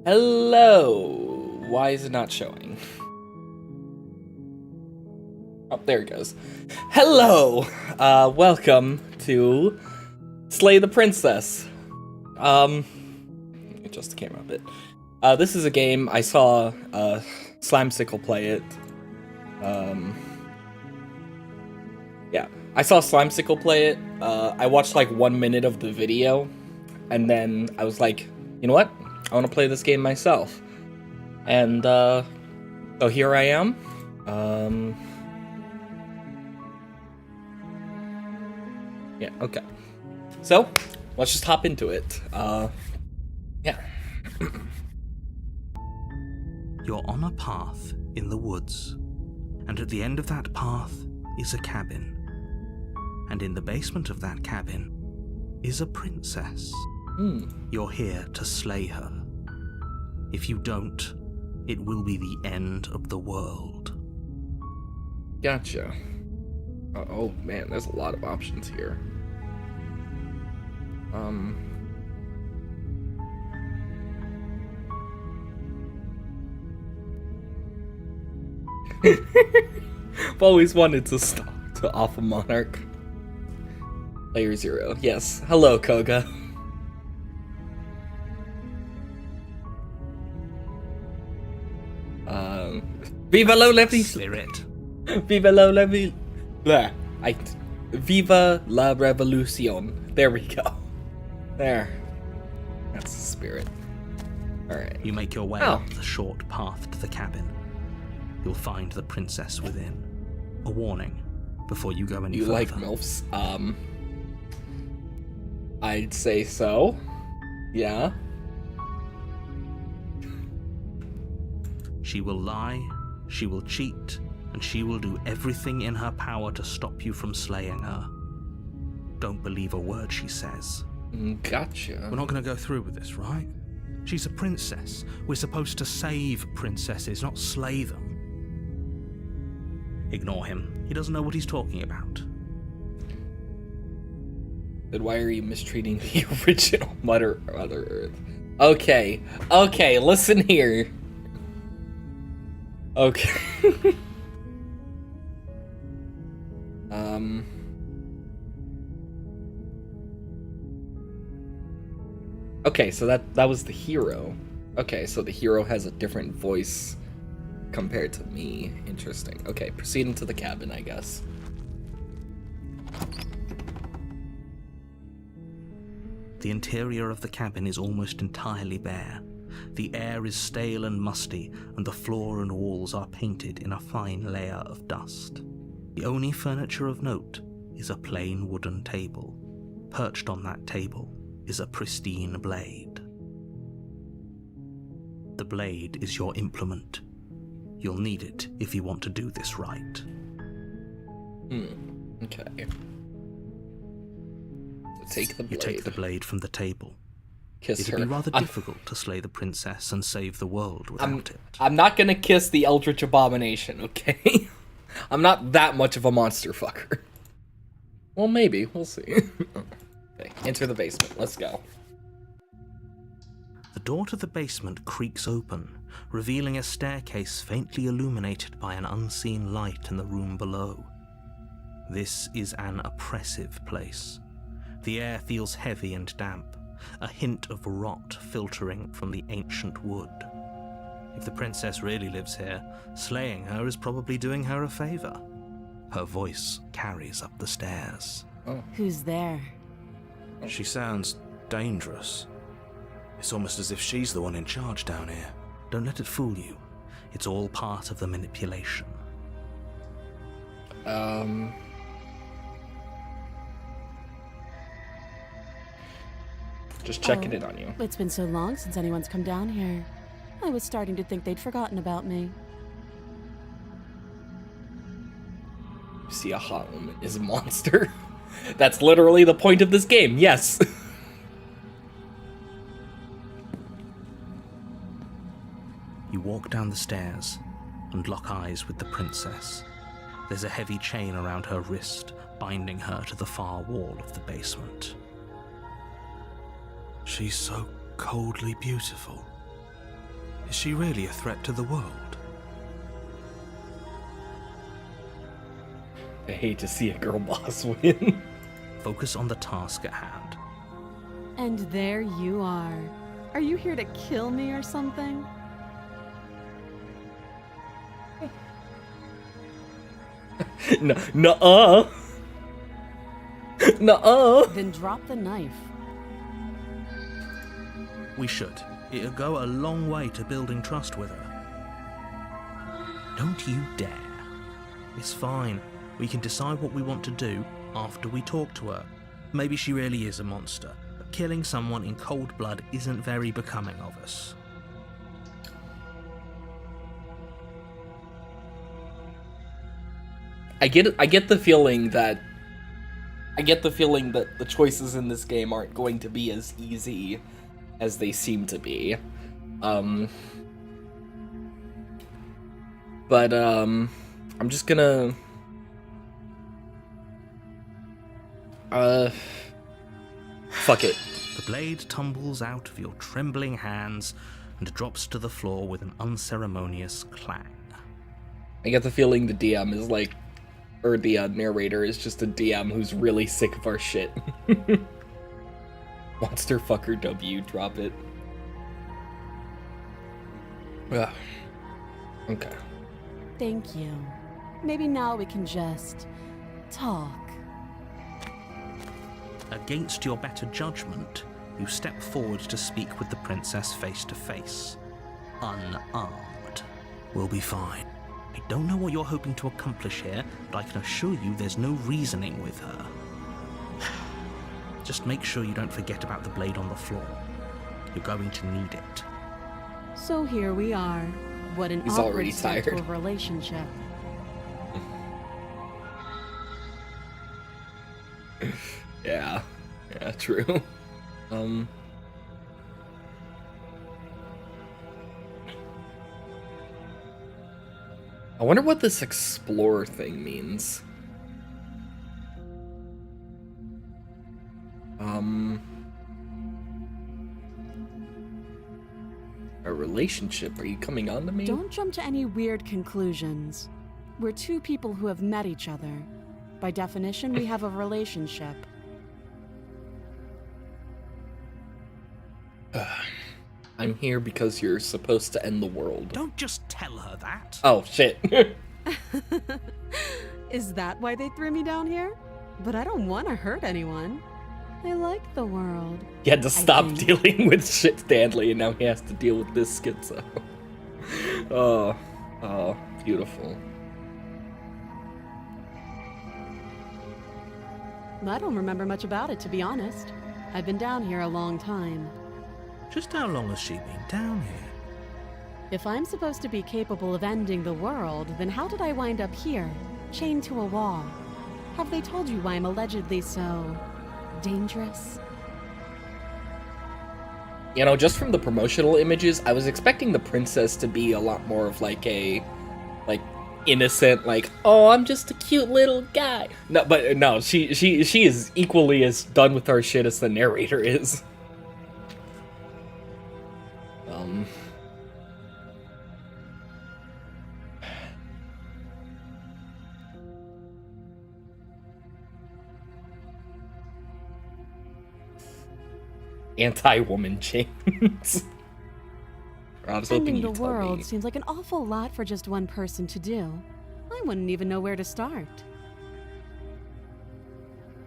Hello! Why is it not showing? Oh, there it goes. Hello! Welcome to Slay the Princess. Adjust the camera a bit. This is a game I saw, Slimesicle play it. Yeah. I saw Slimesicle play it. I watched like 1 minute of the video, and then I was like, you know what? I want to play this game myself. And, so here I am. Yeah, okay. So, let's just hop into it. Yeah. You're on a path in the woods, and at the end of that path is a cabin. And in the basement of that cabin is a princess. You're here to slay her. If you don't, it will be the end of the world. Gotcha. Oh man, there's a lot of options here. I've always wanted to stop to off a monarch. Player 0. Yes. Hello, Koga. Viva la levy. Spirit. Viva la levy. Blah. Viva la revolucion. There we go. There. That's the spirit. Alright. You make your way up the short path to the cabin. You'll find the princess within. A warning before you go any further. You like MILFs? I'd say so. Yeah. She will lie, she will cheat, and she will do everything in her power to stop you from slaying her. Don't believe a word she says. Gotcha. We're not going to go through with this, right? She's a princess. We're supposed to save princesses, not slay them. Ignore him. He doesn't know what he's talking about. Then why are you mistreating the original Mother Earth? Okay, listen here. Okay. Okay, so that was the hero. Okay, so the hero has a different voice compared to me. Interesting. Okay, proceed into the cabin, I guess. The interior of the cabin is almost entirely bare. The air is stale and musty, and the floor and walls are painted in a fine layer of dust. The only furniture of note is a plain wooden table. Perched on that table is a pristine blade. The blade is your implement. You'll need it if you want to do this right. Okay. So take the blade. You take the blade from the table. Kiss It'd her. be rather difficult to slay the princess and save the world without it. I'm not gonna kiss the Eldritch Abomination, okay? I'm not that much of a monster fucker. Well, maybe. We'll see. Okay, enter the basement. Let's go. The door to the basement creaks open, revealing a staircase faintly illuminated by an unseen light in the room below. This is an oppressive place. The air feels heavy and damp, a hint of rot filtering from the ancient wood. If the princess really lives here, slaying her is probably doing her a favor. Her voice carries up the stairs. Who's there? She sounds dangerous. It's almost as if she's the one in charge down here. Don't let it fool you. It's all part of the manipulation. Just checking in on you. It's been so long since anyone's come down here. I was starting to think they'd forgotten about me. You see a home is a monster. That's literally the point of this game, yes. You walk down the stairs and lock eyes with the princess. There's a heavy chain around her wrist, binding her to the far wall of the basement. She's so coldly beautiful. Is she really a threat to the world? I hate to see a girl boss win. Focus on the task at hand. And there you are. Are you here to kill me or something? Nuh-uh. Nuh-uh. Then drop the knife. We should. It'll go a long way to building trust with her. Don't you dare. It's fine. We can decide what we want to do after we talk to her. Maybe she really is a monster, but killing someone in cold blood isn't very becoming of us. I get the feeling that the choices in this game aren't going to be as easy as they seem to be. But I'm just gonna fuck it. The blade tumbles out of your trembling hands and drops to the floor with an unceremonious clang. I get the feeling the DM is like, or the narrator is just a DM who's really sick of our shit. Monster fucker W, drop it. Ugh. Okay. Thank you. Maybe now we can just talk. Against your better judgment, you step forward to speak with the princess face to face. Unarmed. We'll be fine. I don't know what you're hoping to accomplish here, but I can assure you there's no reasoning with her. Just make sure you don't forget about the blade on the floor. You're going to need it. So here we are. What an He's awkward already start to a tired. relationship. Yeah, true. I wonder what this explore thing means. A relationship? Are you coming on to me? Don't jump to any weird conclusions. We're two people who have met each other. By definition, we have a relationship. I'm here because you're supposed to end the world. Don't just tell her that. Oh, shit. Is that why they threw me down here? But I don't want to hurt anyone. I like the world. He had to stop think. dealing with shit Stanley, and now he has to deal with this schizo. Oh, beautiful. I don't remember much about it, to be honest. I've been down here a long time. Just how long has she been down here? If I'm supposed to be capable of ending the world, then how did I wind up here, chained to a wall? Have they told you why I'm allegedly so dangerous? You know, just from the promotional images, I was expecting the princess to be a lot more of like a, innocent, oh, I'm just a cute little guy. No, but no, she is equally as done with our shit as the narrator is. Anti-woman chains. I was hoping Ending you'd the tell world me. seems like an awful lot for just one person to do. I wouldn't even know where to start.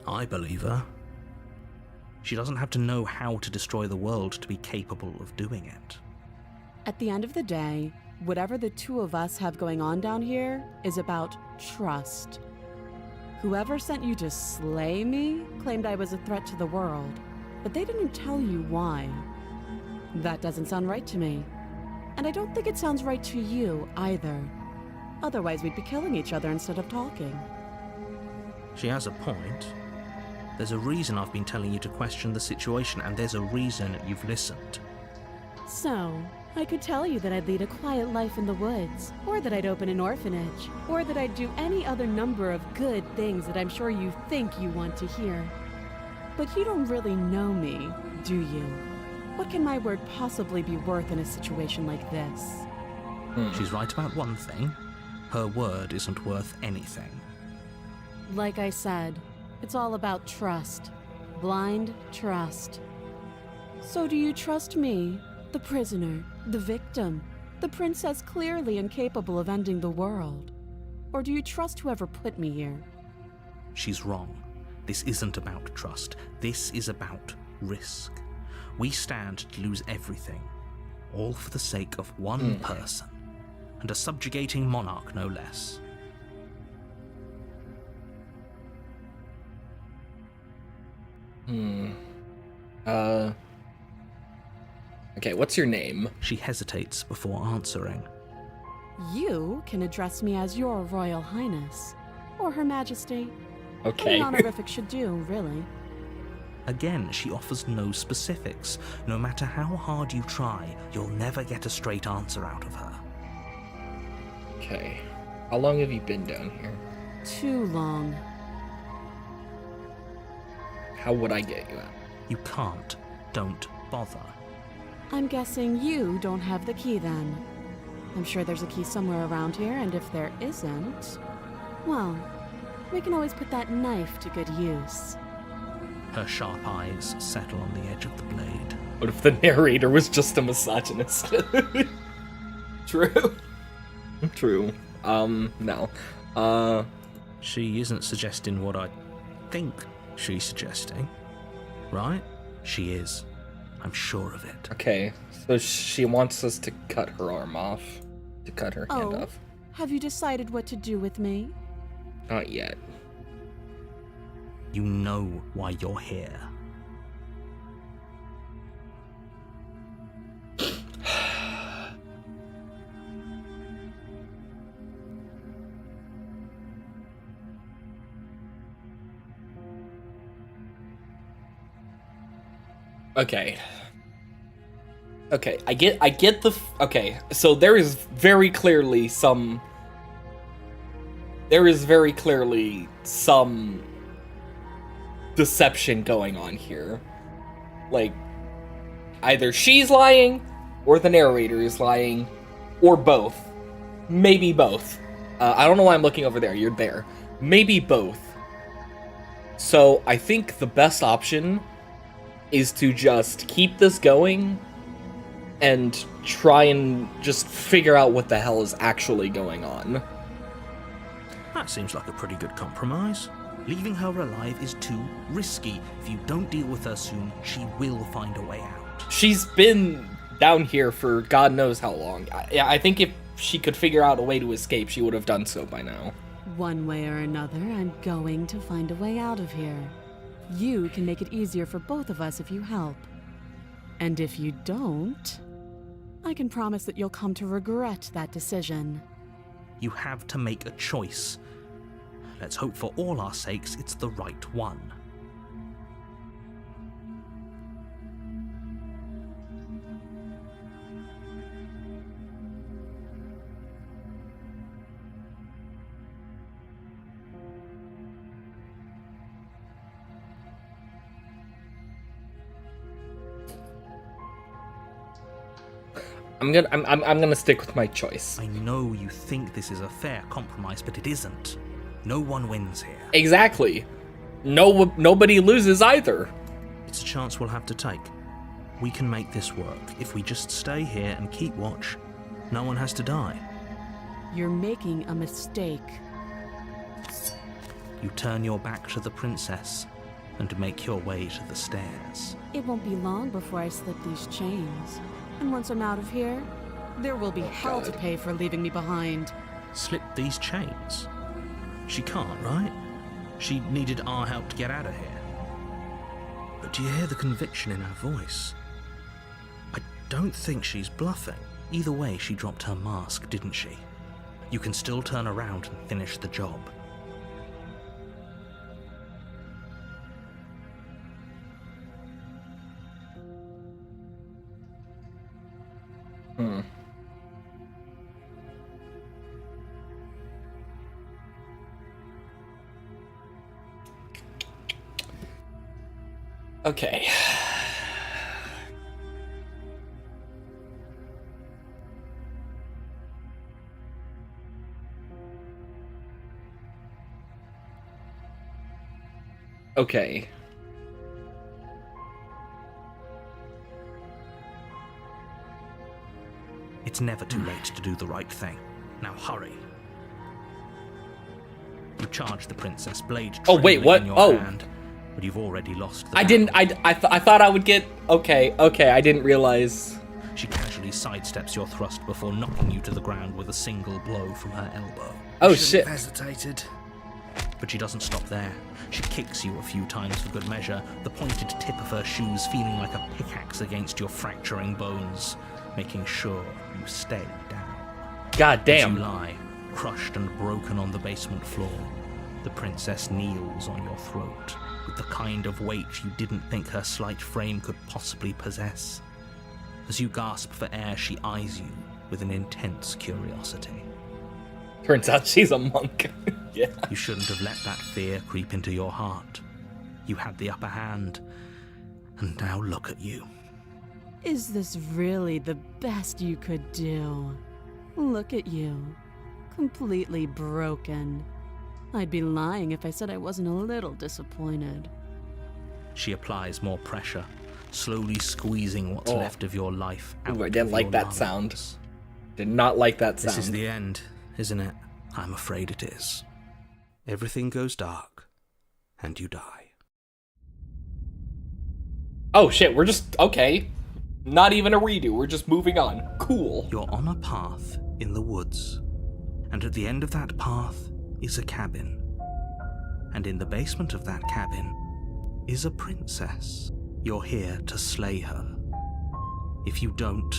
I believe her. She doesn't have to know how to destroy the world to be capable of doing it. At the end of the day, whatever the two of us have going on down here is about trust. Whoever sent you to slay me claimed I was a threat to the world, but they didn't tell you why. That doesn't sound right to me. And I don't think it sounds right to you either. Otherwise, we'd be killing each other instead of talking. She has a point. There's a reason I've been telling you to question the situation, and there's a reason you've listened. So, I could tell you that I'd lead a quiet life in the woods, or that I'd open an orphanage, or that I'd do any other number of good things that I'm sure you think you want to hear. But you don't really know me, do you? What can my word possibly be worth in a situation like this? She's right about one thing. Her word isn't worth anything. Like I said, it's all about trust. Blind trust. So do you trust me, the prisoner, the victim, the princess clearly incapable of ending the world? Or do you trust whoever put me here? She's wrong. This isn't about trust. This is about risk. We stand to lose everything, all for the sake of one person, and a subjugating monarch no less. Okay, what's your name? She hesitates before answering. You can address me as your Royal Highness, or Her Majesty. Okay. Any honorific should do, really. Again, she offers no specifics. No matter how hard you try, you'll never get a straight answer out of her. Okay. How long have you been down here? Too long. How would I get you out? You can't. Don't bother. I'm guessing you don't have the key then. I'm sure there's a key somewhere around here, and if there isn't, well, we can always put that knife to good use. Her sharp eyes settle on the edge of the blade. What if the narrator was just a misogynist? True. True. No. She isn't suggesting what I think she's suggesting, right? She is. I'm sure of it. Okay, so she wants us to cut her arm off. To cut her hand off. Have you decided what to do with me? Not yet. You know why you're here. Okay. Okay, I get the okay, so there is very clearly some deception going on here. Like, either she's lying, or the narrator is lying, or both. Maybe both. I don't know why I'm looking over there. You're there. Maybe both. So I think the best option is to just keep this going and try and just figure out what the hell is actually going on. That seems like a pretty good compromise. Leaving her alive is too risky. If you don't deal with her soon, she will find a way out. She's been down here for God knows how long. I think if she could figure out a way to escape, she would have done so by now. One way or another, I'm going to find a way out of here. You can make it easier for both of us if you help. And if you don't, I can promise that you'll come to regret that decision. You have to make a choice. Let's hope for all our sakes it's the right one. I'm gonna stick with my choice. I know you think this is a fair compromise, but it isn't. No one wins here. Exactly. Nobody loses either. It's a chance we'll have to take. We can make this work. If we just stay here and keep watch, no one has to die. You're making a mistake. You turn your back to the princess and make your way to the stairs. It won't be long before I slip these chains. And once I'm out of here, there will be hell to pay for leaving me behind. Slip these chains? She can't, right? She needed our help to get out of here. But do you hear the conviction in her voice? I don't think she's bluffing. Either way, she dropped her mask, didn't she? You can still turn around and finish the job. Okay. Okay. It's never too late to do the right thing. Now hurry. You charge the princess, blade Oh, wait, trailing what? in your Oh. hand, but you've already lost the I battle. didn't. I thought I would get. Okay. I didn't realize. She casually sidesteps your thrust before knocking you to the ground with a single blow from her elbow. Oh Shouldn't shit. have hesitated. But she doesn't stop there. She kicks you a few times for good measure, the pointed tip of her shoes feeling like a pickaxe against your fracturing bones, making sure you stay down. God As damn. you lie, crushed and broken on the basement floor, the princess kneels on your throat with the kind of weight you didn't think her slight frame could possibly possess. As you gasp for air, she eyes you with an intense curiosity. Turns out she's a monk. Yeah. You shouldn't have let that fear creep into your heart. You had the upper hand, and now look at you. Is this really the best you could do? Look at you. Completely broken. I'd be lying if I said I wasn't a little disappointed. She applies more pressure, slowly squeezing what's Oh. left of your life out Ooh, I didn't of like your that lungs. sound. Did not like that sound. This is the end, isn't it? I'm afraid it is. Everything goes dark, and you die. Oh shit, we're just okay. Not even a redo, we're just moving on. Cool. You're on a path in the woods, and at the end of that path is a cabin. And in the basement of that cabin is a princess. You're here to slay her. If you don't,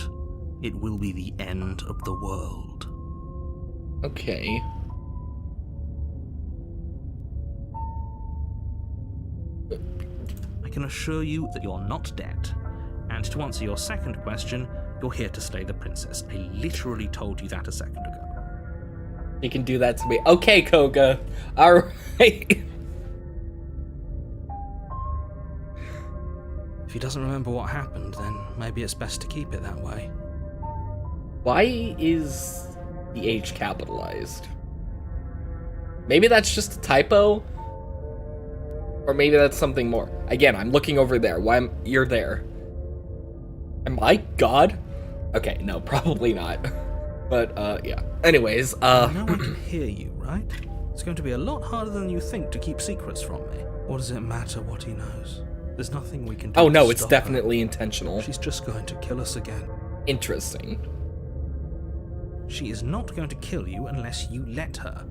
it will be the end of the world. Okay. I can assure you that you're not dead. And to answer your second question, you're here to slay the princess. I literally told you that a second ago. You can do that to me. Okay, Koga. Alright. If he doesn't remember what happened, then maybe it's best to keep it that way. Why is the H capitalized? Maybe that's just a typo? Or maybe that's something more. Again, I'm looking over there. You're there? Am I God? Okay, no, probably not. But, yeah. Anyways, I know I can hear you, right? It's going to be a lot harder than you think to keep secrets from me. What does it matter what he knows? There's nothing we can do oh to no, it's stop definitely intentional. her. She's just going to kill us again. Interesting. She is not going to kill you unless you let her.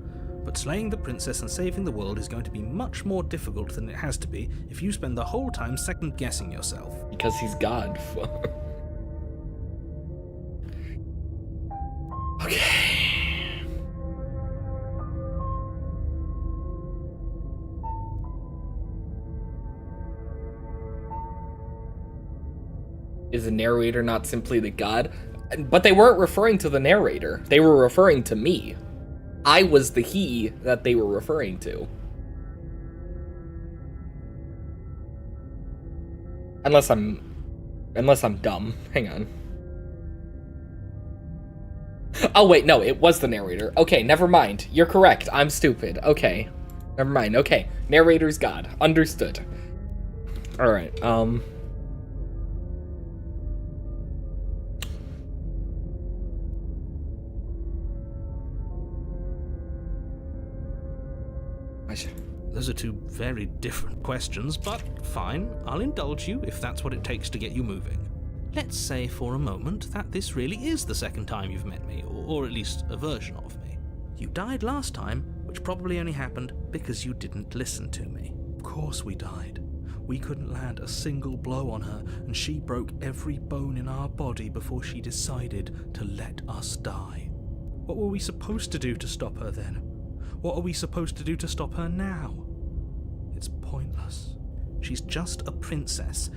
But slaying the princess and saving the world is going to be much more difficult than it has to be if you spend the whole time second-guessing yourself. Because he's God. Okay. Is the narrator not simply the God? But they weren't referring to the narrator. They were referring to me. I was the he that they were referring to. Unless I'm dumb. Hang on. Oh wait, no, it was the narrator. Okay, never mind. You're correct. I'm stupid. Okay. Never mind. Okay. Narrator's God. Understood. Alright, Those are two very different questions, but fine, I'll indulge you if that's what it takes to get you moving. Let's say for a moment that this really is the second time you've met me, or at least a version of me. You died last time, which probably only happened because you didn't listen to me. Of course we died. We couldn't land a single blow on her, and she broke every bone in our body before she decided to let us die. What were we supposed to do to stop her then? What are we supposed to do to stop her now? It's pointless. She's just a princess.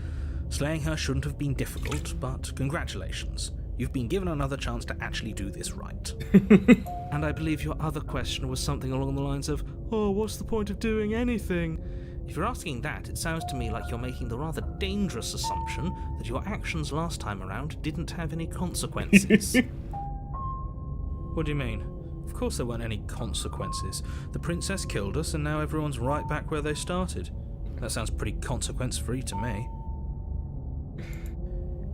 Slaying her shouldn't have been difficult, but congratulations. You've been given another chance to actually do this right. And I believe your other question was something along the lines of, oh, what's the point of doing anything? If you're asking that, it sounds to me like you're making the rather dangerous assumption that your actions last time around didn't have any consequences. What do you mean? Of course there weren't any consequences. The princess killed us, and now everyone's right back where they started. That sounds pretty consequence-free to me.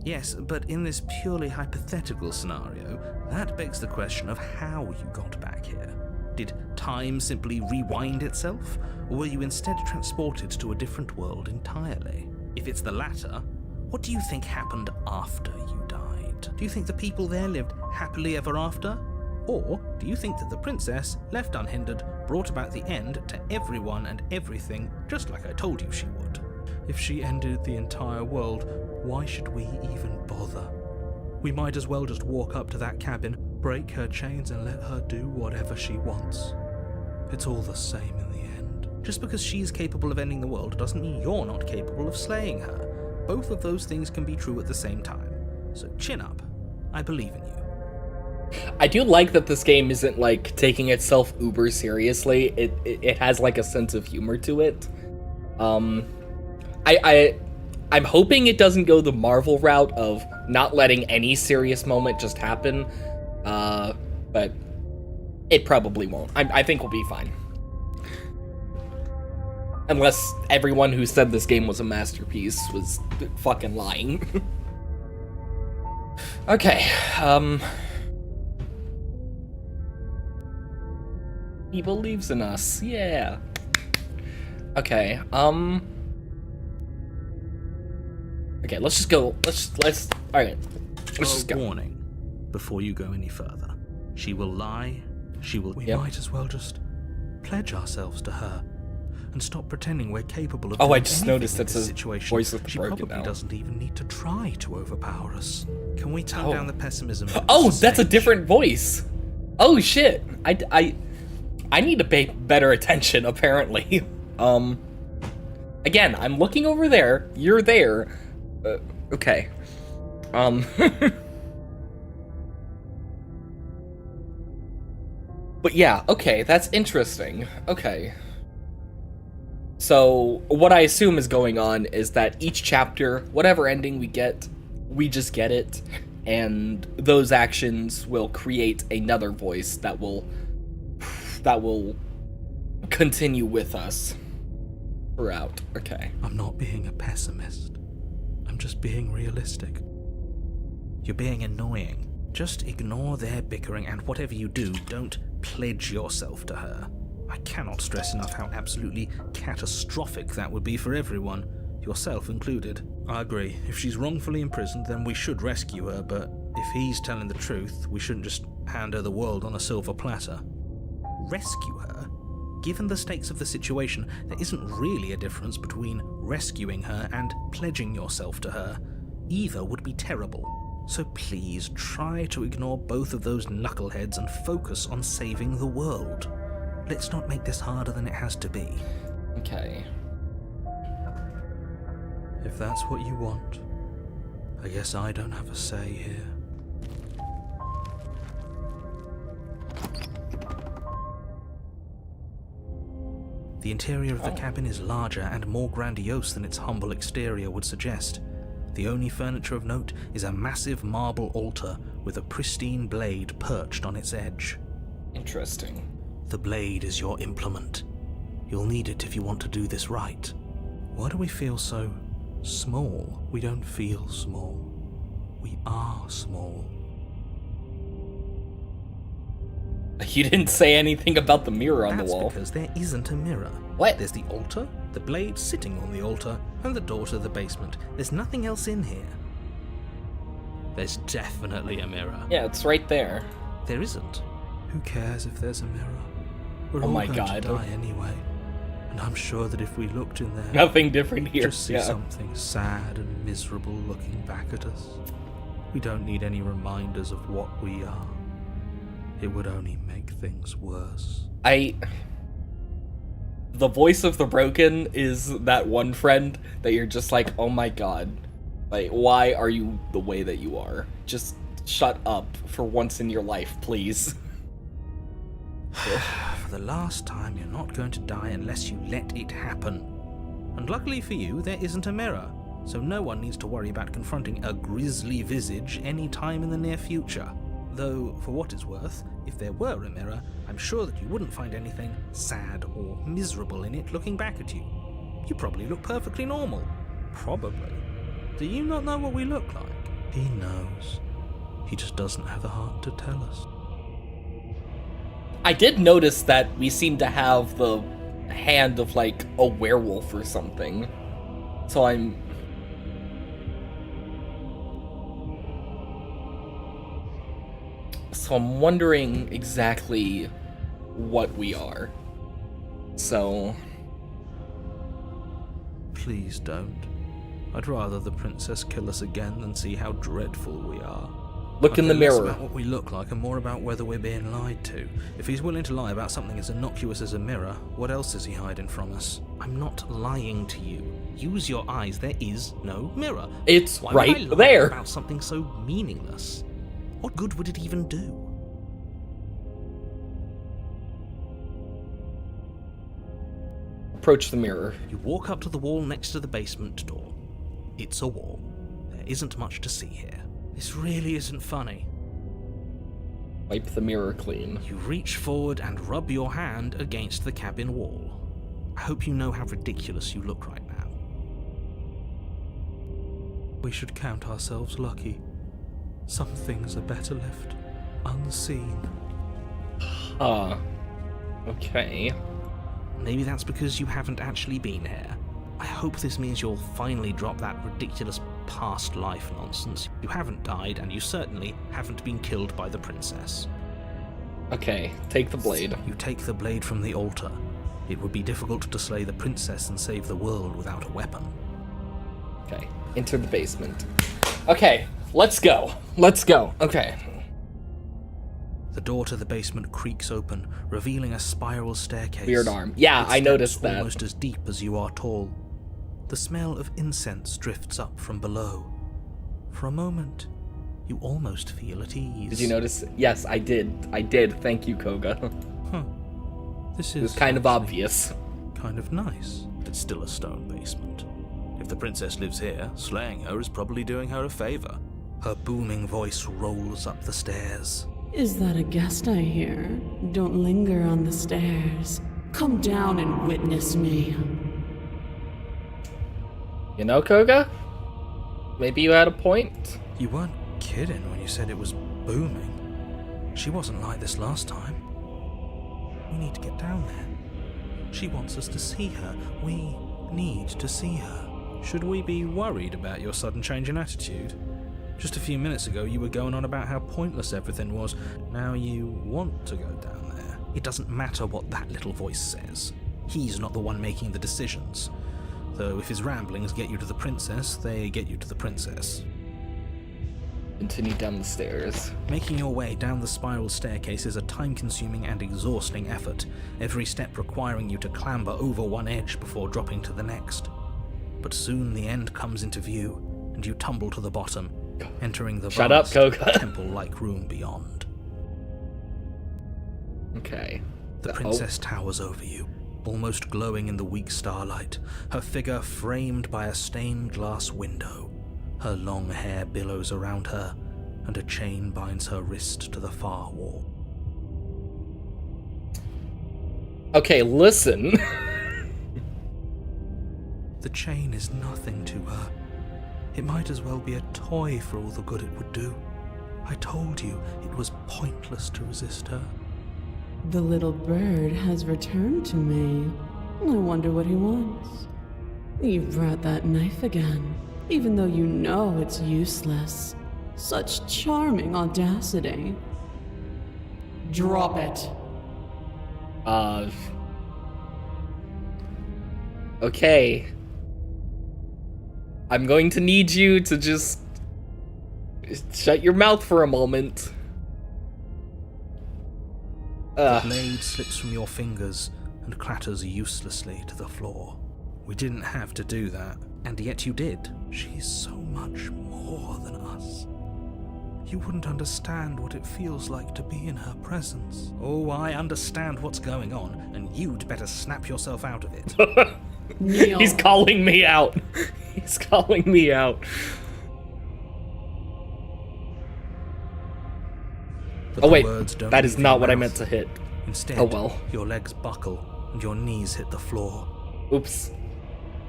Yes, but in this purely hypothetical scenario, that begs the question of how you got back here. Did time simply rewind itself, or were you instead transported to a different world entirely? If it's the latter, what do you think happened after you died? Do you think the people there lived happily ever after? Or do you think that the princess, left unhindered, brought about the end to everyone and everything, just like I told you she would? If she ended the entire world, why should we even bother? We might as well just walk up to that cabin, break her chains and let her do whatever she wants. It's all the same in the end. Just because she's capable of ending the world doesn't mean you're not capable of slaying her. Both of those things can be true at the same time. So chin up. I believe in you. I do like that this game isn't like taking itself uber seriously. It has like a sense of humor to it. I'm hoping it doesn't go the Marvel route of not letting any serious moment just happen. But it probably won't. I think we'll be fine. Unless everyone who said this game was a masterpiece was fucking lying. Okay, he believes in us, yeah. Okay, okay, let's just go, alright. Let's just go. Warning, before you go any further. She will lie, we might as well just pledge ourselves to her and stop pretending we're capable of I doing just anything noticed in that's this a situation. voice of the She broken probably now. doesn't even need to try to overpower us. Can we tone down the pessimism? Oh, that's a different voice. Oh shit. I need to pay better attention, apparently. Again, I'm looking over there. You're there. Okay. But yeah, okay, that's interesting. Okay. So, what I assume is going on is that each chapter, whatever ending we get, we just get it, and those actions will create another voice that will continue with us throughout. Okay. I'm not being a pessimist. I'm just being realistic. You're being annoying. Just ignore their bickering, and whatever you do, don't pledge yourself to her. I cannot stress enough how absolutely catastrophic that would be for everyone, yourself included. I agree. If she's wrongfully imprisoned, then we should rescue her, but if he's telling the truth, we shouldn't just hand her the world on a silver platter. Rescue her? Given the stakes of the situation, there isn't really a difference between rescuing her and pledging yourself to her. Either would be terrible. So please try to ignore both of those knuckleheads and focus on saving the world. Let's not make this harder than it has to be. Okay. If that's what you want, I guess I don't have a say here. The interior of the cabin is larger and more grandiose than its humble exterior would suggest. The only furniture of note is a massive marble altar with a pristine blade perched on its edge. Interesting. The blade is your implement. You'll need it if you want to do this right. Why do we feel so small? We don't feel small. We are small. You didn't say anything about the mirror on the wall. That's because there isn't a mirror. What? There's the altar, the blade sitting on the altar, and the door to the basement. There's nothing else in here. There's definitely a mirror. Yeah, it's right there. There isn't. Who cares if there's a mirror? We're Oh all my going God. to die anyway. And I'm sure that if we looked in there, Nothing different we'd here. just see Yeah. something sad and miserable looking back at us. We don't need any reminders of what we are. It would only make things worse. The voice of the broken is that one friend that you're just like, oh my god. Like, why are you the way that you are? Just shut up for once in your life, please. For the last time, you're not going to die unless you let it happen. And luckily for you, there isn't a mirror, so no one needs to worry about confronting a grisly visage any time in the near future. Though, for what it's worth, if there were a mirror, I'm sure that you wouldn't find anything sad or miserable in it looking back at you. You probably look perfectly normal. Probably. Do you not know what we look like? He knows. He just doesn't have the heart to tell us. I did notice that we seem to have the hand of, like, a werewolf or something. So I'm wondering exactly what we are. So... Please don't. I'd rather the princess kill us again than see how dreadful we are. Look in the Less mirror. about what we look like and more about whether we're being lied to. If he's willing to lie about something as innocuous as a mirror, what else is he hiding from us? I'm not lying to you. Use your eyes. There is no mirror. It's Why would I right lie there. about something so meaningless? What good would it even do? Approach the mirror. You walk up to the wall next to the basement door. It's a wall. There isn't much to see here. This really isn't funny. Wipe the mirror clean. You reach forward and rub your hand against the cabin wall. I hope you know how ridiculous you look right now. We should count ourselves lucky. Some things are better left unseen. Okay. Maybe that's because you haven't actually been here. I hope this means you'll finally drop that ridiculous past life nonsense. You haven't died, and you certainly haven't been killed by the princess. Okay, take the blade. You take the blade from the altar. It would be difficult to slay the princess and save the world without a weapon. Okay, enter the basement. Okay, let's go. Let's go. Okay. The door to the basement creaks open, revealing a spiral staircase. Weird arm. Yeah, Its I noticed steps that. Almost as deep as you are tall. The smell of incense drifts up from below. For a moment, you almost feel at ease. Did you notice? Yes, I did. I did. Thank you, Koga. Huh. This is It was kind of actually obvious. kind of nice. It's still a stone basement. If the princess lives here, slaying her is probably doing her a favor. Her booming voice rolls up the stairs. Is that a guest I hear? Don't linger on the stairs. Come down and witness me. You know, Koga? Maybe you had a point. You weren't kidding when you said it was booming. She wasn't like this last time. We need to get down there. She wants us to see her. We need to see her. Should we be worried about your sudden change in attitude? Just a few minutes ago you were going on about how pointless everything was. Now you want to go down there. It doesn't matter what that little voice says. He's not the one making the decisions. Though if his ramblings get you to the princess, they get you to the princess. Continue down the stairs. Making your way down the spiral staircase is a time-consuming and exhausting effort, every step requiring you to clamber over one edge before dropping to the next. But soon the end comes into view, and you tumble to the bottom, entering the Shut up, vast Koga. temple-like room beyond. Okay. The princess towers over you, almost glowing in the weak starlight, her figure framed by a stained glass window. Her long hair billows around her, and a chain binds her wrist to the far wall. Okay, listen. The chain is nothing to her. It might as well be a toy for all the good it would do. I told you it was pointless to resist her. The little bird has returned to me. I wonder what he wants. You brought that knife again, even though you know it's useless. Such charming audacity. Drop it. Okay. I'm going to need you to just shut your mouth for a moment. The blade slips from your fingers and clatters uselessly to the floor. We didn't have to do that, and yet you did. She's so much more than us. You wouldn't understand what it feels like to be in her presence. Oh, I understand what's going on, and you'd better snap yourself out of it. Kneel. He's calling me out. He's calling me out. But Oh the wait, words don't that is leave not your what I mouth. meant to hit. Instead, Oh well. your legs buckle and your knees hit the floor. Oops.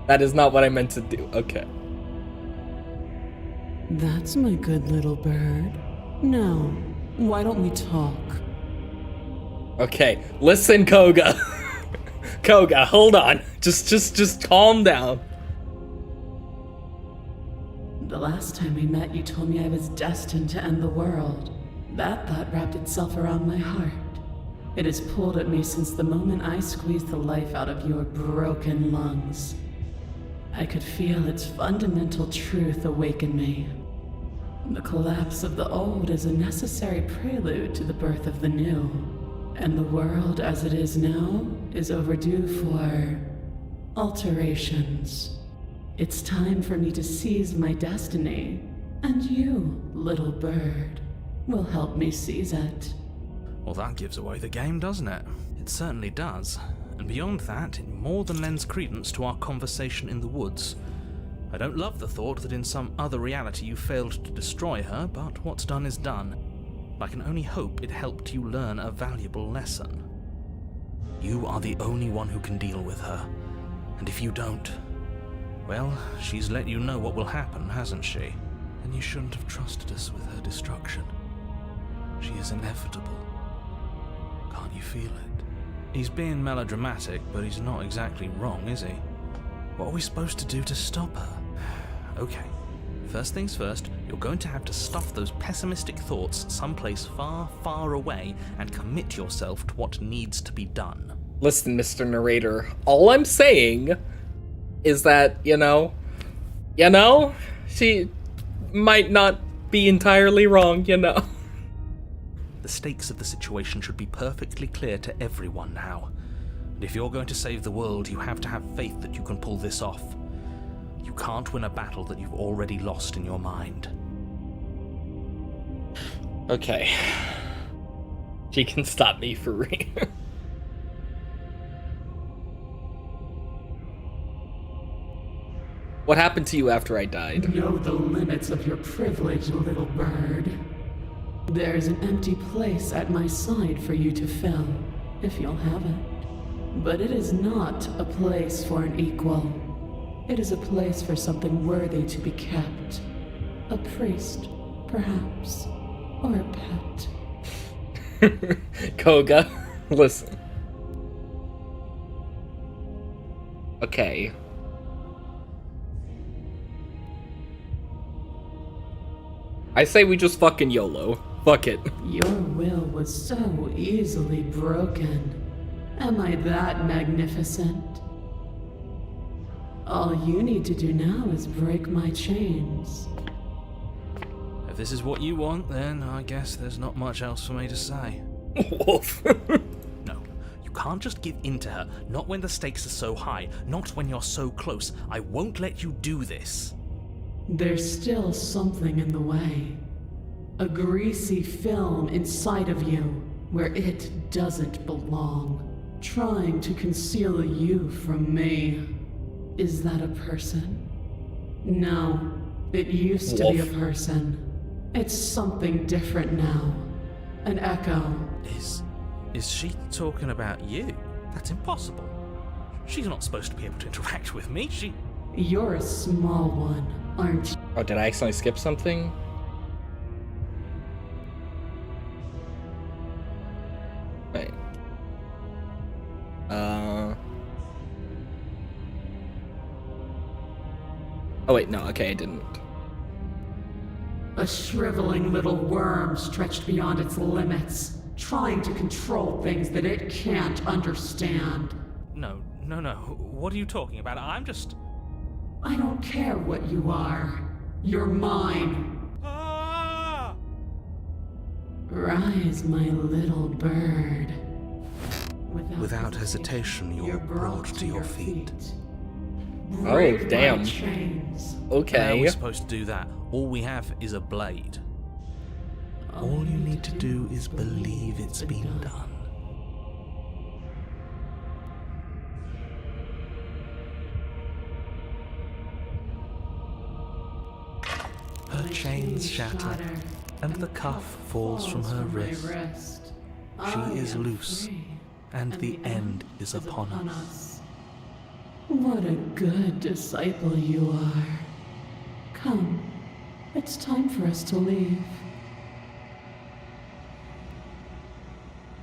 That is not what I meant to do. Okay. That's my good little bird. Now, why don't we talk? Okay. Listen, Koga. Koga, hold on. Just calm down. The last time we met, you told me I was destined to end the world. That thought wrapped itself around my heart. It has pulled at me since the moment I squeezed the life out of your broken lungs. I could feel its fundamental truth awaken me. The collapse of the old is a necessary prelude to the birth of the new, and the world as it is now is overdue for alterations. It's time for me to seize my destiny, and you, little bird, will help me seize it. Well, that gives away the game, doesn't it? It certainly does. And beyond that, it more than lends credence to our conversation in the woods. I don't love the thought that in some other reality you failed to destroy her, but what's done is done. I can only hope it helped you learn a valuable lesson. You are the only one who can deal with her, and if you don't, well, she's let you know what will happen, hasn't she? And you shouldn't have trusted us with her destruction. She is inevitable. Can't you feel it? He's being melodramatic, but he's not exactly wrong, is he? What are we supposed to do to stop her? Okay, first things first, you're going to have to stuff those pessimistic thoughts someplace far, far away and commit yourself to what needs to be done. Listen, Mr. Narrator, all I'm saying is that, she might not be entirely wrong, The stakes of the situation should be perfectly clear to everyone now. And if you're going to save the world, you have to have faith that you can pull this off. You can't win a battle that you've already lost in your mind. Okay. She can stop me for real. What happened to you after I died? Know the limits of your privilege, little bird. There's an empty place at my side for you to fill, if you'll have it. But it is not a place for an equal. It is a place for something worthy to be kept. A priest, perhaps, or a pet. Koga, listen. Okay. I say we just fucking YOLO. Fuck it. Your will was so easily broken. Am I that magnificent? All you need to do now is break my chains. If this is what you want, then I guess there's not much else for me to say. Wolf. No, you can't just give in to her, not when the stakes are so high, not when you're so close. I won't let you do this. There's still something in the way. A greasy film inside of you where it doesn't belong. Trying to conceal you from me. Is that a person? No, it used to be a person. It's something different now. An echo. Is she talking about you? That's impossible. She's not supposed to be able to interact with me. You're a small one, aren't you? Oh, did I accidentally skip something? Wait. Oh wait, no, okay, I didn't. A shriveling little worm stretched beyond its limits, trying to control things that it can't understand. No. What are you talking about? I don't care what you are. You're mine. Ah! Rise, my little bird. Without hesitation, you're brought to your feet. Oh, damn. How are Okay. we supposed to do that? All we have is a blade. All you need to do is believe it's been done. Her chains shatter, and the cuff falls from her wrist. She is loose, and the end is upon us. What a good disciple you are. Come, it's time for us to leave.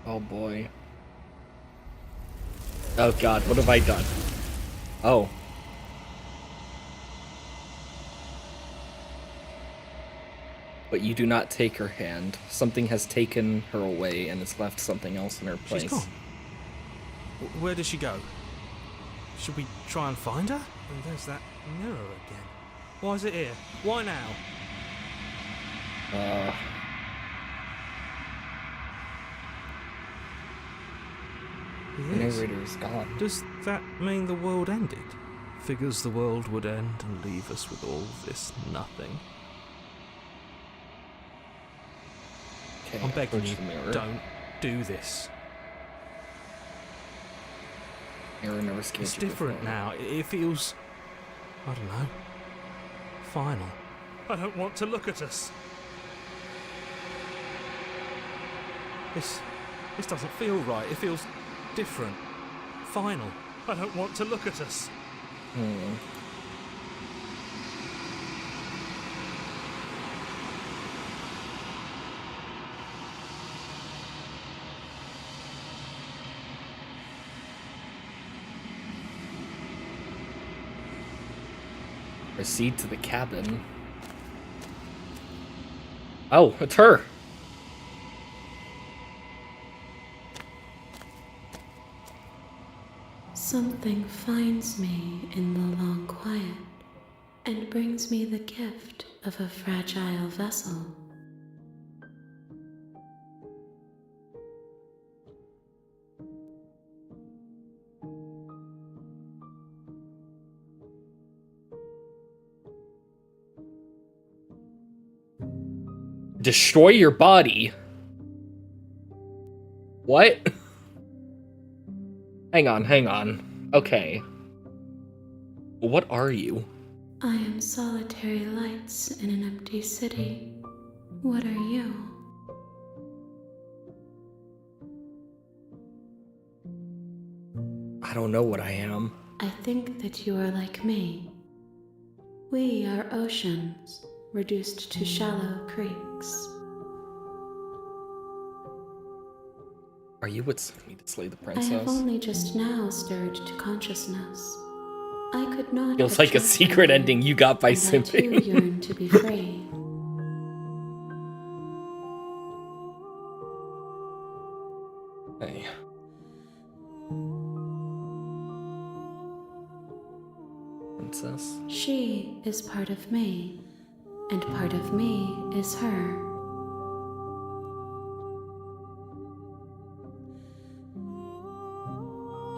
Oh boy. Oh god, what have I done? Oh. But you do not take her hand. Something has taken her away and has left something else in her place. She's gone. Where did she go? Should we try and find her? Oh, there's that mirror again. Why is it here? Why now? The narrator is gone. Does that mean the world ended? Figures the world would end and leave us with all this nothing. Okay, I'm begging you, approach the mirror. don't do this. Mirror never scared It's you different before. now. It feels, I don't know, final. I don't want to look at us. This doesn't feel right. It feels different. Final. I don't want to look at us. Proceed to the cabin. Oh, it's her. Something finds me in the long quiet and brings me the gift of a fragile vessel. Destroy your body. What? Hang on. Okay. What are you? I am solitary lights in an empty city. What are you? I don't know what I am. I think that you are like me. We are oceans, reduced to shallow creeks. Are you what sent me to slay the I have princess? only just now stirred to consciousness. I could not. Feels like a have secret chosen, ending you got by and I too simping. yearn to be free. Hey. Princess? She is part of me, and part of me is her.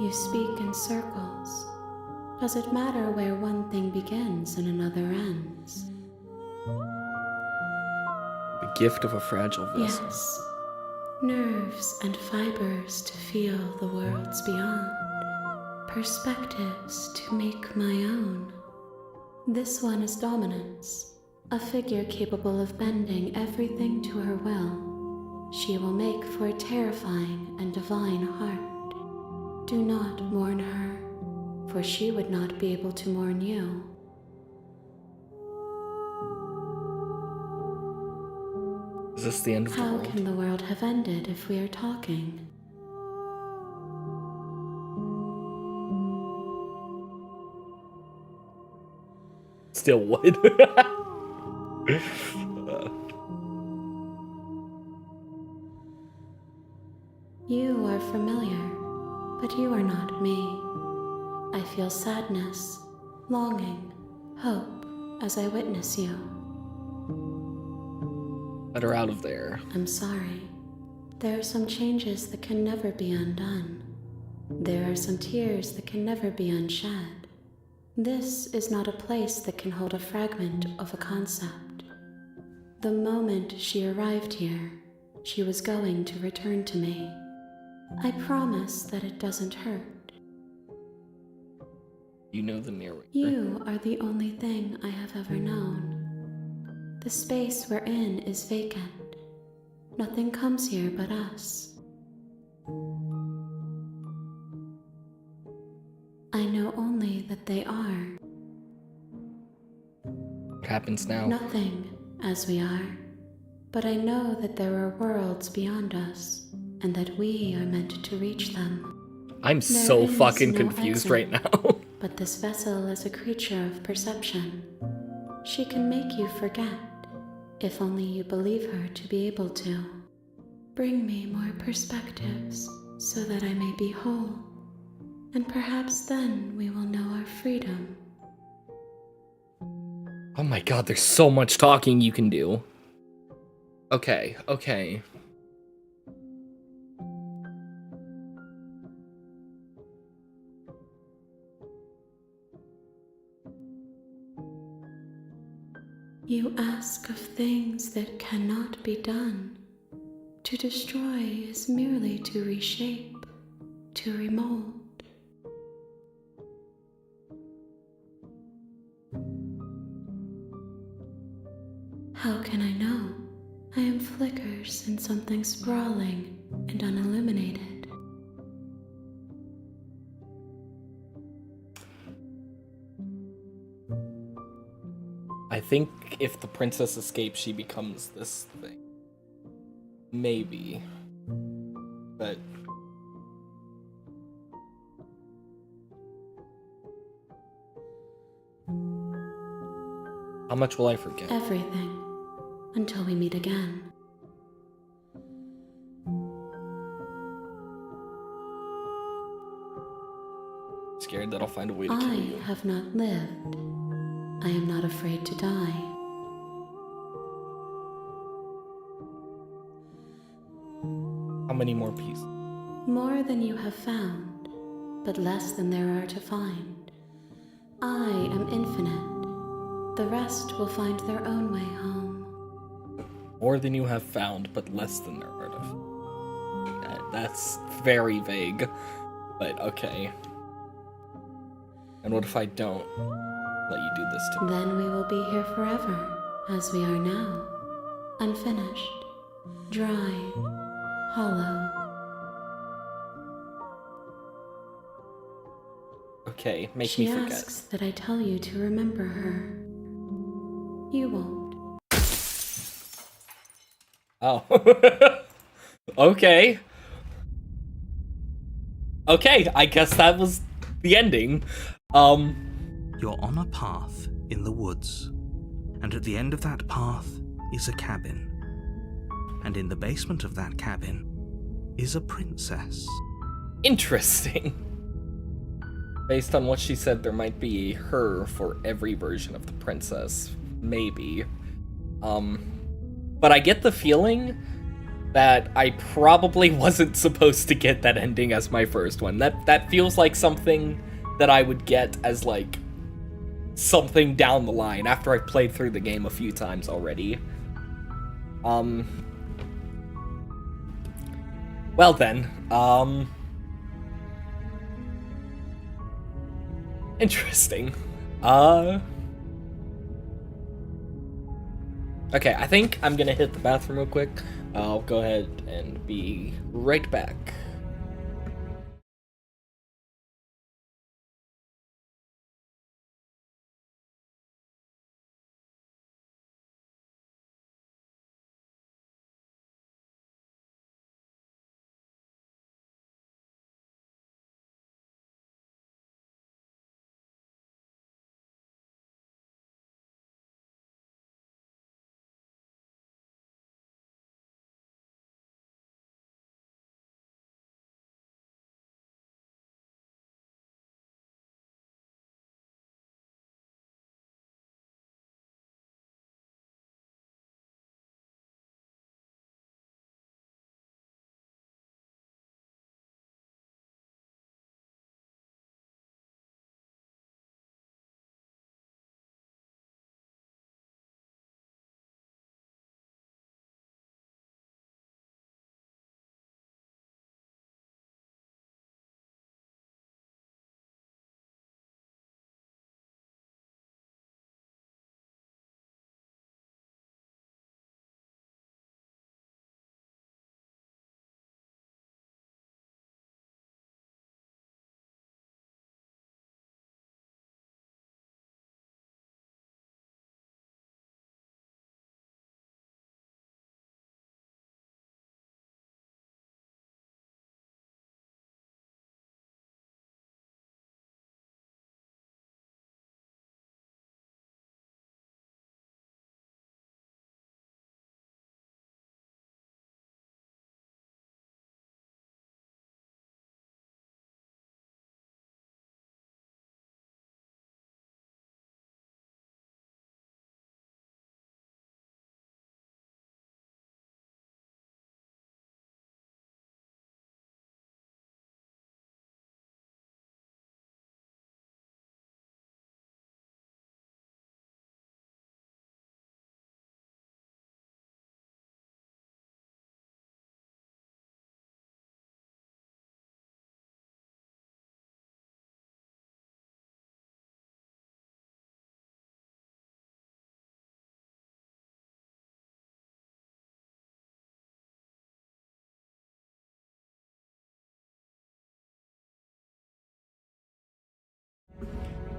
You speak in circles. Does it matter where one thing begins and another ends? The gift of a fragile vessel. Yes. Nerves and fibers to feel the worlds beyond. Perspectives to make my own. This one is dominance, a figure capable of bending everything to her will. She will make for a terrifying and divine heart. Do not mourn her, for she would not be able to mourn you. Is this the end of the How world? can the world have ended if we are talking? Still would. You are familiar, but you are not me. I feel sadness, longing, hope as I witness you. Let her out of there. I'm sorry. There are some changes that can never be undone. There are some tears that can never be unshed. This is not a place that can hold a fragment of a concept. The moment she arrived here, she was going to return to me. I promise that it doesn't hurt. You know the narrator. You are the only thing I have ever known. The space we're in is vacant. Nothing comes here but us. I know only only that they are. What happens now? Nothing, as we are. But I know that there are worlds beyond us, and that we are meant to reach them. I'm There so is fucking no confused exit. right now. But this vessel is a creature of perception. She can make you forget, if only you believe her to be able to. Bring me more perspectives, so that I may be whole, and perhaps then we will know our freedom. Oh my god, there's so much talking you can do. Okay. You ask of things that cannot be done. To destroy is merely to reshape, to remold. How can I know? I am flickers in something sprawling and unilluminated. I think if the princess escapes, she becomes this thing. Maybe. But... how much will I forget? Everything, until we meet again. Scared that I'll find a way to kill I you. have not lived. I am not afraid to die. How many more pieces? More than you have found, but less than there are to find. I am infinite. The rest will find their own way home. More than you have found, but less than there are to. That's very vague, but okay. And what if I don't let you do this to me? Then we will be here forever, as we are now. Unfinished, dry, hollow. Okay, make She me forget. asks that I tell you to remember her. You won't. Oh. Okay. Okay, I guess that was the ending. You're on a path in the woods, and at the end of that path is a cabin. And in the basement of that cabin is a princess. Interesting. Based on what she said, there might be a her for every version of the princess. Maybe. But I get the feeling that I probably wasn't supposed to get that ending as my first one. That feels like something that I would get as, like, something down the line after I've played through the game a few times already. Well then, interesting. Okay, I think I'm gonna hit the bathroom real quick. I'll go ahead and be right back.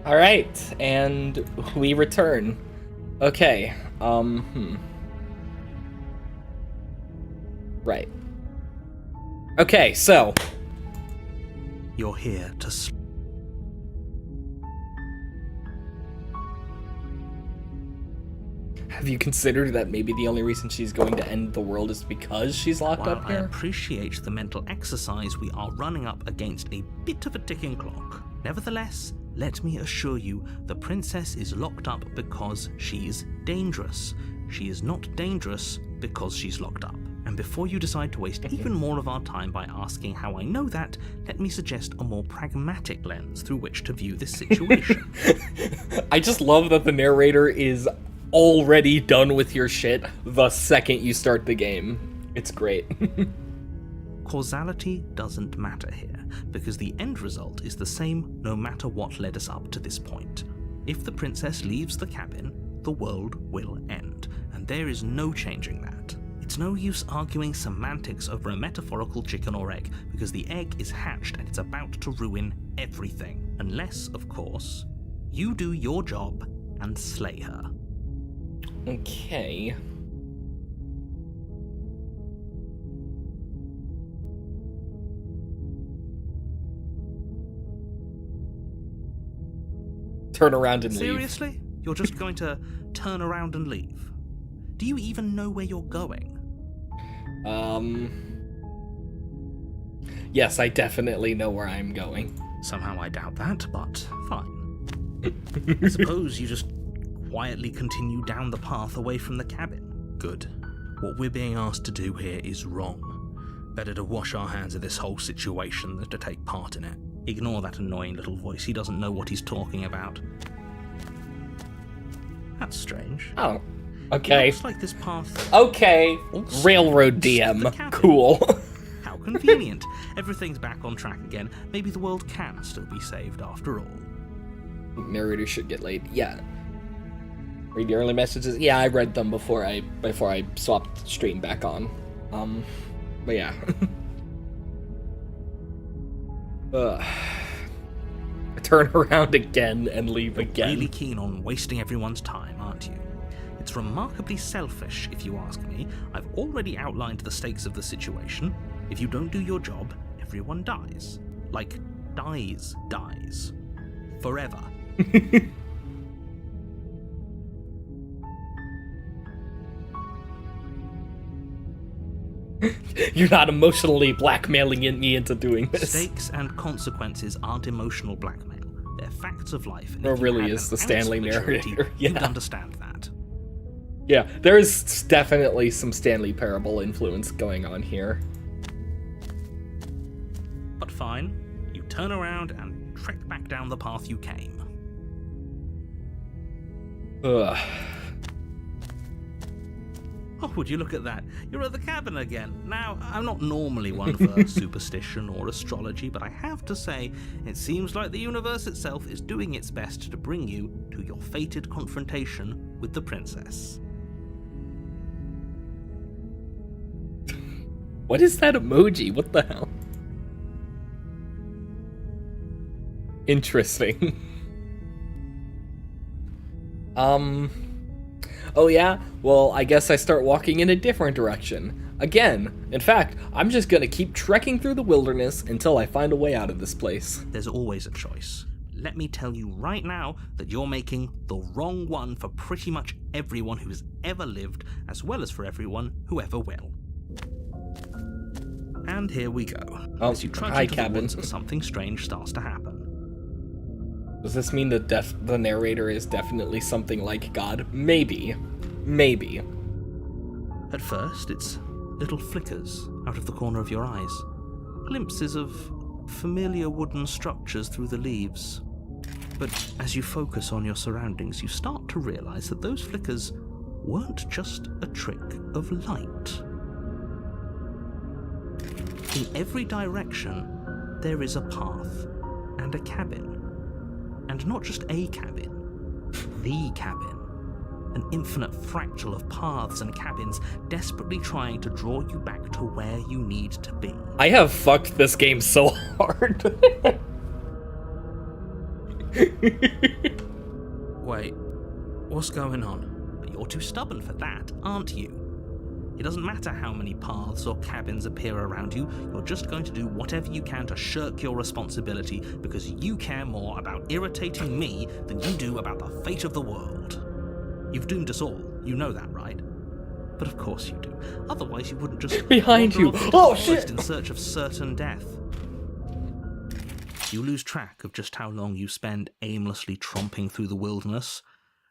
All right, and we return. Okay. Right. Okay, so You're here to have you considered that maybe the only reason she's going to end the world is because she's locked While up I here? appreciate the mental exercise, we are running up against a bit of a ticking clock. Nevertheless, let me assure you, the princess is locked up because she's dangerous. She is not dangerous because she's locked up. And before you decide to waste even more of our time by asking how I know that, let me suggest a more pragmatic lens through which to view this situation. I just love that the narrator is already done with your shit the second you start the game. It's great. Causality doesn't matter here, because the end result is the same no matter what led us up to this point. If the princess leaves the cabin, the world will end, and there is no changing that. It's no use arguing semantics over a metaphorical chicken or egg, because the egg is hatched and it's about to ruin everything. Unless, of course, you do your job and slay her. Okay. Turn around and leave. Seriously? You're just going to turn around and leave? Do you even know where you're going? Yes, I definitely know where I'm going. Somehow I doubt that, but fine. I suppose you just quietly continue down the path away from the cabin. Good. What we're being asked to do here is wrong. Better to wash our hands of this whole situation than to take part in it. Ignore that annoying little voice. He doesn't know what he's talking about. That's strange. Oh, It okay. looks like this path... Okay. Also Railroad leads to the DM. cabin. Cool. How convenient. Everything's back on track again. Maybe the world can still be saved after all. Narrator should get laid. Yeah. Read the early messages. Yeah, I read them before I swapped the stream back on. But yeah. Turn around again and leave again. Really keen on wasting everyone's time, aren't you? It's remarkably selfish, if you ask me. I've already outlined the stakes of the situation. If you don't do your job, everyone dies. Like, dies. Forever. You're not emotionally blackmailing me into doing this. Stakes and consequences aren't emotional blackmail. They're facts of life. And Or if you really had is an the ounce Stanley of maturity, narrator. you'd Yeah. understand that. Yeah, there is definitely some Stanley Parable influence going on here. But fine, you turn around and trek back down the path you came. Ugh. Oh, would you look at that? You're at the cabin again. Now, I'm not normally one for superstition or astrology, but I have to say, it seems like the universe itself is doing its best to bring you to your fated confrontation with the princess. What is that emoji? What the hell? Interesting. Oh yeah? Well, I guess I start walking in a different direction. Again. In fact, I'm just gonna keep trekking through the wilderness until I find a way out of this place. There's always a choice. Let me tell you right now that you're making the wrong one for pretty much everyone who's ever lived, as well as for everyone who ever will. And here we go. Oh, As you trudge hi, into the cabin. woods, something strange starts to happen. Does this mean the narrator is definitely something like God? Maybe. Maybe. At first, it's little flickers out of the corner of your eyes. Glimpses of familiar wooden structures through the leaves. But as you focus on your surroundings, you start to realize that those flickers weren't just a trick of light. In every direction, there is a path and a cabin. And not just a cabin, the cabin. An infinite fractal of paths and cabins desperately trying to draw you back to where you need to be. I have fucked this game so hard. Wait, what's going on? You're too stubborn for that, aren't you? It doesn't matter how many paths or cabins appear around you, you're just going to do whatever you can to shirk your responsibility because you care more about irritating me than you do about the fate of the world. You've doomed us all, you know that, right? But of course you do. Otherwise you wouldn't just Behind wander you. off into Oh, the forest shit. in search of certain death. You lose track of just how long you spend aimlessly tromping through the wilderness.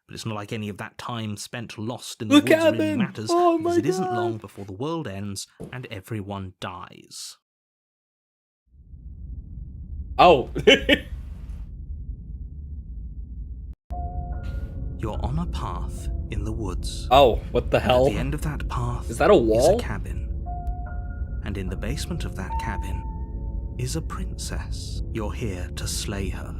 But it's not like any of that time spent lost in the woods really cabin! matters, Oh because my it isn't God. long before the world ends and everyone dies. Oh. You're on a path in the woods. Oh, what the hell? At the end of that path Is that a wall? is a cabin. And in the basement of that cabin is a princess. You're here to slay her.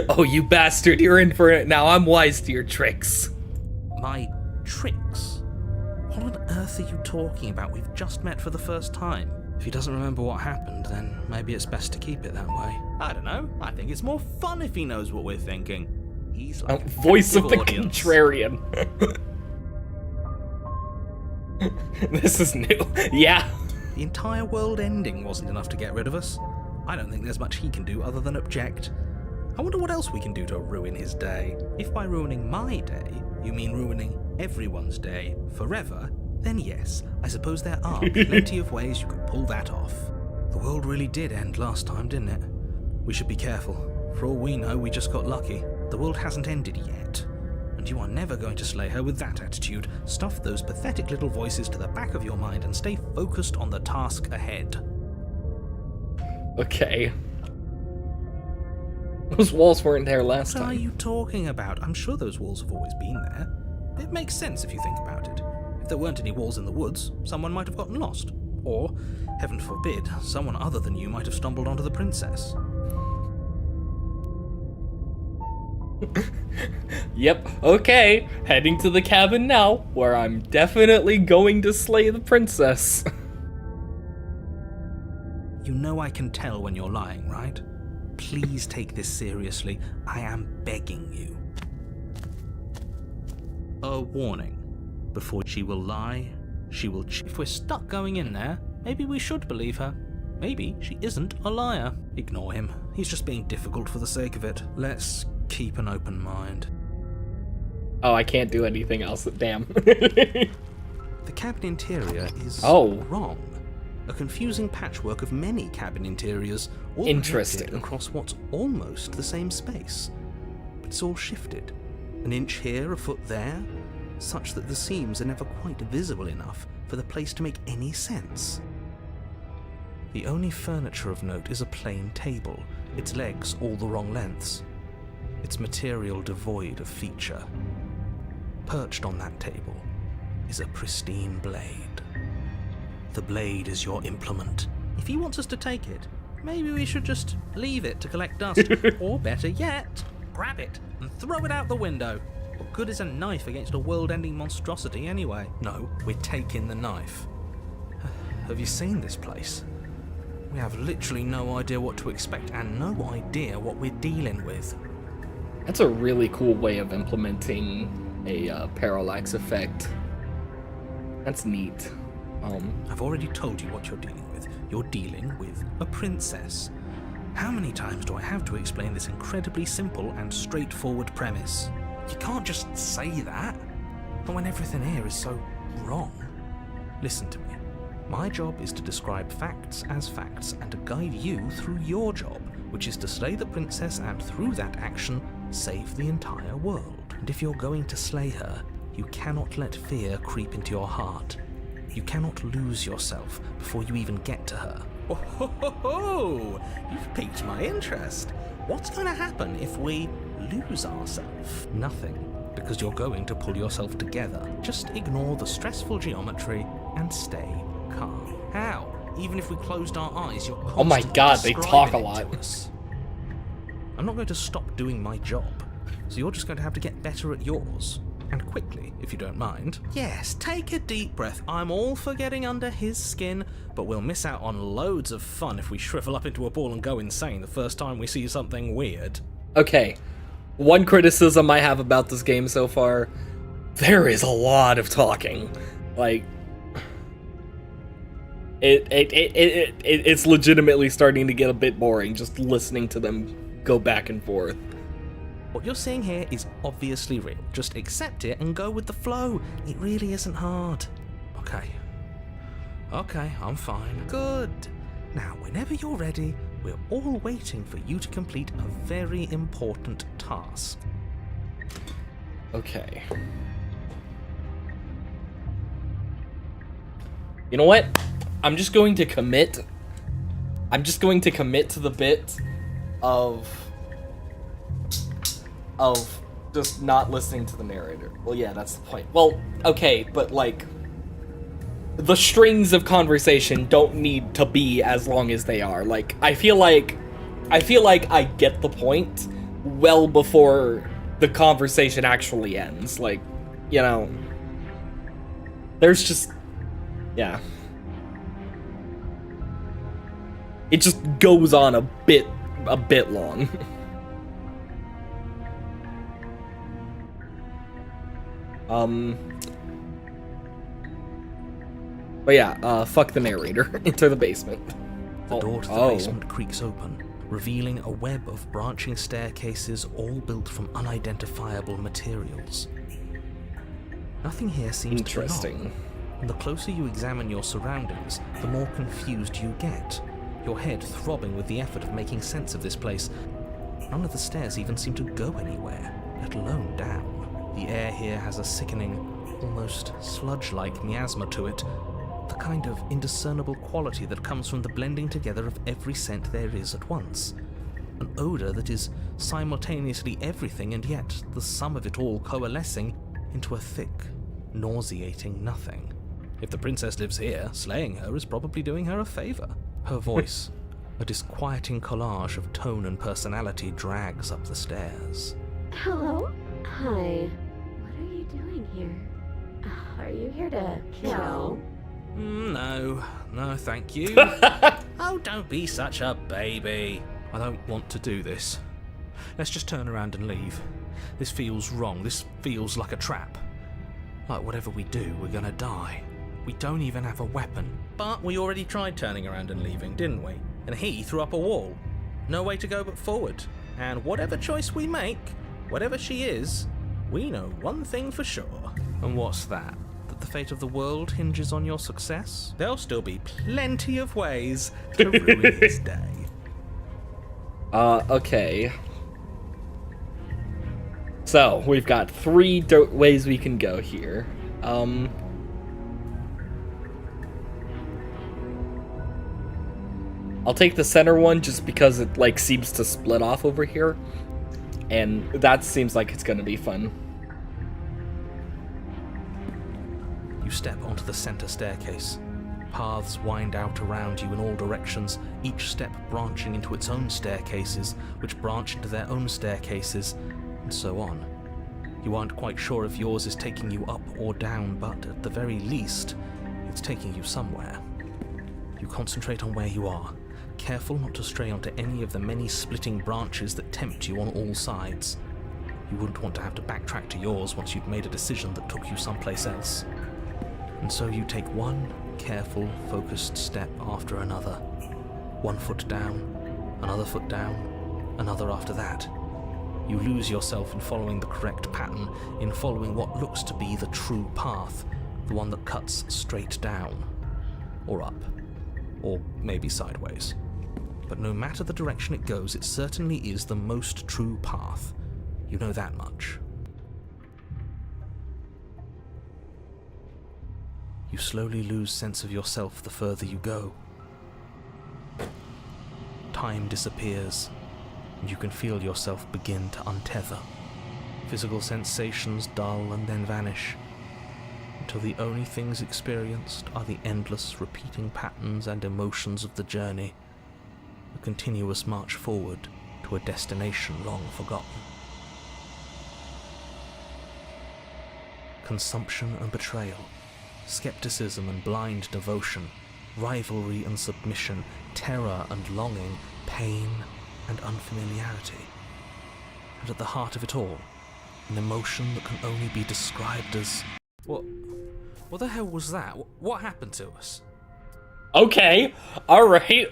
Oh, you bastard, you're in for it now. I'm wise to your tricks. My tricks? What on earth are you talking about? We've just met for the first time. If he doesn't remember what happened, then maybe it's best to keep it that way. I don't know. I think it's more fun if he knows what we're thinking. He's like Voice of the captive audience. contrarian. This is new. Yeah. The entire world ending wasn't enough to get rid of us. I don't think there's much he can do other than object. I wonder what else we can do to ruin his day. If by ruining my day, you mean ruining everyone's day forever, then yes, I suppose there are plenty of ways you could pull that off. The world really did end last time, didn't it? We should be careful. For all we know, we just got lucky. The world hasn't ended yet, and you are never going to slay her with that attitude. Stuff those pathetic little voices to the back of your mind and stay focused on the task ahead. Okay. Those walls weren't there last What are time. you talking about? I'm sure those walls have always been there. It makes sense if you think about it. If there weren't any walls in the woods, someone might have gotten lost. Or, heaven forbid, someone other than you might have stumbled onto the princess. Yep, okay. Heading to the cabin now, where I'm definitely going to slay the princess. You know I can tell when you're lying, right? Please take this seriously. I am begging you. A warning. Before she will lie, she will If we're stuck going in there, maybe we should believe her. Maybe she isn't a liar. Ignore him. He's just being difficult for the sake of it. Let's keep an open mind. Oh, I can't do anything else. Damn. The cabin interior is wrong. A confusing patchwork of many cabin interiors, all Interesting. projected across what's almost the same space. But it's all shifted. An inch here, a foot there, such that the seams are never quite visible enough for the place to make any sense. The only furniture of note is a plain table, its legs all the wrong lengths, its material devoid of feature. Perched on that table is a pristine blade. The blade is your implement. If he wants us to take it, maybe we should just leave it to collect dust. Or better yet, grab it and throw it out the window. What good is a knife against a world-ending monstrosity anyway? No, we're taking the knife. Have you seen this place? We have literally no idea what to expect and no idea what we're dealing with. That's a really cool way of implementing a parallax effect. That's neat. I've already told you what you're dealing with. You're dealing with a princess. How many times do I have to explain this incredibly simple and straightforward premise? You can't just say that. But when everything here is so wrong. Listen to me. My job is to describe facts as facts and to guide you through your job, which is to slay the princess and through that action, save the entire world. And if you're going to slay her, you cannot let fear creep into your heart. You cannot lose yourself before you even get to her. Oh, ho, ho, ho. You've piqued my interest. What's going to happen if we lose ourselves? Nothing, because you're going to pull yourself together. Just ignore the stressful geometry and stay calm. How? Even if we closed our eyes, you're Oh my constantly God, they talk a describing it lot. to us. I'm not going to stop doing my job, so you're just going to have to get better at yours. And quickly, if you don't mind. Yes, take a deep breath. I'm all for getting under his skin, but we'll miss out on loads of fun if we shrivel up into a ball and go insane the first time we see something weird. Okay, one criticism I have about this game so far, there is a lot of talking. Like, it's legitimately starting to get a bit boring just listening to them go back and forth. What you're seeing here is obviously real. Just accept it and go with the flow. It really isn't hard. Okay, I'm fine. Good. Now, whenever you're ready, we're all waiting for you to complete a very important task. Okay. You know what? I'm just going to commit to the bit of just not listening to the narrator. Well, yeah, that's the point. Well, okay, but like, the strings of conversation don't need to be as long as they are. Like, I feel like I get the point well before the conversation actually ends. Like, you know, there's just, yeah. It just goes on a bit long. But yeah, fuck the narrator. Enter the basement. The door to the basement creaks open, revealing a web of branching staircases all built from unidentifiable materials. Nothing here seems to belong, and the closer you examine your surroundings, the more confused you get, your head throbbing with the effort of making sense of this place. None of the stairs even seem to go anywhere, let alone down. The air here has a sickening, almost sludge-like miasma to it, the kind of indiscernible quality that comes from the blending together of every scent there is at once. An odour that is simultaneously everything and yet the sum of it all coalescing into a thick, nauseating nothing. If the princess lives here, slaying her is probably doing her a favour. Her voice, a disquieting collage of tone and personality, drags up the stairs. Hello? Hi. What are you doing here? Are you here to kill? No, thank you. Oh, don't be such a baby. I don't want to do this. Let's just turn around and leave. This feels wrong. This feels like a trap. Like whatever we do, we're gonna die. We don't even have a weapon. But we already tried turning around and leaving, didn't we? And he threw up a wall. No way to go but forward. And whatever choice we make, whatever she is, we know one thing for sure. And what's that? That the fate of the world hinges on your success? There'll still be plenty of ways to ruin his day. Okay. So, we've got 3 ways we can go here. I'll take the center one just because it, like, seems to split off over here. And that seems like it's gonna be fun. You step onto the center staircase. Paths wind out around you in all directions, each step branching into its own staircases, which branch into their own staircases, and so on. You aren't quite sure if yours is taking you up or down, but at the very least, it's taking you somewhere. You concentrate on where you are, careful not to stray onto any of the many splitting branches that tempt you on all sides. You wouldn't want to have to backtrack to yours once you'd made a decision that took you someplace else. And so you take one careful, focused step after another. One foot down, another foot down, another after that. You lose yourself in following the correct pattern, in following what looks to be the true path, the one that cuts straight down, or up, or maybe sideways. But no matter the direction it goes, it certainly is the most true path. You know that much. You slowly lose sense of yourself the further you go. Time disappears, and you can feel yourself begin to untether. Physical sensations dull and then vanish, until the only things experienced are the endless repeating patterns and emotions of the journey, a continuous march forward to a destination long forgotten. consumption and betrayal, skepticism and blind devotion, rivalry and submission, terror and longing, pain and unfamiliarity. And at the heart of it all, an emotion that can only be described as... What the hell was that? What happened to us? Okay, alright.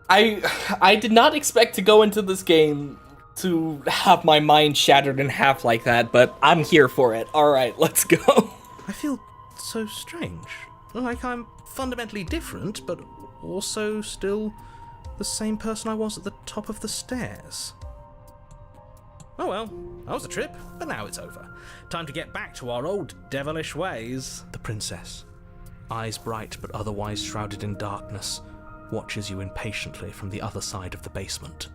I did not expect to go into this game to have my mind shattered in half like that, but I'm here for it. Alright, let's go. I feel so strange. Like I'm fundamentally different, but also still the same person I was at the top of the stairs. Oh well, that was a trip, but now it's over. Time to get back to our old devilish ways. The princess, eyes bright but otherwise shrouded in darkness, watches you impatiently from the other side of the basement.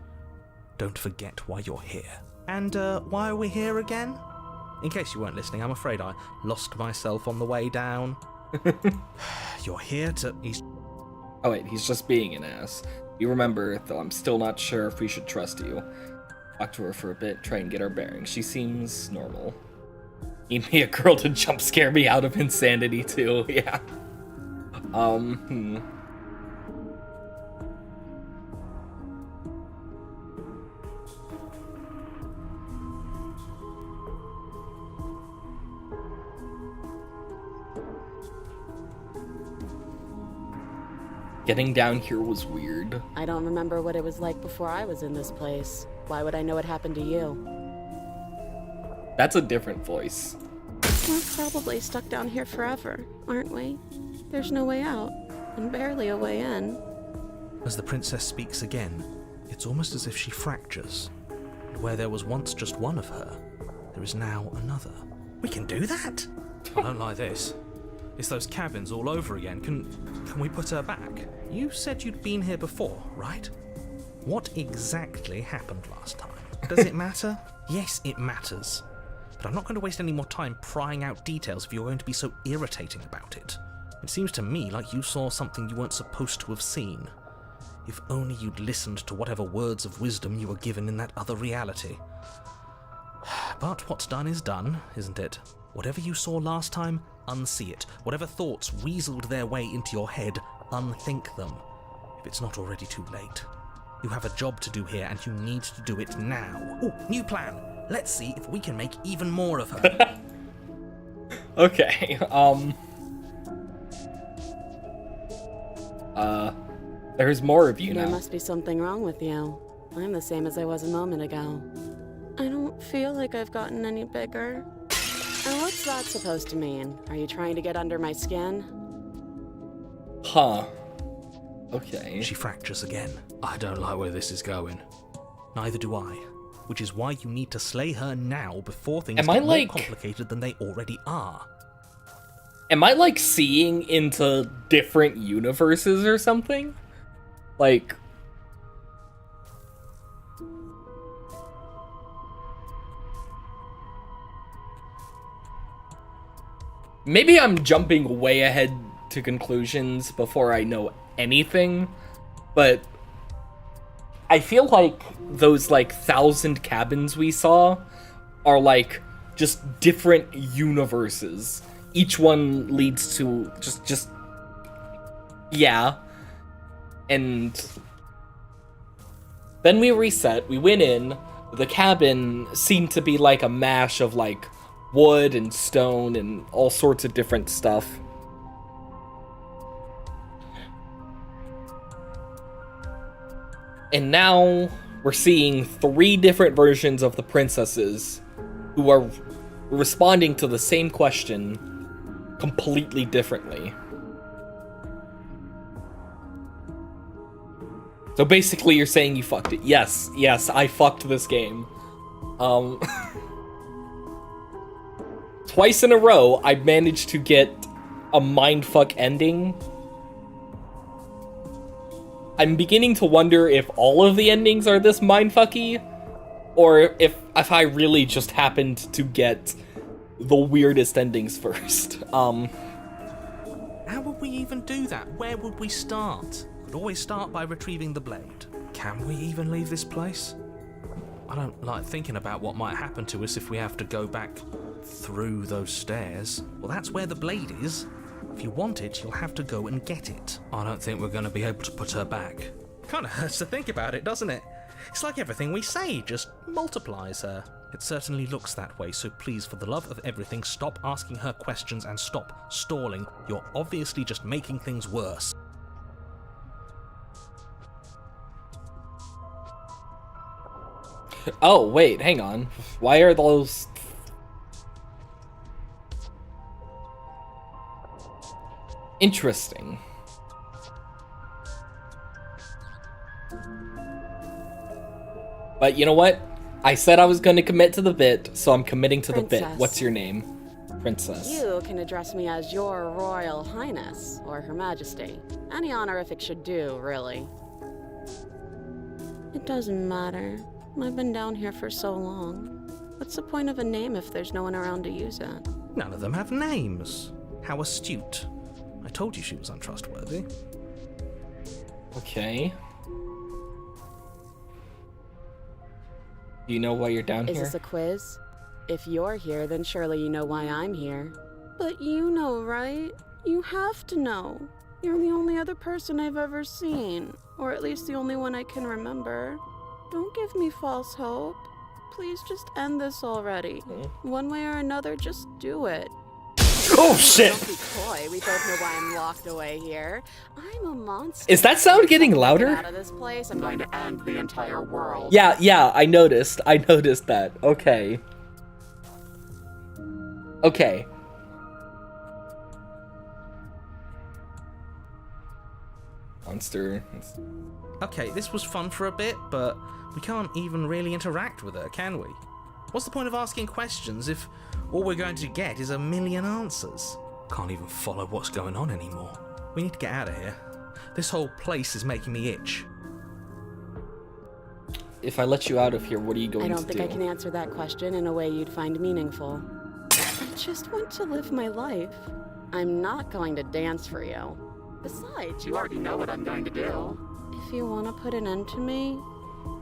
Don't forget why you're here. And why are we here again? In case you weren't listening, I'm afraid I lost myself on the way down. You're here to... Oh wait, he's just being an ass. You remember, though I'm still not sure if we should trust you. Talk to her for a bit, try and get our bearings. She seems normal. Need me a girl to jump scare me out of insanity too, yeah. Getting down here was weird. I don't remember what it was like before I was in this place. Why would I know what happened to you? That's a different voice. We're probably stuck down here forever, aren't we? There's no way out, and barely a way in. As the princess speaks again, it's almost as if she fractures. Where there was once just one of her, there is now another. We can do that? I don't like this. It's those cabins all over again. Can we put her back? You said you'd been here before, right? What exactly happened last time? Does it matter? Yes, it matters. But I'm not going to waste any more time prying out details if you're going to be so irritating about it. It seems to me like you saw something you weren't supposed to have seen. If only you'd listened to whatever words of wisdom you were given in that other reality. But what's done is done, isn't it? Whatever you saw last time, unsee it. Whatever thoughts weaseled their way into your head, unthink them. If it's not already too late. You have a job to do here, and you need to do it now. Oh, new plan. Let's see if we can make even more of her. Okay, there's more of you now. There must be something wrong with you. I'm the same as I was a moment ago. I don't feel like I've gotten any bigger. And what's that supposed to mean? Are you trying to get under my skin? Huh. Okay. She fractures again. I don't like where this is going. Neither do I. Which is why you need to slay her now before things Am get I, more like- complicated than they already are. Am I, like, seeing into different universes or something? Like... Maybe I'm jumping way ahead to conclusions before I know anything, but I feel like those, like, 1,000 cabins we saw are, like, just different universes. Each one leads to just yeah. And then we reset, we went in, the cabin seemed to be like a mash of, like, wood and stone and all sorts of different stuff. And now we're seeing 3 different versions of the princesses who are responding to the same question completely differently. So basically you're saying you fucked it. Yes, I fucked this game. Twice in a row, I managed to get a mindfuck ending. I'm beginning to wonder if all of the endings are this mindfucky, or if I really just happened to get the weirdest endings first. How would we even do that? Where would we start? We'd always start by retrieving the blade. Can we even leave this place? I don't like thinking about what might happen to us if we have to go back through those stairs. Well, that's where the blade is. If you want it, you'll have to go and get it. I don't think we're going to be able to put her back. Kind of hurts to think about it, doesn't it? It's like everything we say just multiplies her. It certainly looks that way, so please, for the love of everything, stop asking her questions and stop stalling. You're obviously just making things worse. Oh, wait, hang on. Why are those... Interesting. But you know what? I said I was going to commit to the bit, so I'm committing to the bit. Princess. What's your name? Princess. You can address me as Your Royal Highness, or Her Majesty. Any honorific should do, really. It doesn't matter. I've been down here for so long. What's the point of a name if there's no one around to use it? None of them have names. How astute. I told you she was untrustworthy. Okay. Do you know why you're down Is here? this a quiz? If you're here, then surely you know why I'm here. But you know, right? You have to know. You're the only other person I've ever seen. Or at least the only one I can remember. Don't give me false hope. Please just end this already. One way or another, just do it. Oh shit! Don't be coy. We both know why I'm locked away here. I'm a monster. Is that sound getting Get louder? out of this place. I'm going to end the entire world. Yeah, I noticed. I noticed that. Okay. Okay. Monster. Okay, this was fun for a bit, but we can't even really interact with her, can we? What's the point of asking questions if all we're going to get is a million answers? Can't even follow what's going on anymore. We need to get out of here. This whole place is making me itch. If I let you out of here, what are you going I to don't do? think I can answer that question in a way you'd find meaningful. I just want to live my life. I'm not going to dance for you. Besides, you already know what I'm going to do. If you want to put an end to me,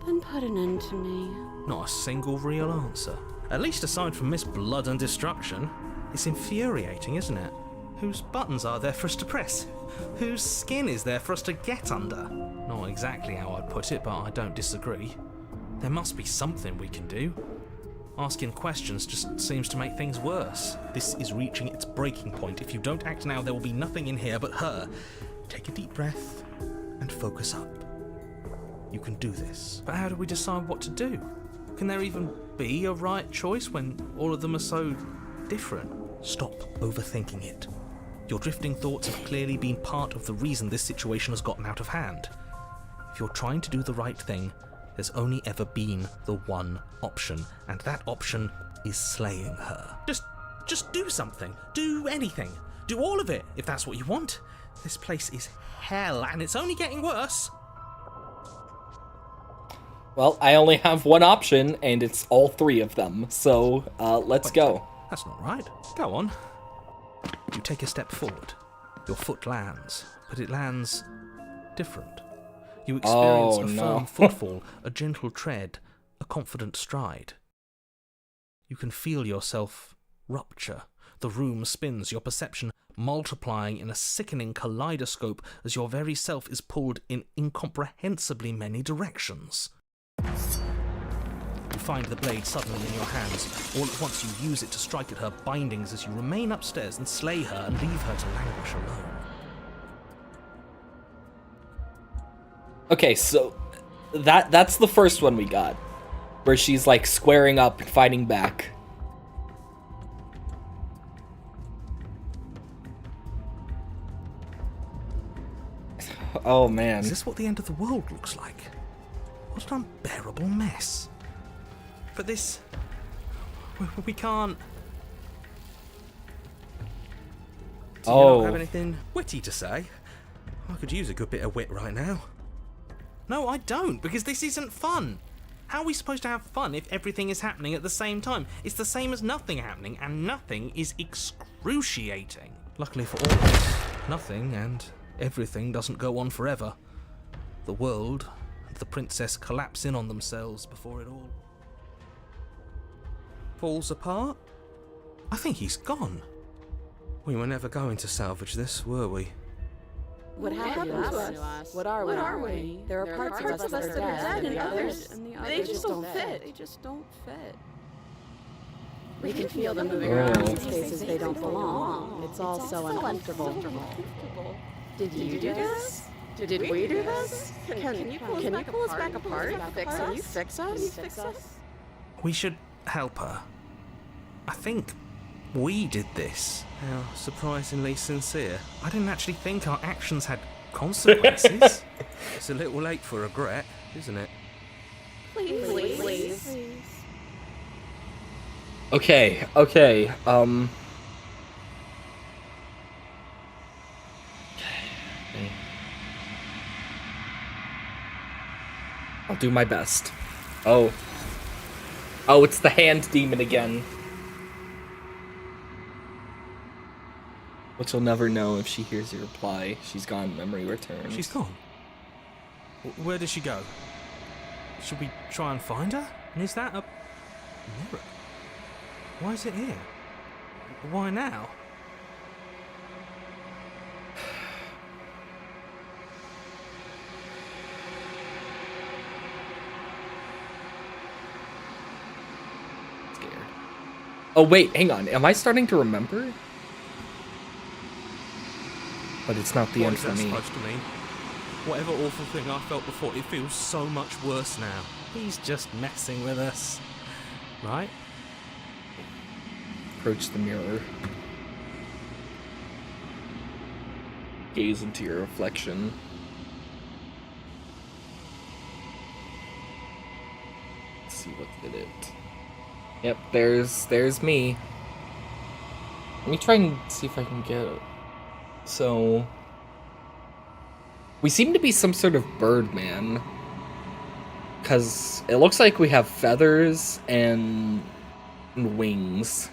then put an end to me. Not a single real answer. At least aside from Miss Blood and Destruction. It's infuriating, isn't it? Whose buttons are there for us to press? Whose skin is there for us to get under? Not exactly how I'd put it, but I don't disagree. There must be something we can do. Asking questions just seems to make things worse. This is reaching its breaking point. If you don't act now, there will be nothing in here but her. Take a deep breath and focus up. You can do this. But how do we decide what to do? Can there even be a right choice when all of them are so different? Stop overthinking it. Your drifting thoughts have clearly been part of the reason this situation has gotten out of hand. If you're trying to do the right thing, there's only ever been the one option, and that option is slaying her. Just do something. Do anything. Do all of it, if that's what you want. This place is hell, and it's only getting worse. Well, I only have one option, and it's all three of them. So, let's go. That's not right. Go on. You take a step forward. Your foot lands, but it lands different. You experience a firm footfall, a gentle tread, a confident stride. You can feel yourself rupture. The room spins, your perception multiplying in a sickening kaleidoscope as your very self is pulled in incomprehensibly many directions. You find the blade suddenly in your hands. All at once you use it to strike at her bindings as you remain upstairs and slay her and leave her to languish alone. Okay, so that's the first one we got, where she's like squaring up and fighting back. Oh man. Is this what the end of the world looks like? What an unbearable mess. But this... we can't... Do you not have anything witty to say? I could use a good bit of wit right now. No, I don't, because this isn't fun. How are we supposed to have fun if everything is happening at the same time? It's the same as nothing happening, and nothing is excruciating. Luckily for all of us, nothing and everything doesn't go on forever. The world and the princess collapse in on themselves before it all... falls apart. I think he's gone. We were never going to salvage this, were we? What happened to us? What are we? There are parts of us that are dead, and others, they just don't fit. They just don't fit. We can feel them moving around in spaces they don't belong. It's all so uncomfortable. Did you do this? Did we do this? Can you pull us back apart? Can you fix us? We should help her. I think we did this. How surprisingly sincere. I didn't actually think our actions had consequences. It's a little late for regret, isn't it? Please. Okay. I'll do my best. Oh, it's the hand demon again. Which you'll never know if she hears your reply. She's gone, memory returns. She's gone. Where did she go? Should we try and find her? And is that a mirror? Why is it here? Why now? Scared. Oh wait, hang on. Am I starting to remember? But it's not the end for me. What is that supposed to mean? Whatever awful thing I felt before, it feels so much worse now. He's just messing with us. Right? Approach the mirror. Gaze into your reflection. Let's see what did it. Yep, there's me. Let me try and see if I can get it. So we seem to be some sort of bird man, because it looks like we have feathers and wings,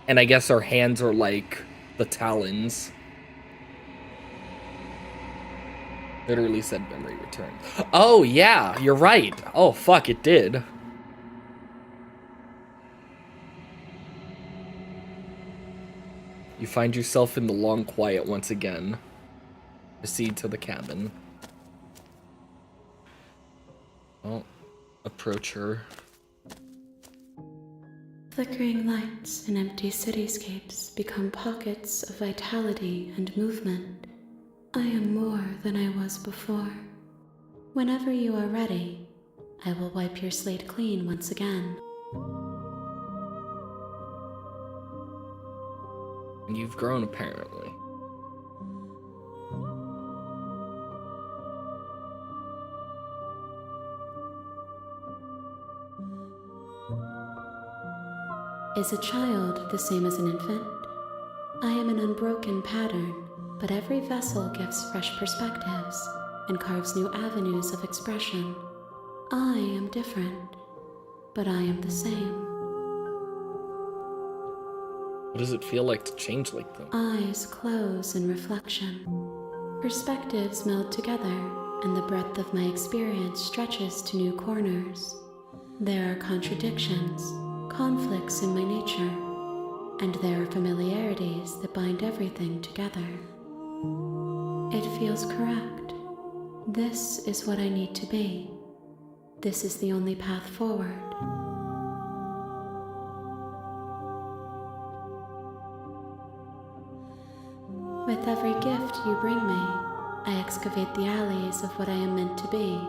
and I guess our hands are like the talons. Literally said memory return. Oh yeah, you're right. Oh fuck, it did. You find yourself in the long quiet once again. Proceed to the cabin. Oh, approach her. Flickering lights in empty cityscapes become pockets of vitality and movement. I am more than I was before. Whenever you are ready, I will wipe your slate clean once again. And you've grown, apparently. Is a child the same as an infant? I am an unbroken pattern, but every vessel gives fresh perspectives and carves new avenues of expression. I am different, but I am the same. What does it feel like to change like that? Eyes close in reflection. Perspectives meld together, and the breadth of my experience stretches to new corners. There are contradictions, conflicts in my nature, and there are familiarities that bind everything together. It feels correct. This is what I need to be. This is the only path forward. With every gift you bring me, I excavate the alleys of what I am meant to be,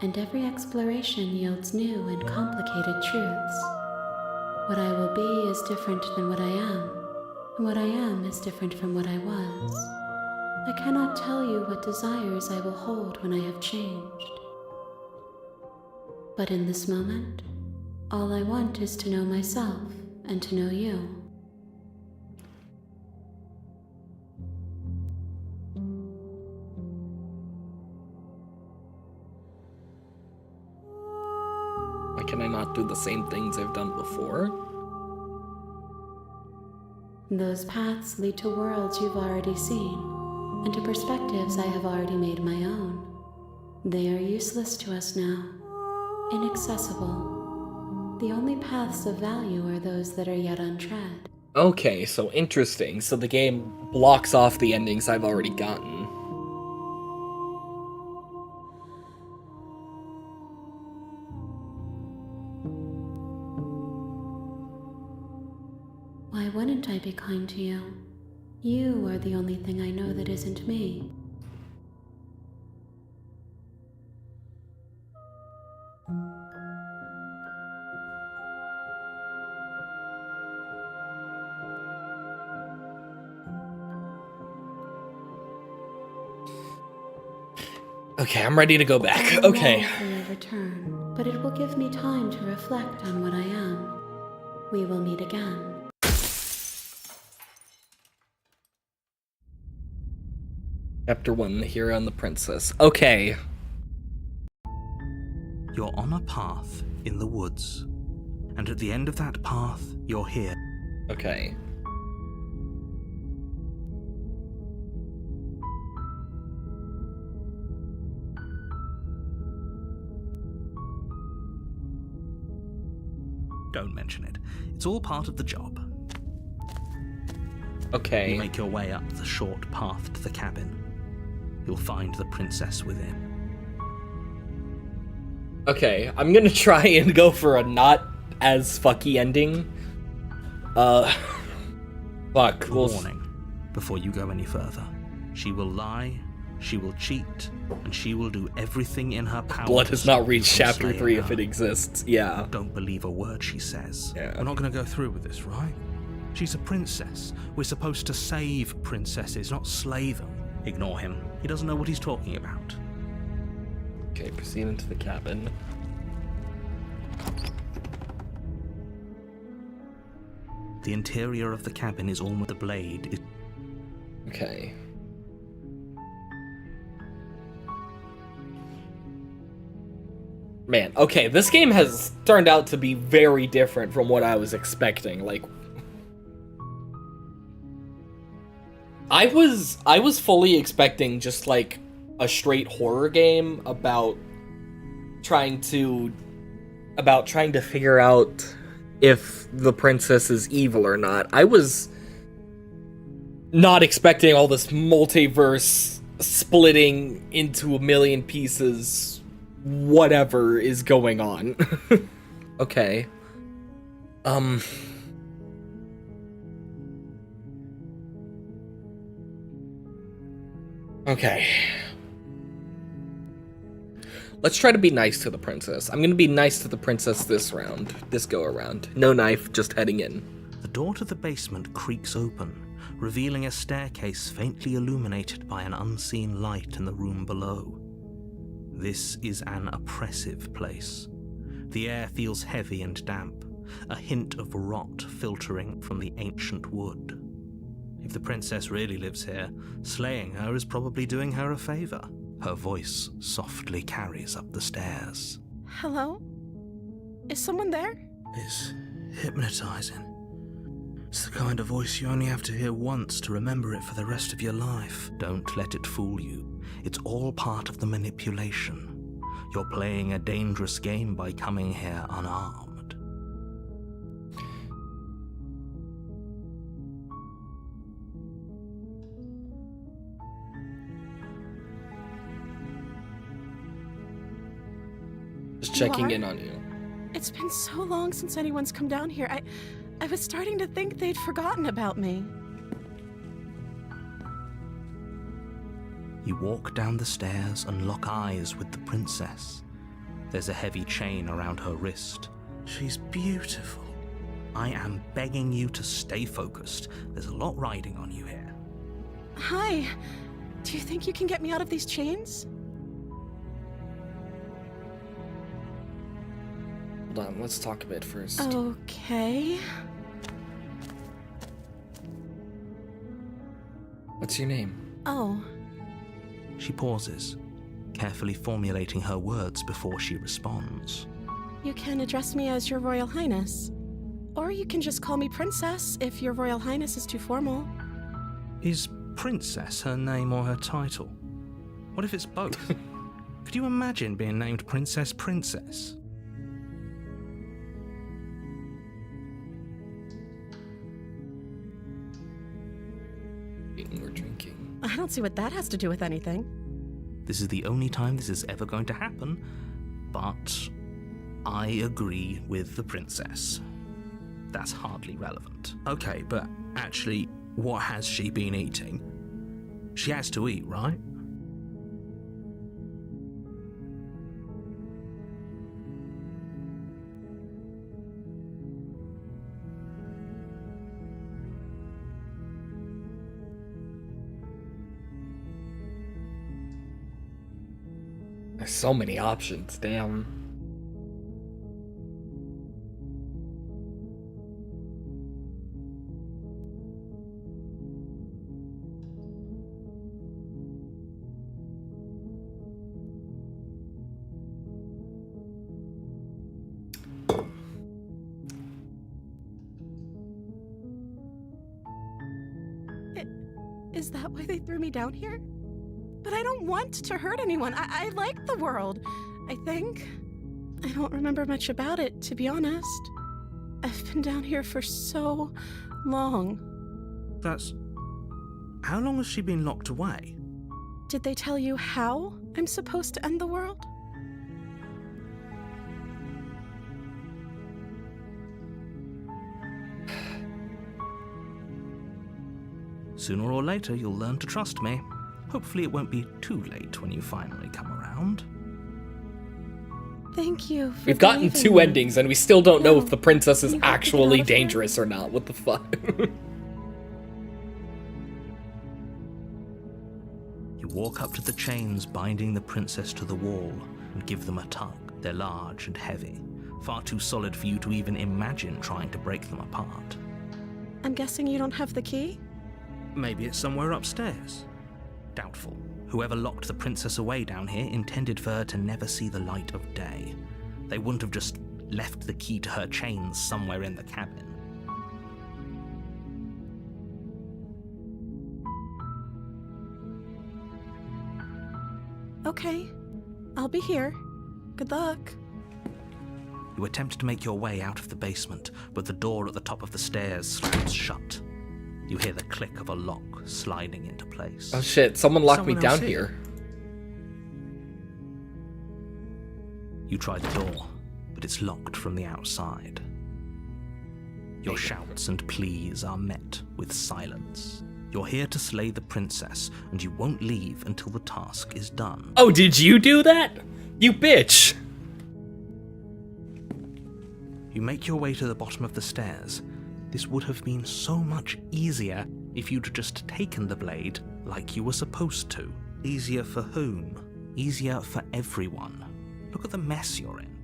and every exploration yields new and complicated truths. What I will be is different than what I am, and what I am is different from what I was. I cannot tell you what desires I will hold when I have changed. But in this moment, all I want is to know myself and to know you. Why can I not do the same things I've done before? Those paths lead to worlds you've already seen, and to perspectives I have already made my own. They are useless to us now, inaccessible. The only paths of value are those that are yet untread. Okay, so interesting. So the game blocks off the endings I've already gotten. Why wouldn't I be kind to you? You are the only thing I know that isn't me. Okay, I'm ready to go back. I Okay. long for your return, but it will give me time to reflect on what I am. We will meet again. Chapter 1, The Hero and the Princess. Okay. You're on a path in the woods, and at the end of that path, you're here. Okay. Don't mention it. It's all part of the job. Okay. You make your way up the short path to the cabin. You'll find the princess within. Okay, I'm gonna try and go for a not as fucky ending. Fuck. A warning, before you go any further. She will lie, she will cheat, and she will do everything in her power. Blood to has stop not you reached from chapter slaying 3 her. if it exists. Yeah. Don't believe a word she says. Yeah. We're not going to go through with this, right? She's a princess. We're supposed to save princesses, not slay them. Ignore him. He doesn't know what he's talking about. Okay, proceed into the cabin. The interior of the cabin is almost the blade. Okay. Man, okay, this game has turned out to be very different from what I was expecting. Like, I was fully expecting just like a straight horror game about trying to figure out if the princess is evil or not. I was not expecting all this multiverse splitting into a million pieces, whatever is going on. Okay. Okay. Let's try to be nice to the princess. I'm gonna be nice to the princess this go around. No knife, just heading in. The door to the basement creaks open, revealing a staircase faintly illuminated by an unseen light in the room below. This is an oppressive place. The air feels heavy and damp, a hint of rot filtering from the ancient wood. If the princess really lives here, slaying her is probably doing her a favor. Her voice softly carries up the stairs. Hello? Is someone there? It's hypnotizing. It's the kind of voice you only have to hear once to remember it for the rest of your life. Don't let it fool you. It's all part of the manipulation. You're playing a dangerous game by coming here unarmed. Just checking are? in on you. It's been so long since anyone's come down here. I was starting to think they'd forgotten about me. You walk down the stairs and lock eyes with the princess. There's a heavy chain around her wrist. She's beautiful. I am begging you to stay focused. There's a lot riding on you here. Hi. Do you think you can get me out of these chains? Hold on, let's talk a bit first. Okay. What's your name? Oh. She pauses, carefully formulating her words before she responds. You can address me as Your Royal Highness. Or you can just call me Princess if Your Royal Highness is too formal. Is Princess her name or her title? What if it's both? Could you imagine being named Princess? I don't see what that has to do with anything. This is the only time this is ever going to happen, but I agree with the princess. That's hardly relevant. Okay, but actually, what has she been eating? She has to eat, right? There's so many options, damn. Is that why they threw me down here? But I don't want to hurt anyone. I like the world, I think. I don't remember much about it, to be honest. I've been down here for so long. How long has she been locked away? Did they tell you how I'm supposed to end the world? Sooner or later, you'll learn to trust me. Hopefully it won't be too late when you finally come around. Thank you for We've gotten believing 2 me. endings, and we still don't know if the princess is You have to get actually out of here. dangerous or not. What the fuck? You walk up to the chains binding the princess to the wall and give them a tug. They're large and heavy, far too solid for you to even imagine trying to break them apart. I'm guessing you don't have the key? Maybe it's somewhere upstairs. Doubtful. Whoever locked the princess away down here intended for her to never see the light of day. They wouldn't have just left the key to her chains somewhere in the cabin. Okay, I'll be here. Good luck. You attempt to make your way out of the basement, but the door at the top of the stairs slams shut. You hear the click of a lock sliding into place. Oh shit, someone locked me Someone down else here. You try the door, but it's locked from the outside. Your shouts and pleas are met with silence. You're here to slay the princess, and you won't leave until the task is done. Oh, did you do that? You bitch! You make your way to the bottom of the stairs. This would have been so much easier if you'd just taken the blade like you were supposed to. Easier for whom? Easier for everyone. Look at the mess you're in.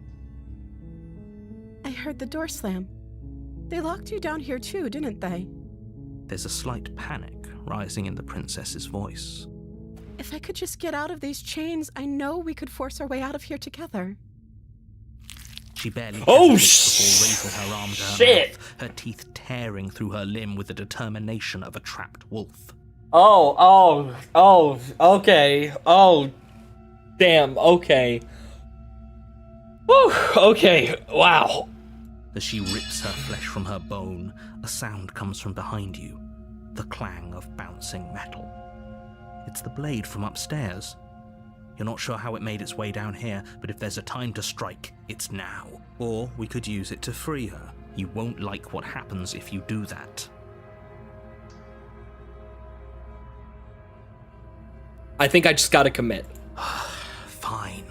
I heard the door slam. They locked you down here too, didn't they? There's a slight panic rising in the princess's voice. If I could just get out of these chains, I know we could force our way out of here together. She barely Oh, hesitates before raising her arm to her shit. mouth, her teeth tearing through her limb with the determination of a trapped wolf. Oh, okay. Oh, damn, okay. Whew, okay, wow. As she rips her flesh from her bone, a sound comes from behind you, the clang of bouncing metal. It's the blade from upstairs. You're not sure how it made its way down here, but if there's a time to strike, it's now. Or we could use it to free her. You won't like what happens if you do that. I think I just gotta commit. Fine.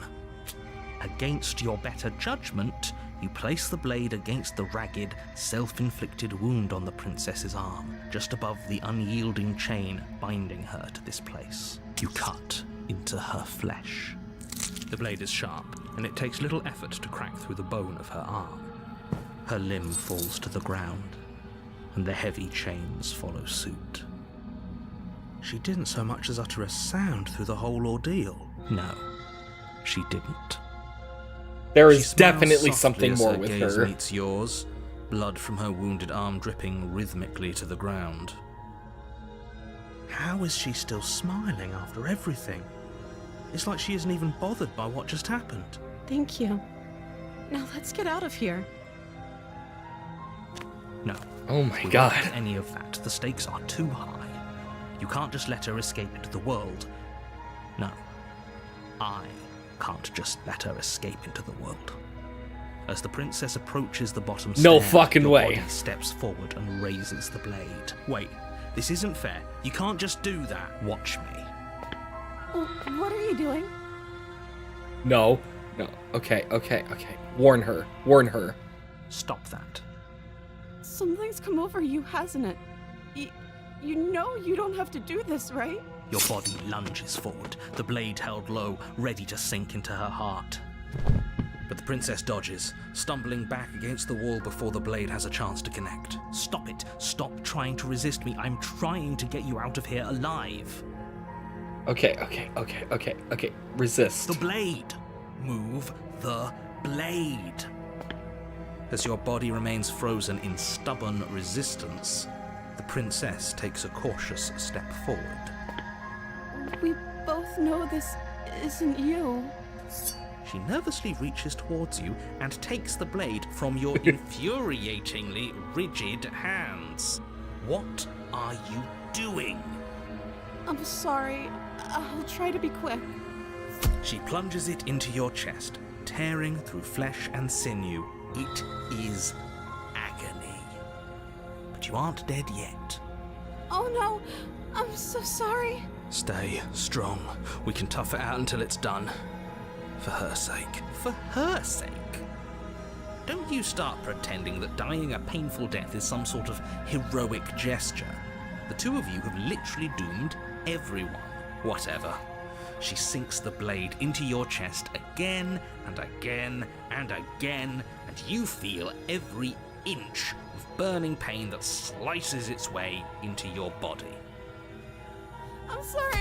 Against your better judgment, you place the blade against the ragged, self-inflicted wound on the princess's arm, just above the unyielding chain binding her to this place. You cut into her flesh. The blade is sharp, and it takes little effort to crack through the bone of her arm. Her limb falls to the ground, and the heavy chains follow suit. She didn't so much as utter a sound through the whole ordeal. No, she didn't. There She is smiles definitely softly something as more her with gaze her. meets yours, blood from her wounded arm dripping rhythmically to the ground. How is she still smiling after everything? It's like she isn't even bothered by what just happened. Thank you. Now let's get out of here. No. Oh my we god. won't do any of that. The stakes are too high. You can't just let her escape into the world. No, I can't just let her escape into the world. As the princess approaches the bottom stair, No fucking your way. body steps forward and raises the blade. Wait, this isn't fair. You can't just do that. Watch me. What are you doing? No. Okay. Warn her. Stop that. Something's come over you, hasn't it? You know you don't have to do this, right? Your body lunges forward, the blade held low, ready to sink into her heart. But the princess dodges, stumbling back against the wall before the blade has a chance to connect. Stop it. Stop trying to resist me. I'm trying to get you out of here alive. Okay. Resist. The blade. Move the blade. As your body remains frozen in stubborn resistance, the princess takes a cautious step forward. We both know this isn't you. She nervously reaches towards you and takes the blade from your infuriatingly rigid hands. What are you doing? I'm sorry. I'll try to be quick. She plunges it into your chest, tearing through flesh and sinew. It is agony. But you aren't dead yet. Oh no, I'm so sorry. Stay strong. We can tough it out until it's done. For her sake. For her sake? Don't you start pretending that dying a painful death is some sort of heroic gesture. The two of you have literally doomed everyone. Whatever. She sinks the blade into your chest again and again and again, and you feel every inch of burning pain that slices its way into your body. I'm sorry.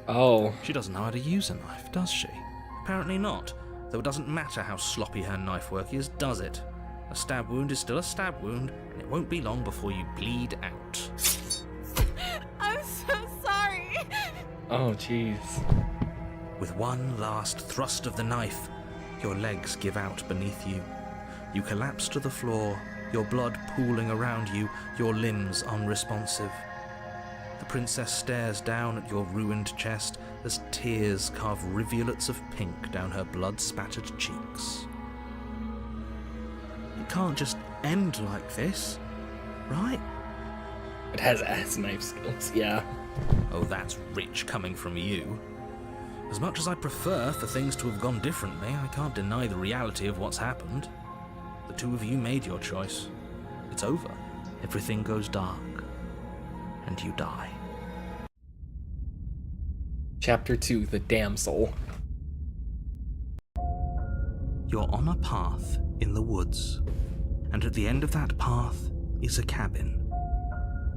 Oh. She doesn't know how to use a knife, does she? Apparently not, though it doesn't matter how sloppy her knife work is, does it? A stab wound is still a stab wound, and it won't be long before you bleed out. I'm so sorry. Oh, jeez. With one last thrust of the knife, your legs give out beneath you. You collapse to the floor, your blood pooling around you, your limbs unresponsive. The princess stares down at your ruined chest as tears carve rivulets of pink down her blood-spattered cheeks. It can't just end like this, right? It has knife skills, yeah. Oh, that's rich coming from you. As much as I prefer for things to have gone differently, I can't deny the reality of what's happened. The two of you made your choice. It's over. Everything goes dark. And you die. Chapter 2, The Damsel. You're on a path in the woods, and at the end of that path is a cabin.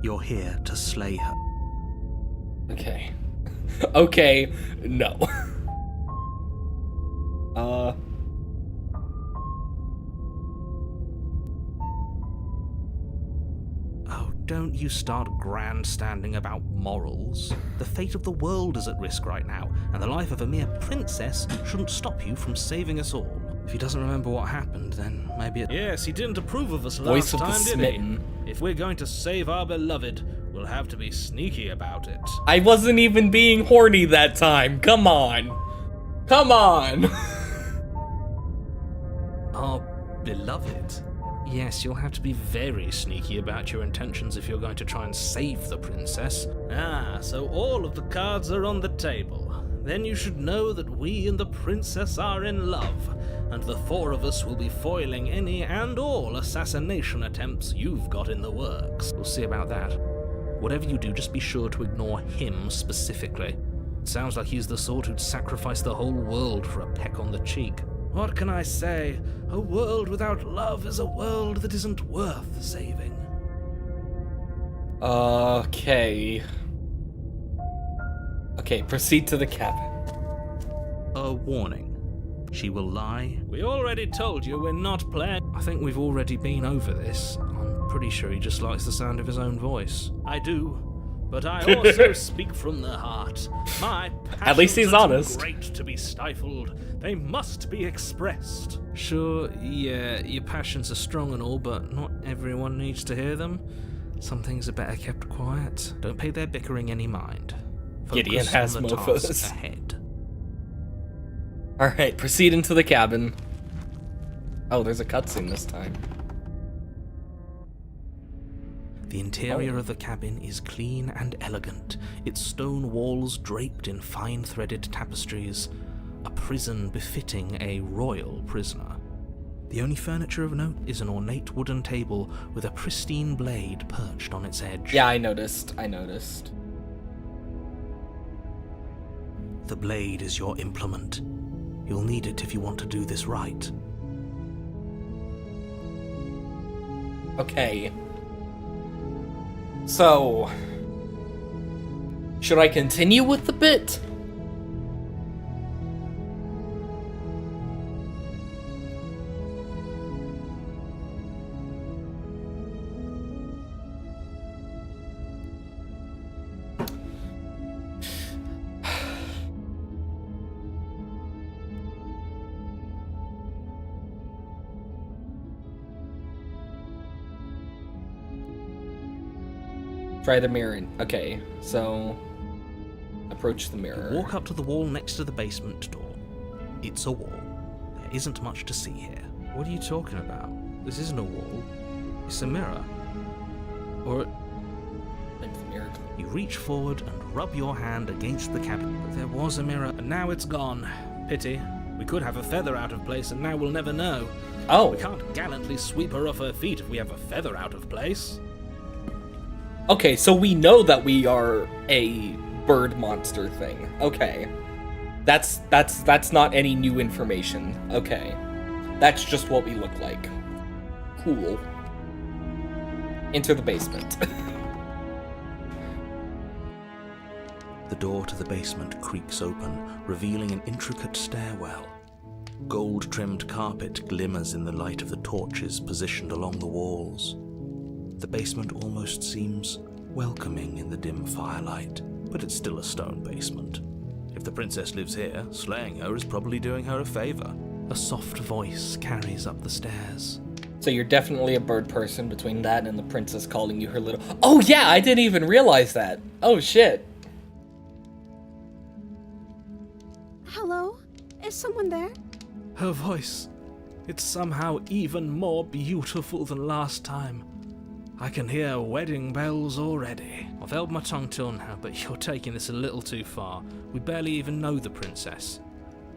You're here to slay her. Okay. Okay, no. Oh, don't you start grandstanding about morals. The fate of the world is at risk right now, and the life of a mere princess shouldn't stop you from saving us all. If he doesn't remember what happened, then maybe it... Yes, he didn't approve of us Voice last of the time, did smitten. he? If we're going to save our beloved, we'll have to be sneaky about it. I wasn't even being horny that time. Come on. Our beloved? Yes, you'll have to be very sneaky about your intentions if you're going to try and save the princess. Ah, so all of the cards are on the table. Then you should know that we and the princess are in love, and the four of us will be foiling any and all assassination attempts you've got in the works. We'll see about that. Whatever you do, just be sure to ignore him specifically. It sounds like he's the sort who'd sacrifice the whole world for a peck on the cheek. What can I say? A world without love is a world that isn't worth saving. Okay. Okay, proceed to the cabin. A warning. She will lie. We already told you we're not playing. I think we've already been over this. I'm pretty sure he just likes the sound of his own voice. I do, but I also speak from the heart. My At least he's passions are too honest. great to be stifled. They must be expressed. Sure, yeah, your passions are strong and all, but not everyone needs to hear them. Some things are better kept quiet. Don't pay their bickering any mind. Gideon Focus has on the mofos. task ahead. Alright, proceed into the cabin. Oh, there's a cutscene this time. The interior of the cabin is clean and elegant, its stone walls draped in fine threaded tapestries, a prison befitting a royal prisoner. The only furniture of note is an ornate wooden table with a pristine blade perched on its edge. Yeah, I noticed. The blade is your implement. You'll need it if you want to do this right. Okay. So, should I continue with the bit? Try the mirror. Okay, so approach the mirror. Walk up to the wall next to the basement door. It's a wall. There isn't much to see here. What are you talking about? This isn't a wall. It's a mirror. Or... Like the mirror. You reach forward and rub your hand against the cabinet. But there was a mirror, and now it's gone. Pity. We could have a feather out of place, and now we'll never know. Oh. We can't gallantly sweep her off her feet if we have a feather out of place. Okay, so we know that we are a bird monster thing. Okay. That's not any new information. Okay. That's just what we look like. Cool. Enter the basement. The door to the basement creaks open, revealing an intricate stairwell. Gold-trimmed carpet glimmers in the light of the torches positioned along the walls. The basement almost seems welcoming in the dim firelight, but it's still a stone basement. If the princess lives here, slaying her is probably doing her a favor. A soft voice carries up the stairs. So you're definitely a bird person between that and the princess calling you her little... Oh yeah, I didn't even realize that. Oh shit. Hello? Is someone there? Her voice. It's somehow even more beautiful than last time. I can hear wedding bells already. I've held my tongue till now, but you're taking this a little too far. We barely even know the princess.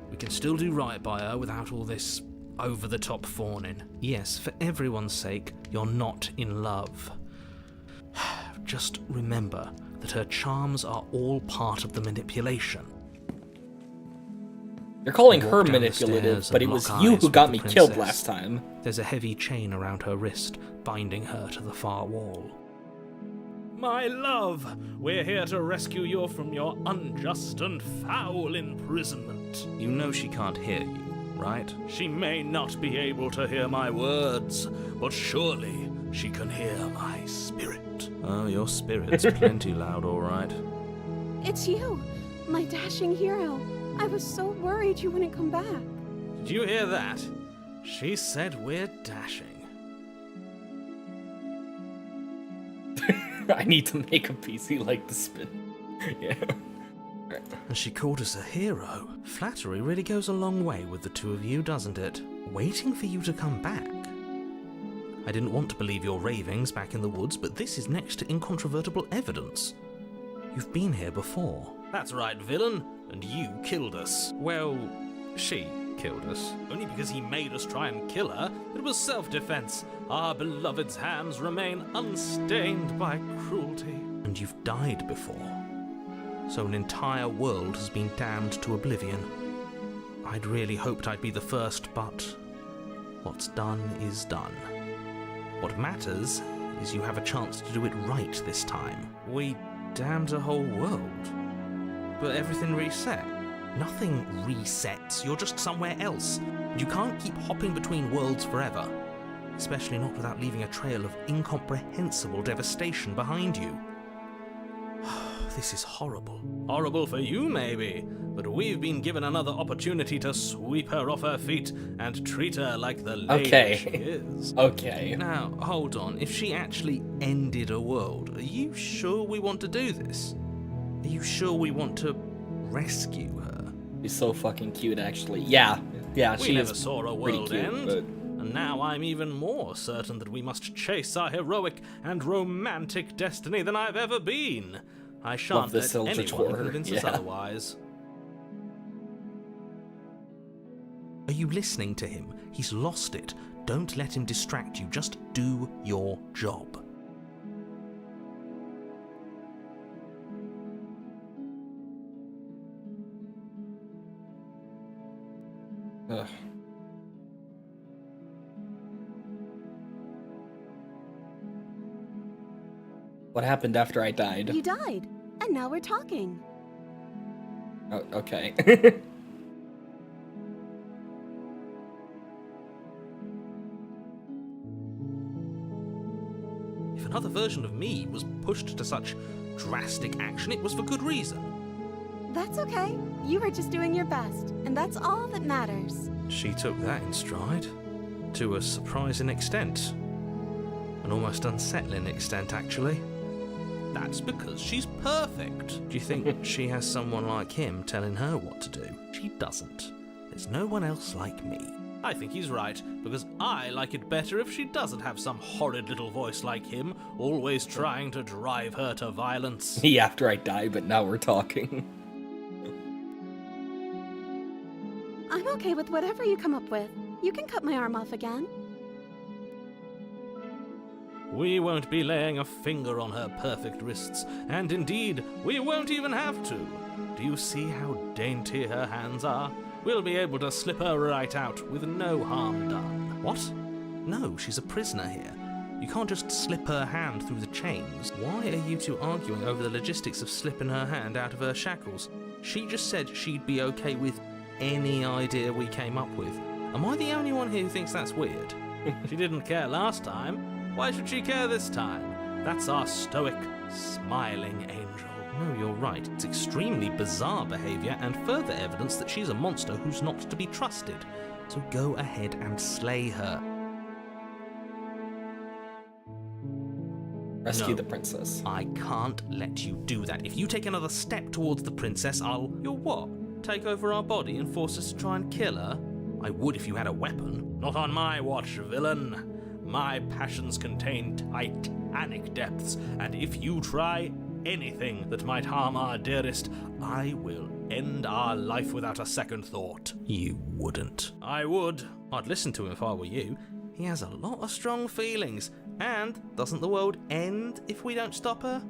We can still do right by her without all this over-the-top fawning. Yes, for everyone's sake, you're not in love. Just remember that her charms are all part of the manipulation. You're calling You her walk down the manipulative, stairs but and it was lock you eyes who with got the me killed princess. last time. There's a heavy chain around her wrist, binding her to the far wall. My love, we're here to rescue you from your unjust and foul imprisonment. You know she can't hear you, right? She may not be able to hear my words, but surely she can hear my spirit. Oh, your spirit's plenty loud, all right. It's you, my dashing hero. I was so worried you wouldn't come back. Did you hear that? She said we're dashing. I need to make a PC like the spin. Yeah. And she called us a hero. Flattery really goes a long way with the two of you, doesn't it? Waiting for you to come back. I didn't want to believe your ravings back in the woods, but this is next to incontrovertible evidence. You've been here before. That's right, villain. And you killed us. Well, she killed us. Only because he made us try and kill her. It was self-defense. Our beloved's hands remain unstained by cruelty. And you've died before. So an entire world has been damned to oblivion. I'd really hoped I'd be the first, but what's done is done. What matters is you have a chance to do it right this time. We damned a whole world. But everything reset. Nothing resets, you're just somewhere else. You can't keep hopping between worlds forever. Especially not without leaving a trail of incomprehensible devastation behind you. This is horrible. Horrible for you, maybe, but we've been given another opportunity to sweep her off her feet and treat her like the lady she is. Okay. Now, hold on. If she actually ended a world, are you sure we want to do this? Are you sure we want to rescue her? She's so fucking cute, actually. Yeah, We she never is saw a pretty world cute, end, but... and now I'm even more certain that we must chase our heroic and romantic destiny than I've ever been. I shan't this let anyone Ildrator, convince us yeah. otherwise. Are you listening to him? He's lost it. Don't let him distract you. Just do your job. Ugh. What happened after I died? You died, and now we're talking. Oh, okay. If another version of me was pushed to such drastic action, it was for good reason. That's okay. You were just doing your best, and that's all that matters. She took that in stride. To a surprising extent. An almost unsettling extent, actually. That's because she's perfect. Do you think she has someone like him telling her what to do? She doesn't. There's no one else like me. I think he's right, because I like it better if she doesn't have some horrid little voice like him, always trying to drive her to violence. Yeah, after I died, but now we're talking. I'm okay with whatever you come up with. You can cut my arm off again. We won't be laying a finger on her perfect wrists, and indeed, we won't even have to. Do you see how dainty her hands are? We'll be able to slip her right out with no harm done. What? No, she's a prisoner here. You can't just slip her hand through the chains. Why are you two arguing over the logistics of slipping her hand out of her shackles? She just said she'd be okay with any idea we came up with. Am I the only one here who thinks that's weird? She didn't care last time. Why should she care this time? That's our stoic, smiling angel. No, you're right. It's extremely bizarre behaviour and further evidence that she's a monster who's not to be trusted. So go ahead and slay her. Rescue No. the princess. I can't let you do that. If you take another step towards the princess, You'll what? Take over our body and force us to try and kill her? I would if you had a weapon. Not on my watch, villain. My passions contain titanic depths, and if you try anything that might harm our dearest, I will end our life without a second thought. You wouldn't. I would. I'd listen to him if I were you. He has a lot of strong feelings. And doesn't the world end if we don't stop her?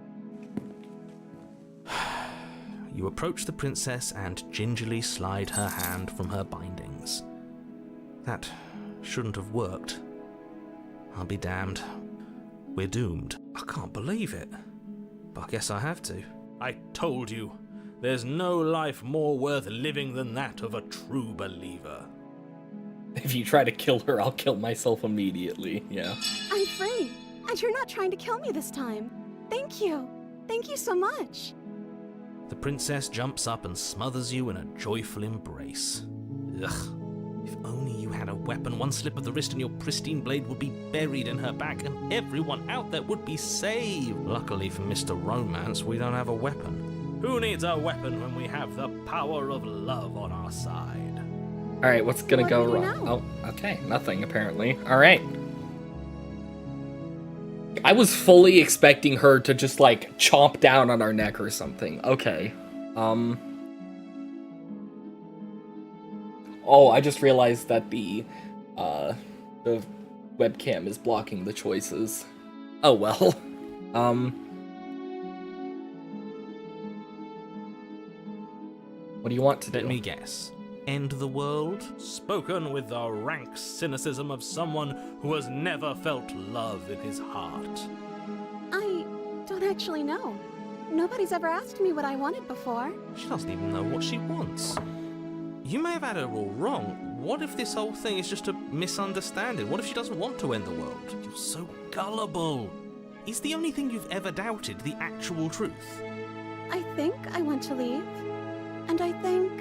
You approach the princess and gingerly slide her hand from her bindings. That shouldn't have worked. I'll be damned. We're doomed. I can't believe it. But I guess I have to. I told you, there's no life more worth living than that of a true believer. If you try to kill her, I'll kill myself immediately. Yeah. I'm free, and you're not trying to kill me this time. Thank you. Thank you so much. The princess jumps up and smothers you in a joyful embrace. Ugh. If only you had a weapon, one slip of the wrist and your pristine blade would be buried in her back and everyone out there would be saved. Luckily for Mr. Romance, we don't have a weapon. Who needs a weapon when we have the power of love on our side? Alright, what's gonna What go do you wrong? know? Oh, okay. Nothing, apparently. Alright. I was fully expecting her to just, like, chomp down on our neck or something. Okay. Oh, I just realized that the webcam is blocking the choices. Oh, well. What do you want to do? Let me guess. End the world? Spoken with the rank cynicism of someone who has never felt love in his heart. I don't actually know. Nobody's ever asked me what I wanted before. She doesn't even know what she wants. You may have had her all wrong. What if this whole thing is just a misunderstanding? What if she doesn't want to end the world? You're so gullible. Is the only thing you've ever doubted the actual truth? I think I want to leave. And I think...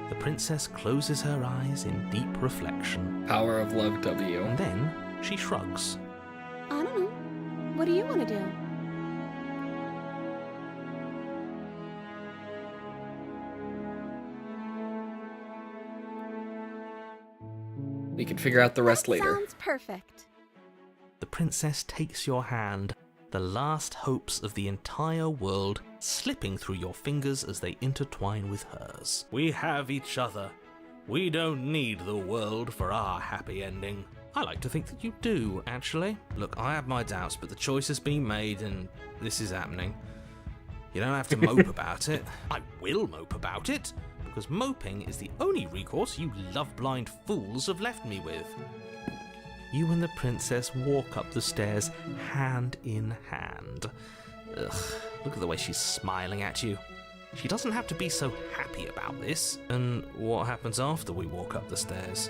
The princess closes her eyes in deep reflection, Power of love, W. and then she shrugs. I don't know. What do you want to do? We can figure out the rest later. Sounds perfect. The princess takes your hand, the last hopes of the entire world slipping through your fingers as they intertwine with hers. We have each other. We don't need the world for our happy ending. I like to think that you do, actually. Look, I have my doubts, but the choice has been made and this is happening. You don't have to mope about it. I will mope about it, because moping is the only recourse you love-blind fools have left me with. You and the princess walk up the stairs, hand in hand. Ugh, look at the way she's smiling at you. She doesn't have to be so happy about this. And what happens after we walk up the stairs?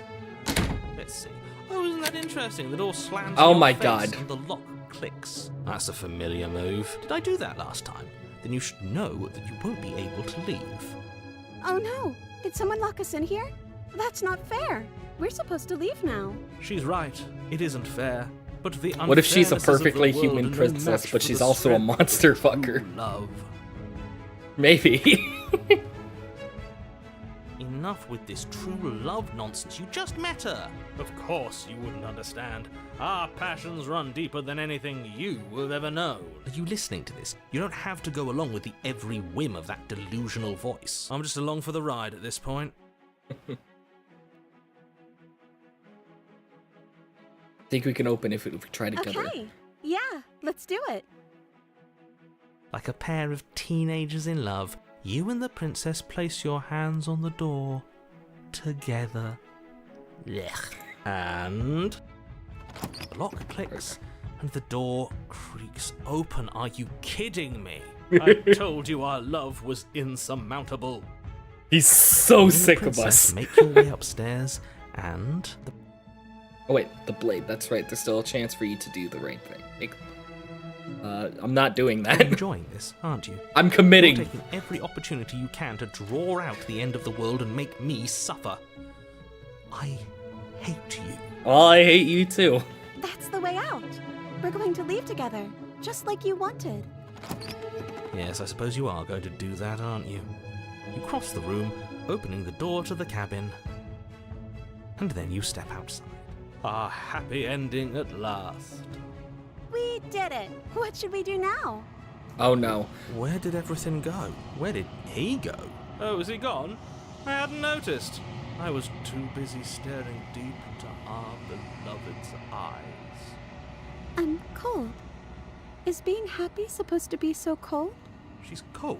Let's see. Oh, isn't that interesting? The door slams Oh in my your face God. and the lock clicks. That's a familiar move. Did I do that last time? Then you should know that you won't be able to leave. Oh no! Did someone lock us in here? That's not fair. We're supposed to leave now. She's right. It isn't fair. But the What if she's a unfairnesses of the perfectly world human are no princess, match but for she's the also a strength of monster true fucker? Love. Maybe. Enough with this true love nonsense. You just met her. Of course you wouldn't understand. Our passions run deeper than anything you will ever know. Are you listening to this? You don't have to go along with the every whim of that delusional voice. I'm just along for the ride at this point. Think we can open if we try together. Okay. Yeah, let's do it. Like a pair of teenagers in love, you and the princess place your hands on the door together. Blech. And the lock clicks and the door creaks open. Are you kidding me? I told you our love was insurmountable. He's so You and the sick of princess us. Make your way upstairs, and the Oh wait, the blade. That's right. There's still a chance for you to do the right thing. I'm not doing You're that. enjoying this, aren't you? I'm You're committing. taking every opportunity you can to draw out the end of the world and make me suffer. I hate you. Well, I hate you too. That's the way out. We're going to leave together, just like you wanted. Yes, I suppose you are going to do that, aren't you? You cross the room, opening the door to the cabin, and then you step outside. Our happy ending at last. We did it. What should we do now? Oh no. Where did everything go? Where did he go? Oh, is he gone? I hadn't noticed. I was too busy staring deep into our beloved's eyes. I'm cold. Is being happy supposed to be so cold? She's cold.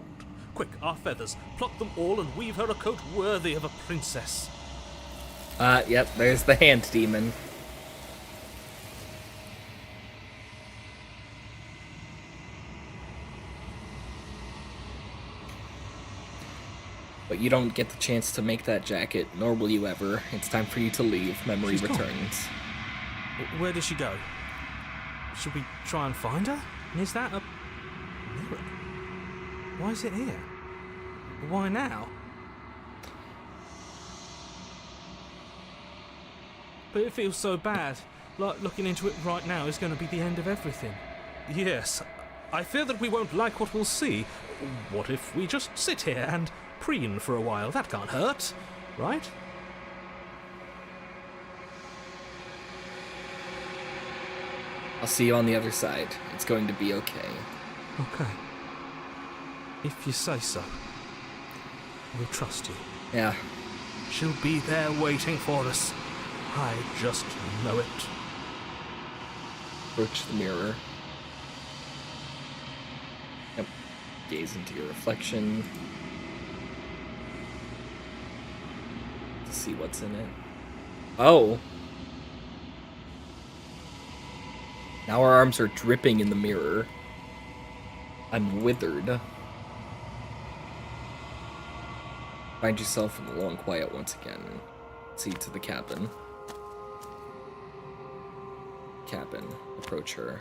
Quick, our feathers. Pluck them all and weave her a coat worthy of a princess. Yep, there's the hand demon. But you don't get the chance to make that jacket, nor will you ever. It's time for you to leave. Memory She's gone. returns. Where does she go? Should we try and find her? And is that a mirror? Why is it here? Why now? But it feels so bad. Like looking into it right now is going to be the end of everything. Yes, I fear that we won't like what we'll see. What if we just sit here and preen for a while? That can't hurt, right? I'll see you on the other side. It's going to be okay. Okay. If you say so. We'll trust you. Yeah. She'll be there waiting for us. I just know it. Approach the mirror. Yep. Gaze into your reflection. To see what's in it. Oh. Now our arms are dripping in the mirror. I'm withered. Find yourself in the long quiet once again. See to the cabin. Cabin. Approach her.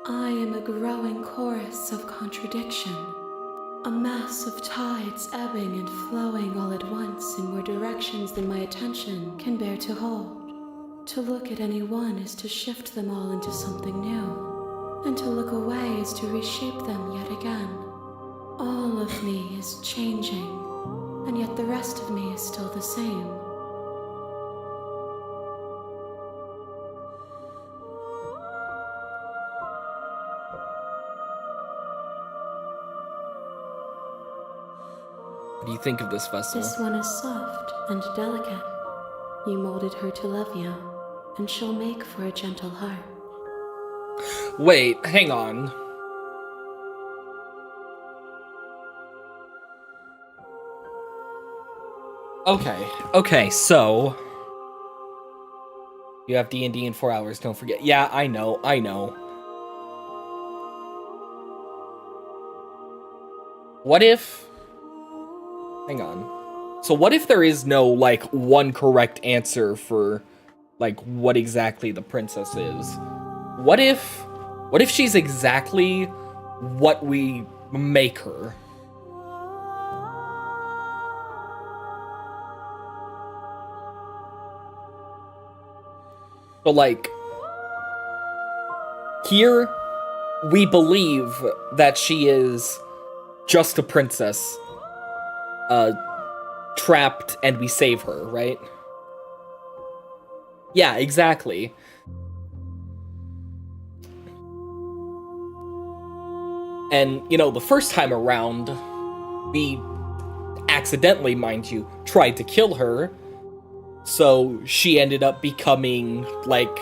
I am a growing chorus of contradiction, a mass of tides ebbing and flowing all at once in more directions than my attention can bear to hold. To look at any one is to shift them all into something new, and to look away is to reshape them yet again. All of me is changing, and yet the rest of me is still the same. What do you think of this vessel? This one is soft and delicate. You molded her to love you, and she'll make for a gentle heart. Wait, hang on. Okay, so you have D&D in 4 hours, don't forget. Yeah, I know. What if... Hang on. So what if there is no, like, one correct answer for, like, what exactly the princess is? What if she's exactly what we make her? So, like, here, we believe that she is just a princess, trapped, and we save her, right? Yeah, exactly. And, you know, the first time around, we accidentally, mind you, tried to kill her, so she ended up becoming, like,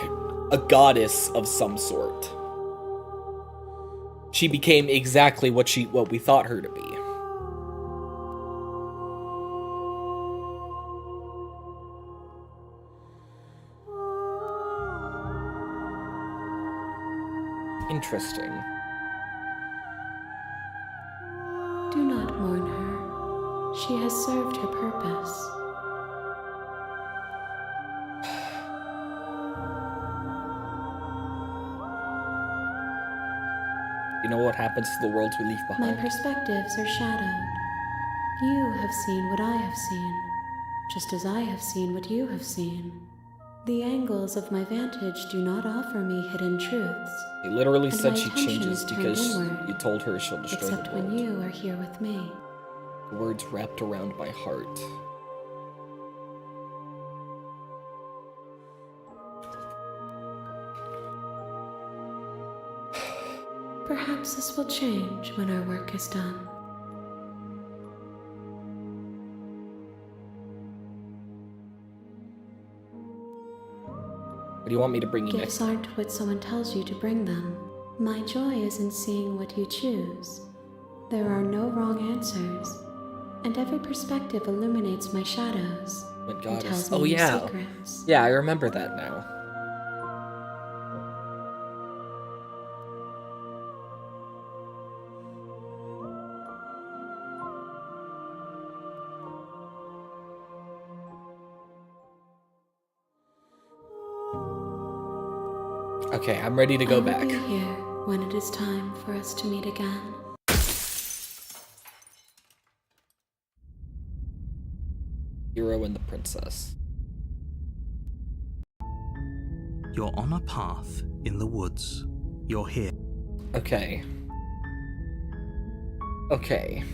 a goddess of some sort. She became exactly what we thought her to be. Interesting. Do not mourn her. She has served her purpose. You know what happens to the worlds we leave My behind? perspectives are shadowed. You have seen what I have seen, just as I have seen what you have seen. The angles of my vantage do not offer me hidden truths. He literally and said my she attention changes is turned because inward, you told her she'll destroy except the world. when you are here with me. The words wrapped around my heart. Perhaps this will change when our work is done. What do you want me to bring you Gifts next? aren't what someone tells you to bring them. My joy is in seeing what you choose. There are no wrong answers, and every perspective illuminates my shadows When and God tells is... me Oh new yeah. secrets. Yeah, I remember that now. Okay, I'm ready to go back. I will be here when it is time for us to meet again. Hero and the princess. You're on a path in the woods. You're here. Okay. Okay.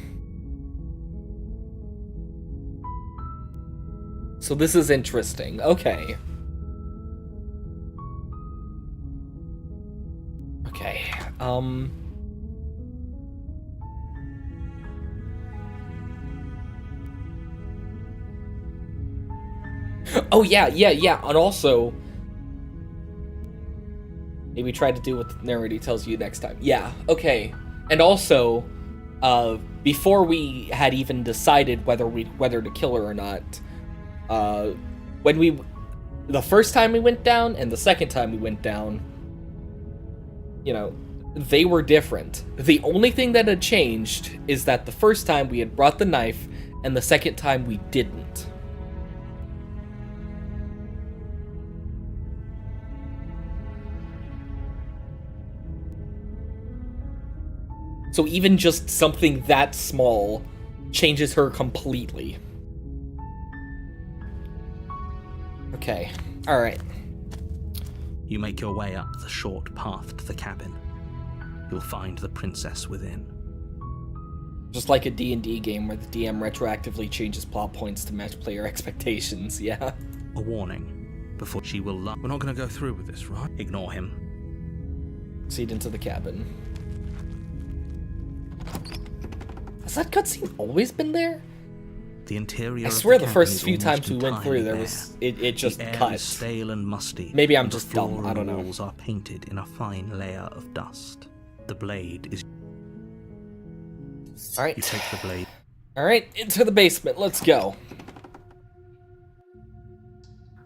So this is interesting. Okay. Okay. Oh yeah. And also, maybe try to do what the narrator tells you next time. Yeah. Okay. And also, before we had even decided whether to kill her or not, the first time we went down and the second time we went down, you know, they were different. The only thing that had changed is that the first time we had brought the knife and the second time we didn't. So even just something that small changes her completely. Okay, alright. You make your way up the short path to the cabin. You'll find the princess within. Just like a D&D game where the DM retroactively changes plot points to match player expectations, yeah. A warning before she will We're not going to go through with this, right? Ignore him. Proceed into the cabin. Has that cutscene always been there? The interior I swear of the the cabin first is few times we almost went through, there entirely was it just the air cut. is stale and musty. Maybe I'm and just the floor dumb, I and don't know. walls are painted in a fine layer of dust. The blade is... Alright. You take the blade. Alright, into the basement, let's go.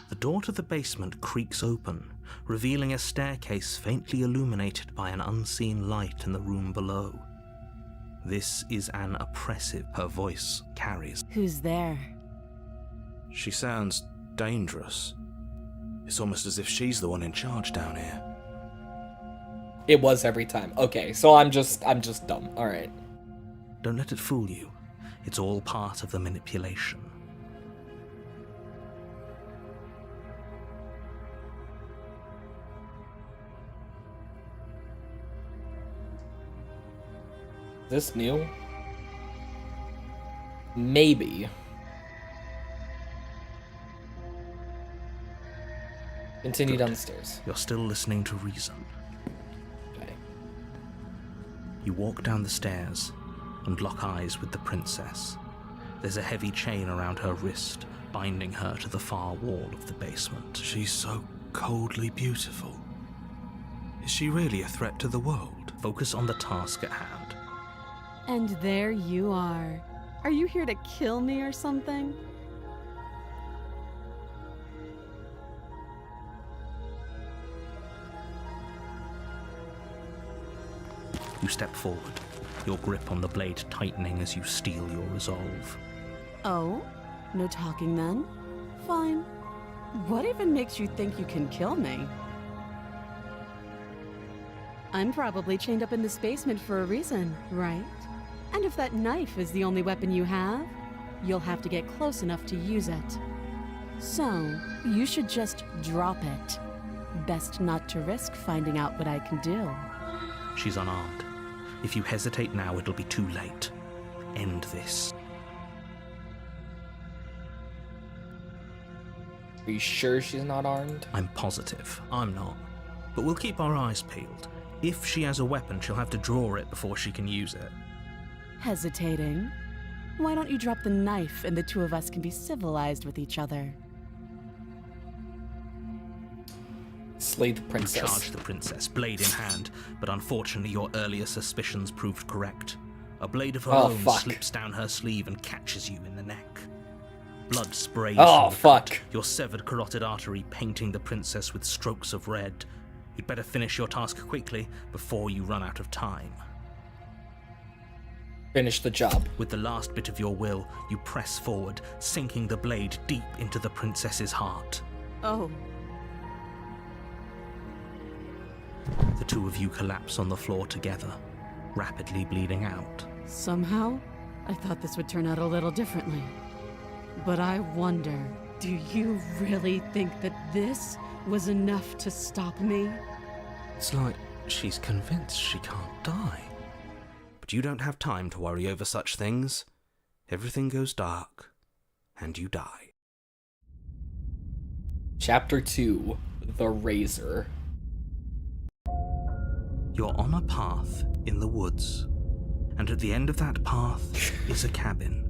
The door to the basement creaks open, revealing a staircase faintly illuminated by an unseen light in the room below. This is an oppressive, her voice carries. Who's there? She sounds dangerous. It's almost as if she's the one in charge down here. It was every time. Okay, so I'm just dumb. Alright. Don't let it fool you. It's all part of the manipulation. This new? Maybe. Continue down the stairs. You're still listening to reason. Okay. You walk down the stairs and lock eyes with the princess. There's a heavy chain around her wrist, binding her to the far wall of the basement. She's so coldly beautiful. Is she really a threat to the world? Focus on the task at hand. And there you are. Are you here to kill me or something? You step forward, your grip on the blade tightening as you steel your resolve. Oh? No talking then? Fine. What even makes you think you can kill me? I'm probably chained up in this basement for a reason, right? And if that knife is the only weapon you have, you'll have to get close enough to use it. So, you should just drop it. Best not to risk finding out what I can do. She's unarmed. If you hesitate now, it'll be too late. End this. Are you sure she's not armed? I'm positive. I'm not. But we'll keep our eyes peeled. If she has a weapon, she'll have to draw it before she can use it. Hesitating? Why don't you drop the knife and the two of us can be civilized with each other? Slay the You princess. charge the princess, blade in hand, but unfortunately your earlier suspicions proved correct. A blade of her Oh, own fuck. slips down her sleeve and catches you in the neck. Blood sprays Oh, from the fuck. cut, your severed carotid artery painting the princess with strokes of red. You'd better finish your task quickly before you run out of time. Finish the job. With the last bit of your will, you press forward, sinking the blade deep into the princess's heart. Oh, The two of you collapse on the floor together, rapidly bleeding out. somehow, I thought this would turn out a little differently. But I wonder, do you really think that this was enough to stop me? It's like she's convinced she can't die. But you don't have time to worry over such things. Everything goes dark, and you die. Chapter 2, The Razor. You're on a path in the woods, and at the end of that path is a cabin.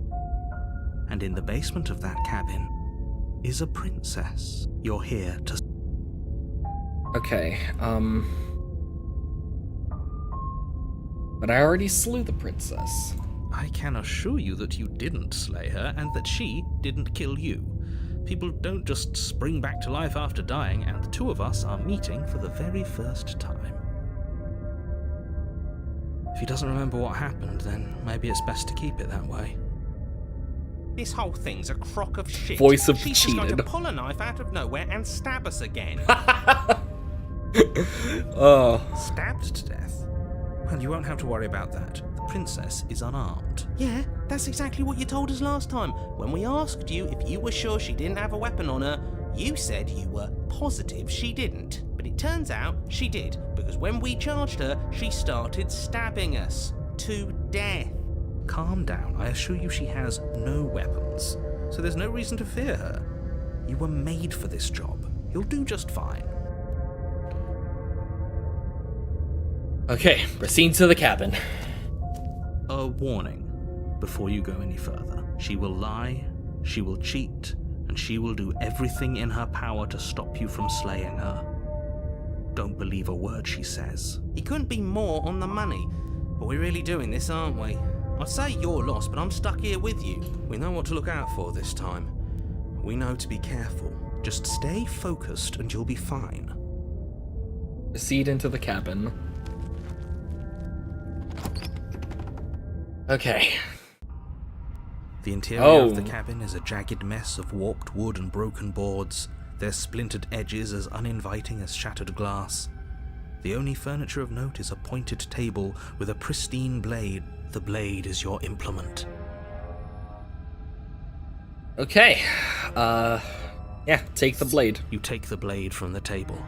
And in the basement of that cabin is a princess. You're here to... Okay, but I already slew the princess. I can assure you that you didn't slay her, and that she didn't kill you. People don't just spring back to life after dying, and the two of us are meeting for the very first time. If he doesn't remember what happened, then maybe it's best to keep it that way. This whole thing's a crock of shit. Voice of She's just going to cheated. pull a knife out of nowhere and stab us again. Oh, Stabbed to death? Well, you won't have to worry about that. The the princess is unarmed. Yeah, that's exactly what you told us last time. When we asked you if you were sure she didn't have a weapon on her, you said you were positive she didn't. But it turns out she did, because when we charged her, she started stabbing us to death. Calm down, I assure you she has no weapons, so there's no reason to fear her. You were made for this job. You'll do just fine. Okay, proceed to the cabin. A warning before you go any further. She will lie, she will cheat, and she will do everything in her power to stop you from slaying her. Don't believe a word she says. He couldn't be more on the money. But we're really doing this, aren't we? I'd say you're lost, but I'm stuck here with you. We know what to look out for this time. We know to be careful. Just stay focused and you'll be fine. Proceed into the cabin. Okay. The interior of the cabin is a jagged mess of warped wood and broken boards, their splintered edges as uninviting as shattered glass. The only furniture of note is a pointed table with a pristine blade. The blade is your implement. Okay. Yeah, take the blade. You take the blade from the table.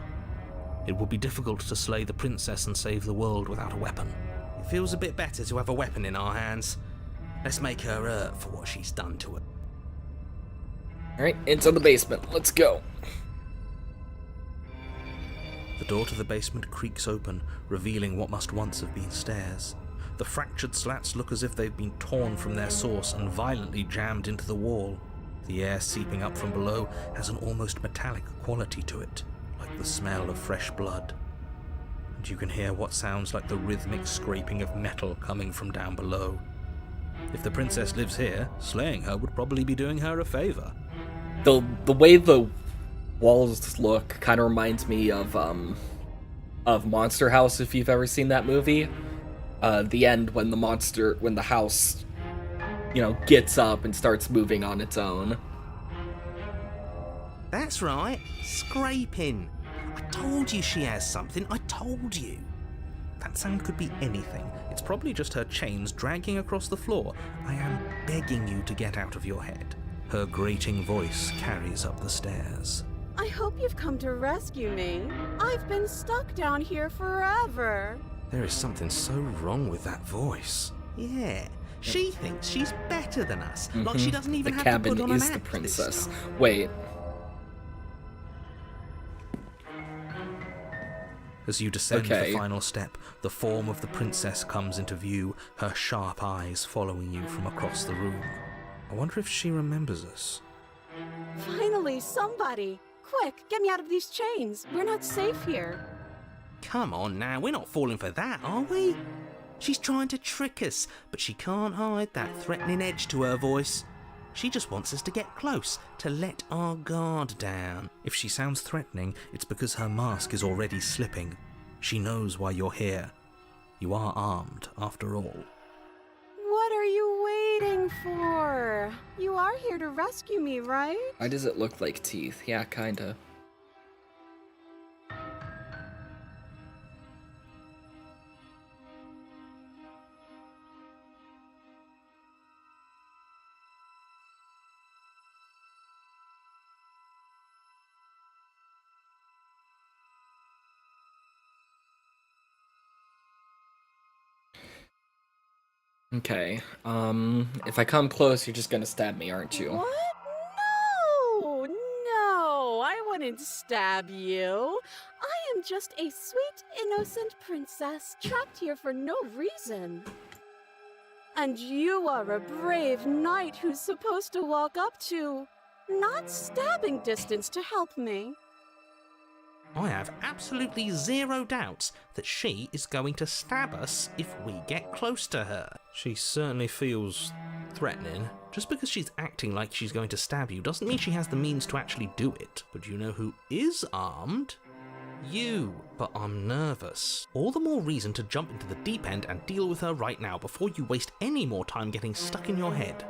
It will be difficult to slay the princess and save the world without a weapon. It feels a bit better to have a weapon in our hands. Let's make her hurt for what she's done to her. Alright, into the basement. Let's go. The door to the basement creaks open, revealing what must once have been stairs. The fractured slats look as if they've been torn from their source and violently jammed into the wall. The air seeping up from below has an almost metallic quality to it, like the smell of fresh blood. And you can hear what sounds like the rhythmic scraping of metal coming from down below. If the princess lives here, slaying her would probably be doing her a favor. The way the walls look kind of reminds me of Monster House, if you've ever seen that movie. The end when the house, gets up and starts moving on its own. That's right, scraping. I told you she has something, I told you. That sound could be anything. It's probably just her chains dragging across the floor. I am begging you to get out of your head. Her grating voice carries up the stairs. I hope you've come to rescue me. I've been stuck down here forever. There is something so wrong with that voice. Yeah, she thinks she's better than us. Like she doesn't even The have to put cabin on an is the act this princess. time. Wait. As you descend Okay. the final step, the form of the princess comes into view, her sharp eyes following you from across the room. I wonder if she remembers us. Finally, somebody! Quick, get me out of these chains. We're not safe here. Come on now, we're not falling for that, are we? She's trying to trick us, but she can't hide that threatening edge to her voice. She just wants us to get close, to let our guard down. If she sounds threatening, it's because her mask is already slipping. She knows why you're here. You are armed, after all. What are you waiting for? You are here to rescue me, right? Why does it look like teeth? Yeah, kinda. Okay, if I come close, you're just gonna stab me, aren't you? What? No, I wouldn't stab you. I am just a sweet, innocent princess trapped here for no reason. And you are a brave knight who's supposed to walk up to, not stabbing distance to help me. I have absolutely zero doubts that she is going to stab us if we get close to her. She certainly feels threatening. Just because she's acting like she's going to stab you doesn't mean she has the means to actually do it. But you know who is armed? You. But I'm nervous. All the more reason to jump into the deep end and deal with her right now before you waste any more time getting stuck in your head.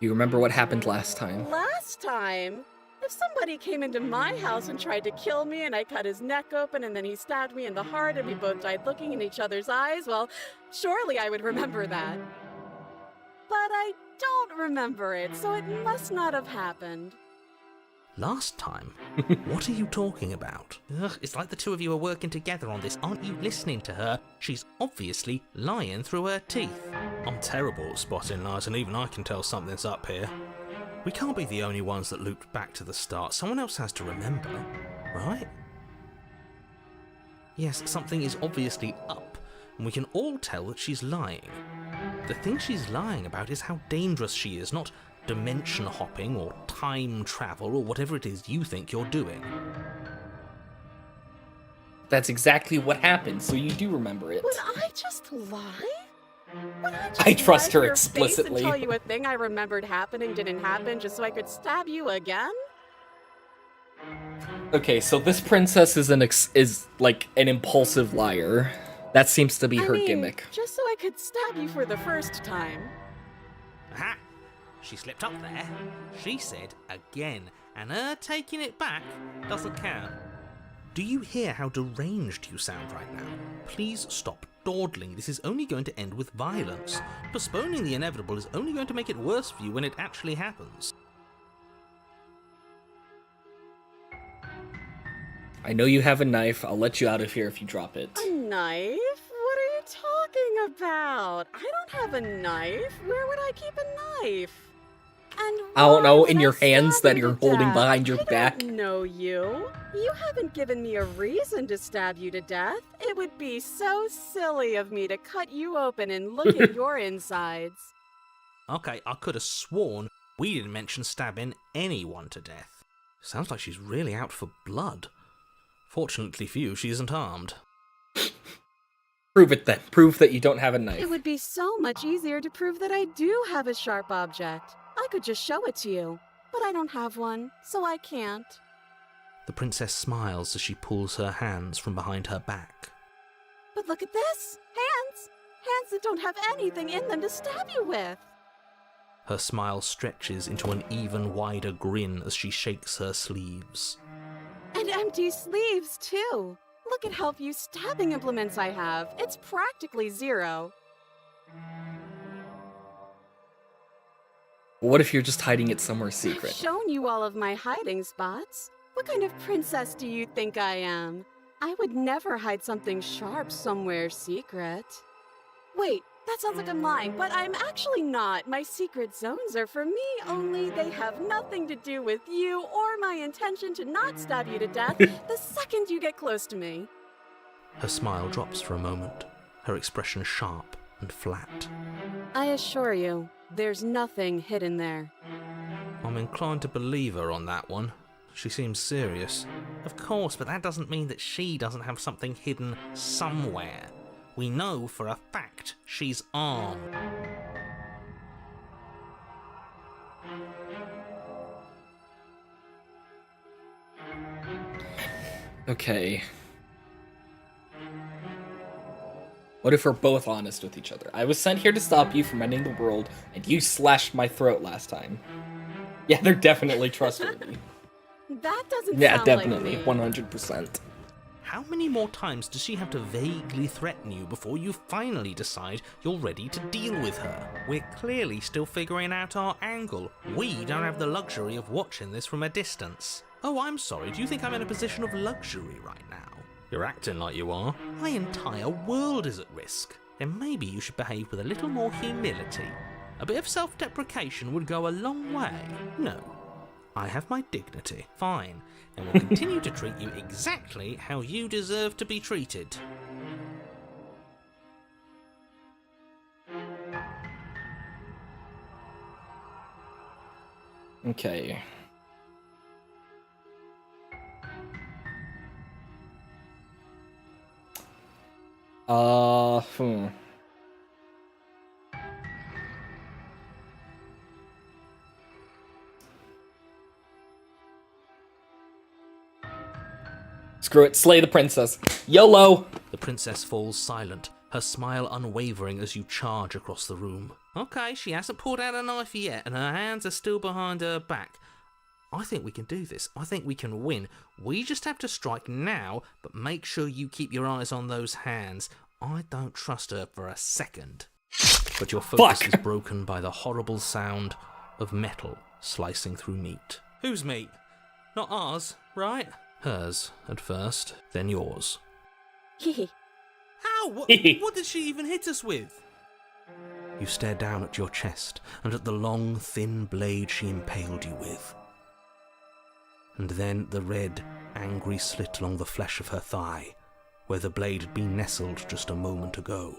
You remember what happened last time? Last time? If somebody came into my house and tried to kill me and I cut his neck open and then he stabbed me in the heart and we both died looking in each other's eyes, well, surely I would remember that. But I don't remember it, so it must not have happened. Last time? What are you talking about? Ugh, it's like the two of you are working together on this. Aren't you listening to her? She's obviously lying through her teeth. I'm terrible at spotting lies, and even I can tell something's up here. We can't be the only ones that looped back to the start. Someone else has to remember, right? Yes, something is obviously up, and we can all tell that she's lying. The thing she's lying about is how dangerous she is, not dimension hopping or time travel or whatever it is you think you're doing. That's exactly what happened, so you do remember it. Would I just lie? Would I trust her lie to your face explicitly. and tell you a thing I remembered happening didn't happen just so I could stab you again? Okay, so this princess is like an impulsive liar. That seems to be her gimmick. Just so I could stab you for the first time. Aha! She slipped up there. She said again, and her taking it back doesn't count. Do you hear how deranged you sound right now? Please stop dawdling. This is only going to end with violence. Postponing the inevitable is only going to make it worse for you when it actually happens. I know you have a knife. I'll let you out of here if you drop it. A knife? What are you talking about? I don't have a knife. Where would I keep a knife? And I don't know, why in would your I hands stab that you you're to holding death? behind your I back. don't know you. You haven't given me a reason to stab you to death. It would be so silly of me to cut you open and look at your insides. Okay, I could have sworn we didn't mention stabbing anyone to death. Sounds like she's really out for blood. Fortunately for you, she isn't armed. Prove it then. Prove that you don't have a knife. It would be so much easier to prove that I do have a sharp object. I could just show it to you, but I don't have one, so I can't. The princess smiles as she pulls her hands from behind her back. But look at this! Hands! Hands that don't have anything in them to stab you with! Her smile stretches into an even wider grin as she shakes her sleeves. And empty sleeves, too! Look at how few stabbing implements I have. It's practically zero. What if you're just hiding it somewhere I've secret? shown you all of my hiding spots. What kind of princess do you think I am? I would never hide something sharp somewhere secret. Wait, that sounds like I'm lying, but I'm actually not. My secret zones are for me only. They have nothing to do with you or my intention to not stab you to death the second you get close to me. Her smile drops for a moment, her expression sharp and flat. I assure you, there's nothing hidden there. I'm inclined to believe her on that one. She seems serious. Of course, but that doesn't mean that she doesn't have something hidden somewhere. We know for a fact she's armed. Okay. What if we're both honest with each other? I was sent here to stop you from ending the world, and you slashed my throat last time. Yeah, they're definitely trustworthy. That doesn't Yeah, sound definitely, like me. 100%. How many more times does she have to vaguely threaten you before you finally decide you're ready to deal with her? We're clearly still figuring out our angle. We don't have the luxury of watching this from a distance. Oh, I'm sorry, do you think I'm in a position of luxury right now? You're acting like you are. My entire world is at risk. Then maybe you should behave with a little more humility. A bit of self-deprecation would go a long way. No, I have my dignity. Fine, and we'll continue to treat you exactly how you deserve to be treated. Okay. Hmm. Screw it, slay the princess. YOLO! The princess falls silent, her smile unwavering as you charge across the room. Okay, she hasn't pulled out a knife yet, and her hands are still behind her back. I think we can do this. I think we can win. We just have to strike now, but make sure you keep your eyes on those hands. I don't trust her for a second. But your focus is broken by the horrible sound of metal slicing through meat. Whose meat? Not ours, right? Hers at first, then yours. Hee. How? What did she even hit us with? You stare down at your chest and at the long, thin blade she impaled you with. And then the red, angry slit along the flesh of her thigh, where the blade had been nestled just a moment ago.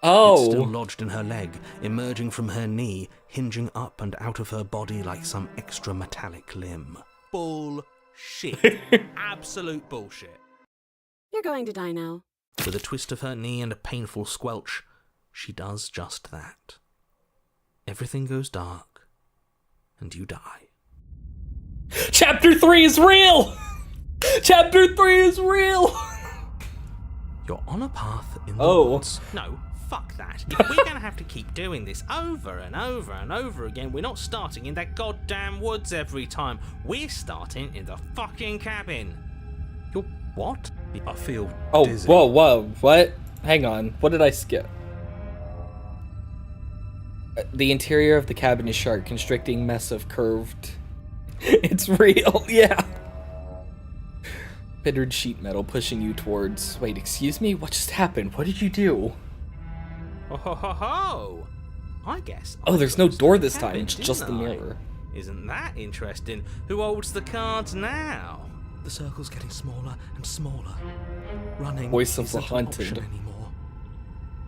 Oh! It's still lodged in her leg, emerging from her knee, hinging up and out of her body like some extra metallic limb. Bullshit. Absolute bullshit. You're going to die now. With a twist of her knee and a painful squelch, she does just that. Everything goes dark, and you die. Chapter 3 is real! Chapter 3 is real! You're on a path in the woods. No, fuck that. If we're going to have to keep doing this over and over and over again, we're not starting in that goddamn woods every time. We're starting in the fucking cabin. You're what? I feel dizzy. Whoa, what? Hang on, what did I skip? The interior of the cabin is sharp, constricting mess of curved... It's real, yeah. Pittered sheet metal pushing you towards... Wait, excuse me? What just happened? What did you do? Ho ho ho ho! I guess. Oh, there's no door this time, cabin, it's just the didn't I? mirror. Isn't that interesting? Who holds the cards now? The circle's getting smaller and smaller. Running Voice of the isn't an option hunted. anymore.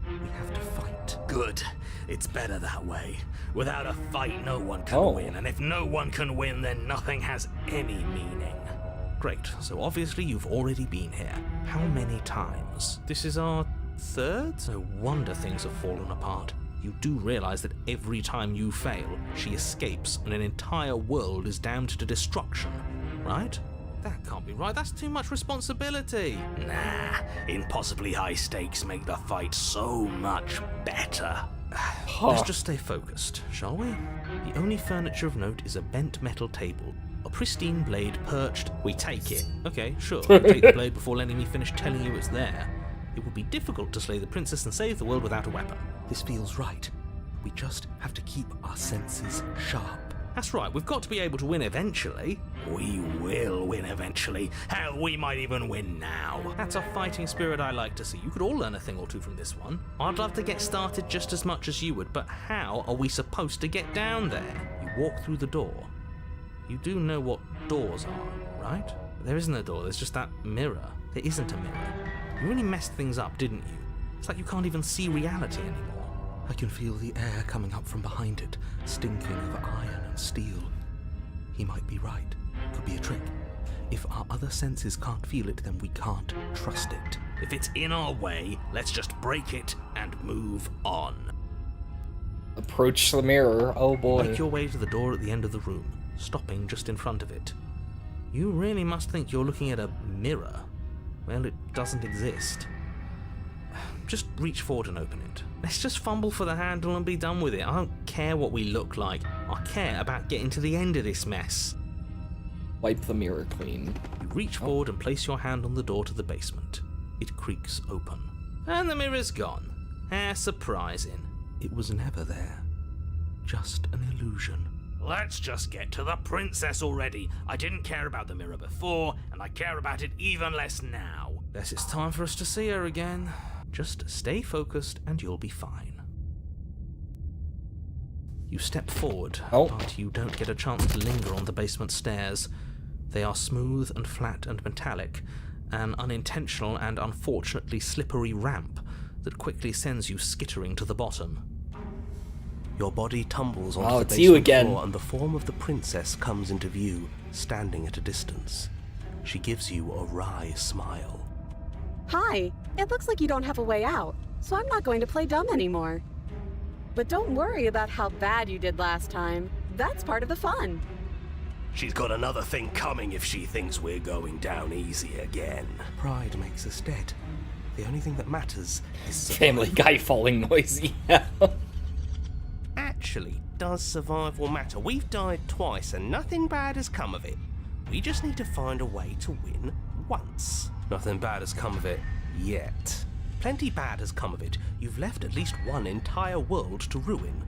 We have to fight. Good. It's better that way. Without a fight, no one can Oh. win, and if no one can win, then nothing has any meaning. Great, so obviously you've already been here. How many times? This is our third? No wonder things have fallen apart. You do realize that every time you fail, she escapes and an entire world is damned to destruction, right? That can't be right. That's too much responsibility. Nah, impossibly high stakes make the fight so much better. Let's just stay focused, shall we? The only furniture of note is a bent metal table, a pristine blade perched. We take it. Okay, sure. Take the blade before letting me finish telling you it's there. It would be difficult to slay the princess and save the world without a weapon. This feels right. We just have to keep our senses sharp. That's right. We've got to be able to win eventually. We will win eventually. Hell, we might even win now. That's a fighting spirit I like to see. You could all learn a thing or two from this one. I'd love to get started just as much as you would, but how are we supposed to get down there? You walk through the door. You do know what doors are, right? There isn't a door. There's just that mirror. There isn't a mirror. You really messed things up, didn't you? It's like you can't even see reality anymore. I can feel the air coming up from behind it, stinking of iron and steel. He might be right. Could be a trick. If our other senses can't feel it, then we can't trust it. If it's in our way, let's just break it and move on. Approach the mirror, oh boy. Make your way to the door at the end of the room, stopping just in front of it. You really must think you're looking at a mirror. Well, it doesn't exist. Just reach forward and open it. Let's just fumble for the handle and be done with it. I don't care what we look like. I care about getting to the end of this mess. Wipe the mirror clean. You reach forward and place your hand on the door to the basement. It creaks open. And the mirror's gone. How surprising. It was never there. Just an illusion. Let's just get to the princess already. I didn't care about the mirror before, and I care about it even less now. Guess it's time for us to see her again. Just stay focused and you'll be fine. You step forward, but you don't get a chance to linger on the basement stairs. They are smooth and flat and metallic, an unintentional and unfortunately slippery ramp that quickly sends you skittering to the bottom. Your body tumbles onto the it's basement you again. floor and the form of the princess comes into view, standing at a distance. She gives you a wry smile. Hi, it looks like you don't have a way out, so I'm not going to play dumb anymore. But don't worry about how bad you did last time. That's part of the fun. She's got another thing coming if she thinks we're going down easy again. Pride makes us dead. The only thing that matters is Family Guy falling noisy. Actually, does survival matter? We've died twice and nothing bad has come of it. We just need to find a way to win once. Nothing bad has come of it yet. Plenty bad has come of it. You've left at least one entire world to ruin.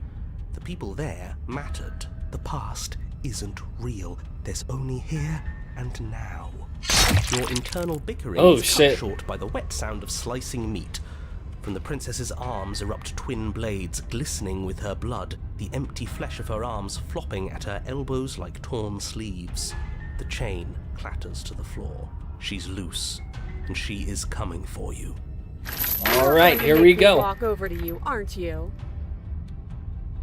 The people there mattered. The past isn't real. There's only here and now. Your internal bickering is cut short by the wet sound of slicing meat. From the princess's arms erupt twin blades glistening with her blood, the empty flesh of her arms flopping at her elbows like torn sleeves. The chain clatters to the floor. She's loose, and she is coming for you. Alright, here we go. Walk over to you, aren't you?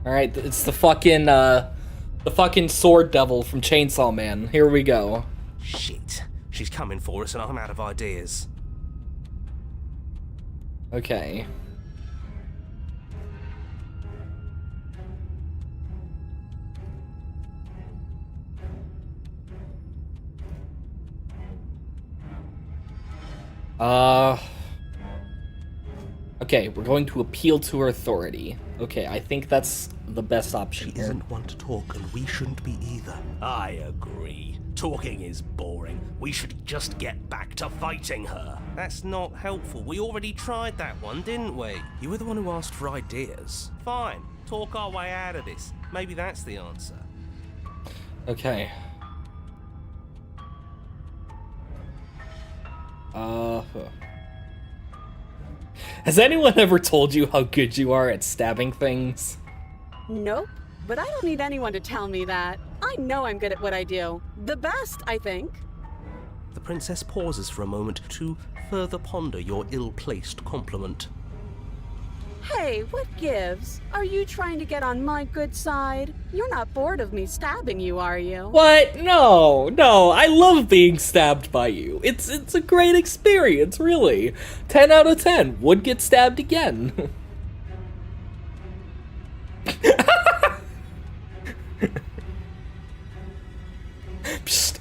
Alright, it's the fucking sword devil from Chainsaw Man. Here we go. Shit. She's coming for us and I'm out of ideas. Okay. Okay, we're going to appeal to her authority. Okay, I think that's the best option She here. isn't one to talk, and we shouldn't be either. I agree. Talking is boring. We should just get back to fighting her. That's not helpful. We already tried that one, didn't we? You were the one who asked for ideas. Fine. Talk our way out of this. Maybe that's the answer. Okay. Has anyone ever told you how good you are at stabbing things? Nope, but I don't need anyone to tell me that. I know I'm good at what I do. The best, I think. The princess pauses for a moment to further ponder your ill-placed compliment. Hey, what gives? Are you trying to get on my good side? You're not bored of me stabbing you, are you? What? No, I love being stabbed by you. It's a great experience, really. 10 out of 10. Would get stabbed again. Psst,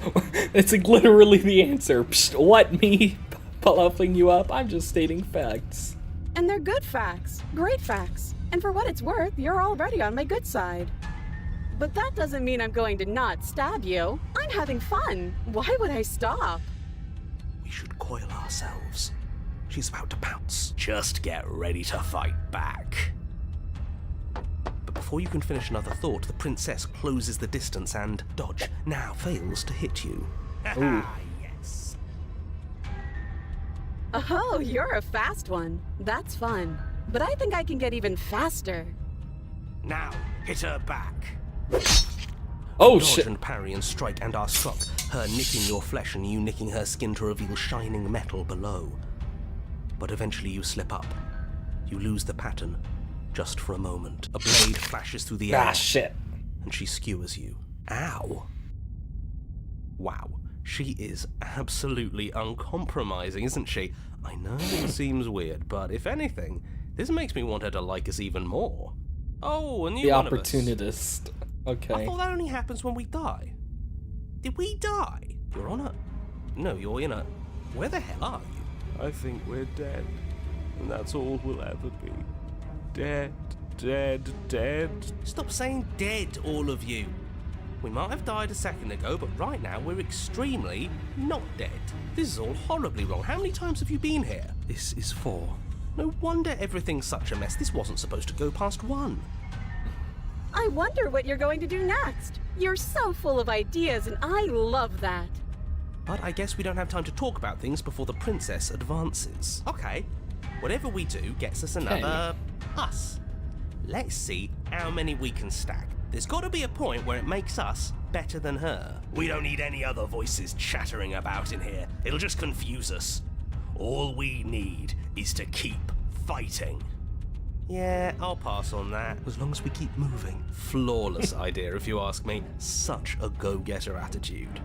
it's literally the answer. Psst, what, me puffing you up? I'm just stating facts. And they're good facts. Great facts. And for what it's worth, you're already on my good side. But that doesn't mean I'm going to not stab you. I'm having fun. Why would I stop? We should coil ourselves. She's about to pounce. Just get ready to fight back. But before you can finish another thought, the princess closes the distance and, dodge, now fails to hit you. Ah, yes. Oh, you're a fast one. That's fun. But I think I can get even faster. Now, hit her back. Oh, Dodge shit. and parry and strike and are struck, her nicking your flesh and you nicking her skin to reveal shining metal below. But eventually you slip up. You lose the pattern, just for a moment. A blade flashes through the air. Ah, shit. And she skewers you. Ow. Wow, she is absolutely uncompromising, isn't she? I know it seems weird, but if anything, this makes me want her to like us even more. Oh, a new The one of us. opportunist. I Okay. thought that only happens when we die. Did we die? You're on a... No, you're in a... Where the hell are you? I think we're dead, and that's all we'll ever be. Dead, dead, dead. Stop saying dead, all of you. We might have died a second ago, but right now we're extremely not dead. This is all horribly wrong. How many times have you been here? This is 4. No wonder everything's such a mess. This wasn't supposed to go past 1. I wonder what you're going to do next. You're so full of ideas, and I love that. But I guess we don't have time to talk about things before the princess advances. Okay, whatever we do gets us another us. Let's see how many we can stack. There's got to be a point where it makes us better than her. We don't need any other voices chattering about in here. It'll just confuse us. All we need is to keep fighting. Yeah, I'll pass on that, as long as we keep moving. Flawless idea, if you ask me. Such a go-getter attitude.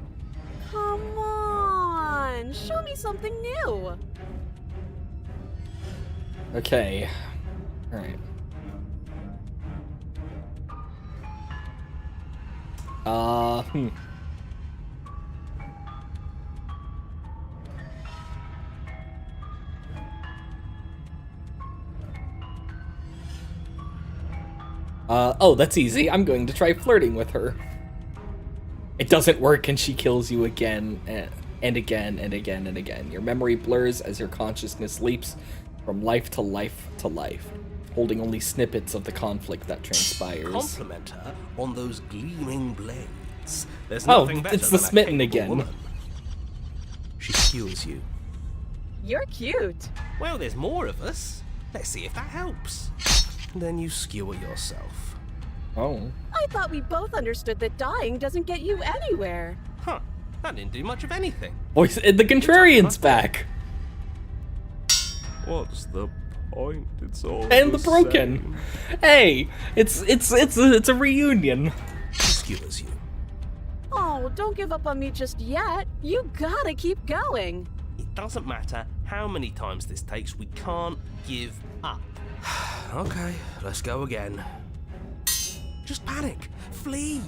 Come on, show me something new. Okay. Alright. Hmm. Oh, that's easy. I'm going to try flirting with her. It doesn't work and she kills you again and again and again and again. Your memory blurs as your consciousness leaps from life to life to life, holding only snippets of the conflict that transpires. Compliment her on those gleaming blades. There's Oh, nothing better it's the than a smitten capable again. woman. She skewers you. You're cute. Well, there's more of us. Let's see if that helps. Then you skewer yourself. Oh. I thought we both understood that dying doesn't get you anywhere. Huh. That didn't do much of anything. Voice, the Contrarian's back. What's the point? It's all And the broken. same. Hey, it's a reunion. She skewers you. Oh, don't give up on me just yet. You gotta keep going. It doesn't matter how many times this takes, we can't give up. Okay, let's go again. Just panic. Flee.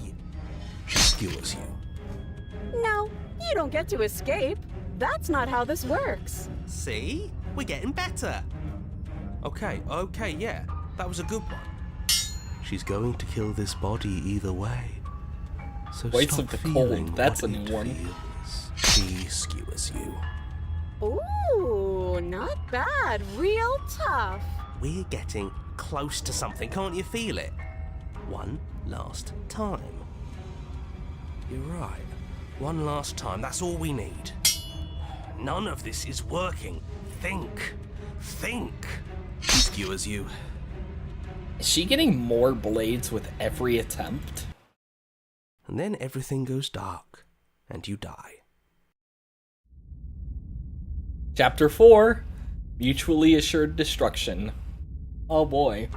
She skewers you. No, you don't get to escape. That's not how this works. See? We're getting better. Okay, yeah. That was a good one. She's going to kill this body either way. So Voice stop of the feeling Cold, that's what a new it one. feels. She skewers you. Ooh, not bad. Real tough. We're getting close to something. Can't you feel it? One last time. You're right. One last time. That's all we need. None of this is working. Think. Think. She skewers you. Is she getting more blades with every attempt? And then everything goes dark, and you die. Chapter 4, Mutually Assured Destruction. Oh boy.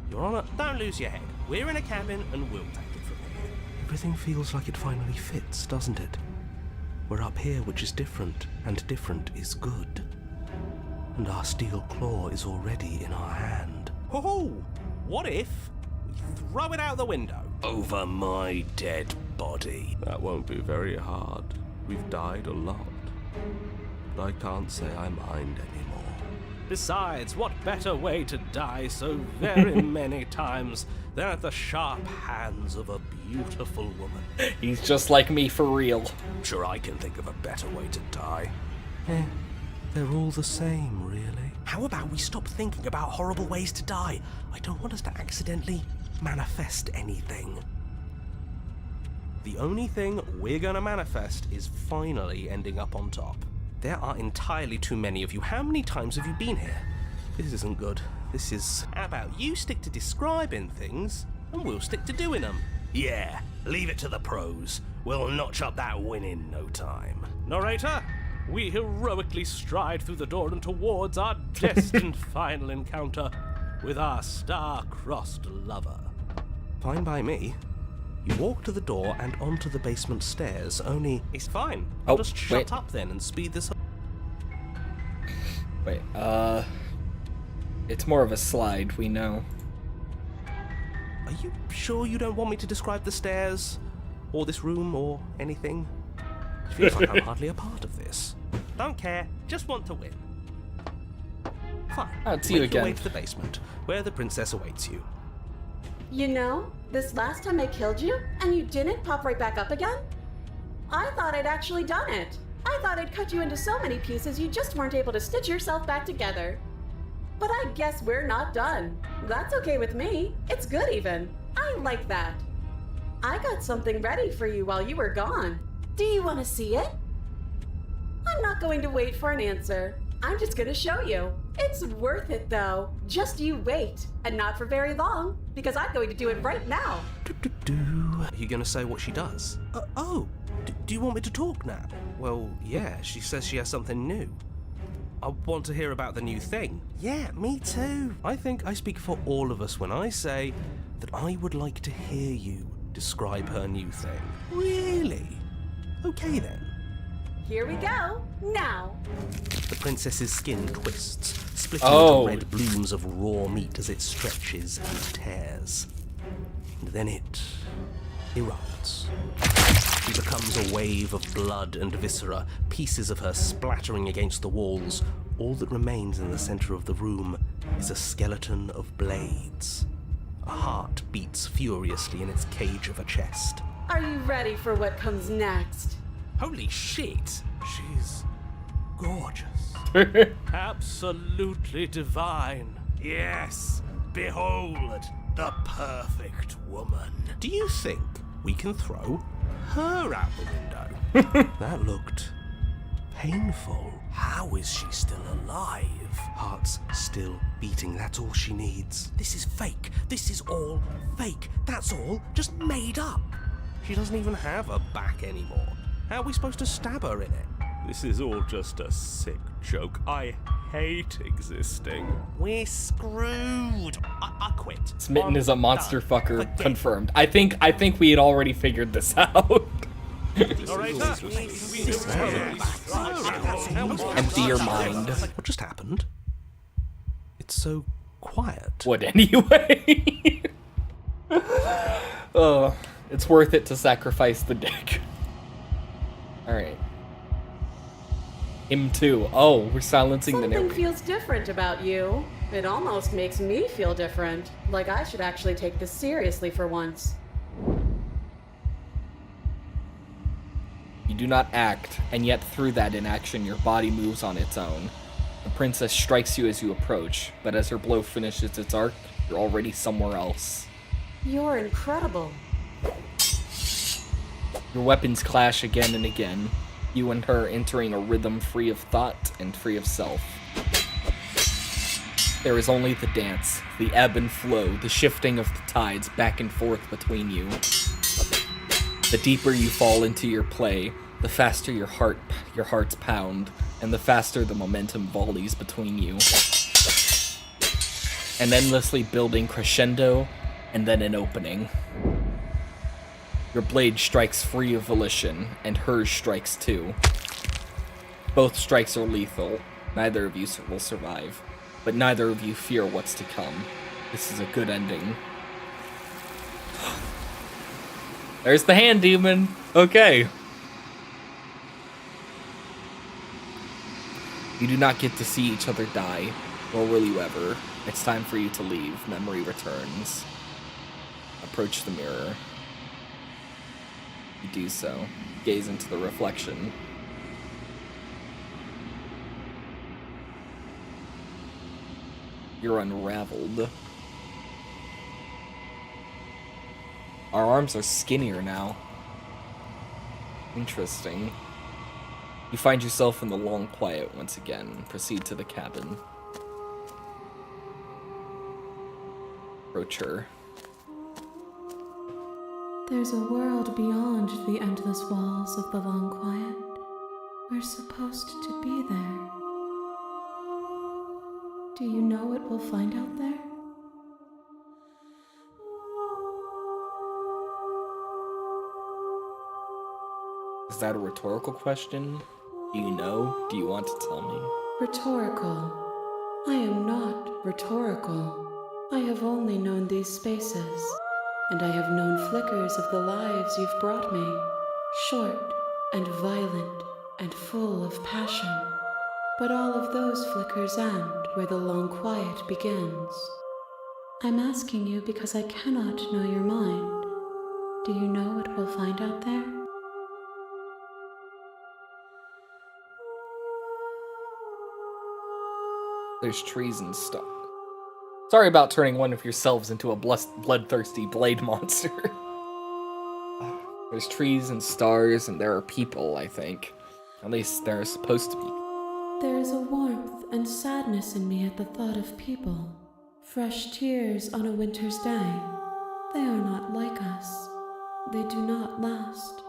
Your Honor, don't lose your head. We're in a cabin and we'll take it from here. Everything feels like it finally fits, doesn't it? We're up here, which is different, and different is good. And our steel claw is already in our hand. Ho-ho! What if we throw it out the window? Over my dead body. That won't be very hard. We've died a lot. But I can't say I mind anymore. Besides, what better way to die so very many times than at the sharp hands of a beautiful woman? He's just like me for real. I'm sure I can think of a better way to die. They're all the same, really. How about we stop thinking about horrible ways to die? I don't want us to accidentally manifest anything. The only thing we're gonna manifest is finally ending up on top. There are entirely too many of you. How many times have you been here? This isn't good. This is... How about you stick to describing things, and we'll stick to doing them? Yeah, leave it to the pros. We'll notch up that win in no time. Narrator, we heroically stride through the door and towards our destined final encounter with our star-crossed lover. Fine by me. You walk to the door and onto the basement stairs, only... It's fine. Oh, I'll just shut wait. up then and speed this up. Wait, it's more of a slide, we know. Are you sure you don't want me to describe the stairs? Or this room, or anything? It feels like I'm hardly a part of this. Don't care, just want to win. Fine. Oh, see you Make your way again. to the basement, where the princess awaits you. You know, this last time I killed you, and you didn't pop right back up again? I thought I'd actually done it. I thought I'd cut you into so many pieces you just weren't able to stitch yourself back together. But I guess we're not done. That's okay with me. It's good even. I like that. I got something ready for you while you were gone. Do you want to see it? I'm not going to wait for an answer. I'm just going to show you. It's worth it though. Just you wait. And not for very long, because I'm going to do it right now. Are you going to say what she does? Do you want me to talk now? Well, yeah, she says she has something new. I want to hear about the new thing. Yeah, me too. I think I speak for all of us when I say that I would like to hear you describe her new thing. Really? Okay then. Here we go. Now. The princess's skin twists, splitting Oh. into red blooms of raw meat as it stretches and tears. And then it erupts. She becomes a wave of blood and viscera, pieces of her splattering against the walls. All that remains in the center of the room is a skeleton of blades. A heart beats furiously in its cage of a chest. Are you ready for what comes next? Holy shit! She's gorgeous. Absolutely divine. Yes, behold, the perfect woman. Do you think we can throw her out the window? That looked painful. How is she still alive? Heart's still beating, that's all she needs. This is fake. This is all fake. That's all just made up. She doesn't even have a back anymore. How are we supposed to stab her in it? This is all just a sick joke. I hate existing. We're screwed. I quit. Smitten is a monster Done. fucker. Forget Confirmed. I think we had already figured this out. Empty your mind. What just happened? It's so quiet. What anyway? It's worth it to sacrifice the dick. Alright. Him too. Oh, we're silencing the Something narrator. feels different about you. It almost makes me feel different. Like I should actually take this seriously for once. You do not act, and yet through that inaction your body moves on its own. The princess strikes you as you approach, but as her blow finishes its arc, you're already somewhere else. You're incredible. Your weapons clash again and again, you and her entering a rhythm free of thought and free of self. There is only the dance, the ebb and flow, the shifting of the tides back and forth between you. The deeper you fall into your play, the faster your hearts pound, and the faster the momentum volleys between you. An endlessly building crescendo, and then an opening. Your blade strikes free of volition, and hers strikes too. Both strikes are lethal. Neither of you will survive, but neither of you fear what's to come. This is a good ending. There's the hand demon. Okay. You do not get to see each other die, nor will you ever. It's time for you to leave. Memory returns. Approach the mirror. You do so. Gaze into the reflection. You're unraveled. Our arms are skinnier now. Interesting. You find yourself in the long quiet once again and proceed to the cabin. Approach her. There's a world beyond the endless walls of the long quiet. We're supposed to be there. Do you know what we'll find out there? Is that a rhetorical question? Do you know? Do you want to tell me? Rhetorical. I am not rhetorical. I have only known these spaces, and I have known flickers of the lives you've brought me, short and violent and full of passion. But all of those flickers end where the long quiet begins. I'm asking you because I cannot know your mind. Do you know what we'll find out there? There's trees and stuff. Sorry about turning one of yourselves into a bloodthirsty blade monster. There's trees and stars, and there are people, I think. At least there are supposed to be. There is a warmth and sadness in me at the thought of people. Fresh tears on a winter's day. They are not like us. They do not last.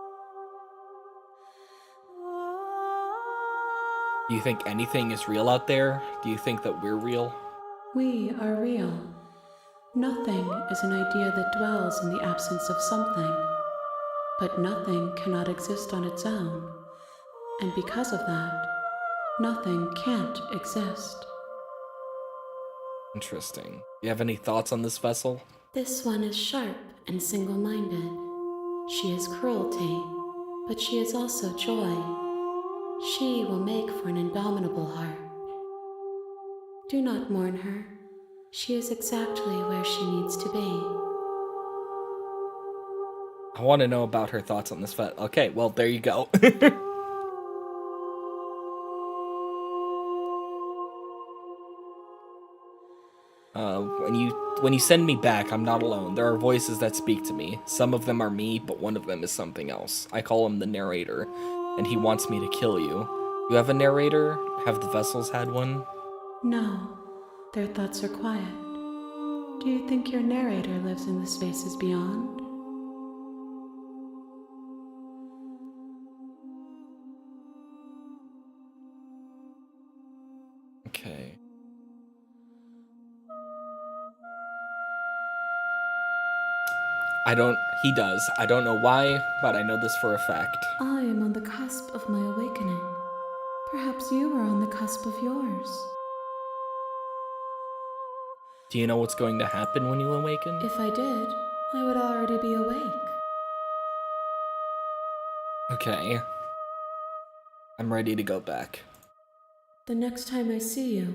Do you think anything is real out there? Do you think that we're real? We are real. Nothing is an idea that dwells in the absence of something. But nothing cannot exist on its own. And because of that, nothing can't exist. Interesting. Do you have any thoughts on this vessel? This one is sharp and single-minded. She is cruelty, but she is also joy. She will make for an indomitable heart. Do not mourn her. She is exactly where she needs to be. I want to know about her thoughts on this fight. Okay, well, there you go. When you send me back, I'm not alone. There are voices that speak to me. Some of them are me, but one of them is something else. I call him the narrator, and he wants me to kill you. You have a narrator? Have the vessels had one? No, their thoughts are quiet. Do you think your narrator lives in the spaces beyond? Okay. He does. I don't know why, but I know this for a fact. I am on the cusp of my awakening. Perhaps you are on the cusp of yours. Do you know what's going to happen when you awaken? If I did, I would already be awake. Okay. I'm ready to go back. The next time I see you,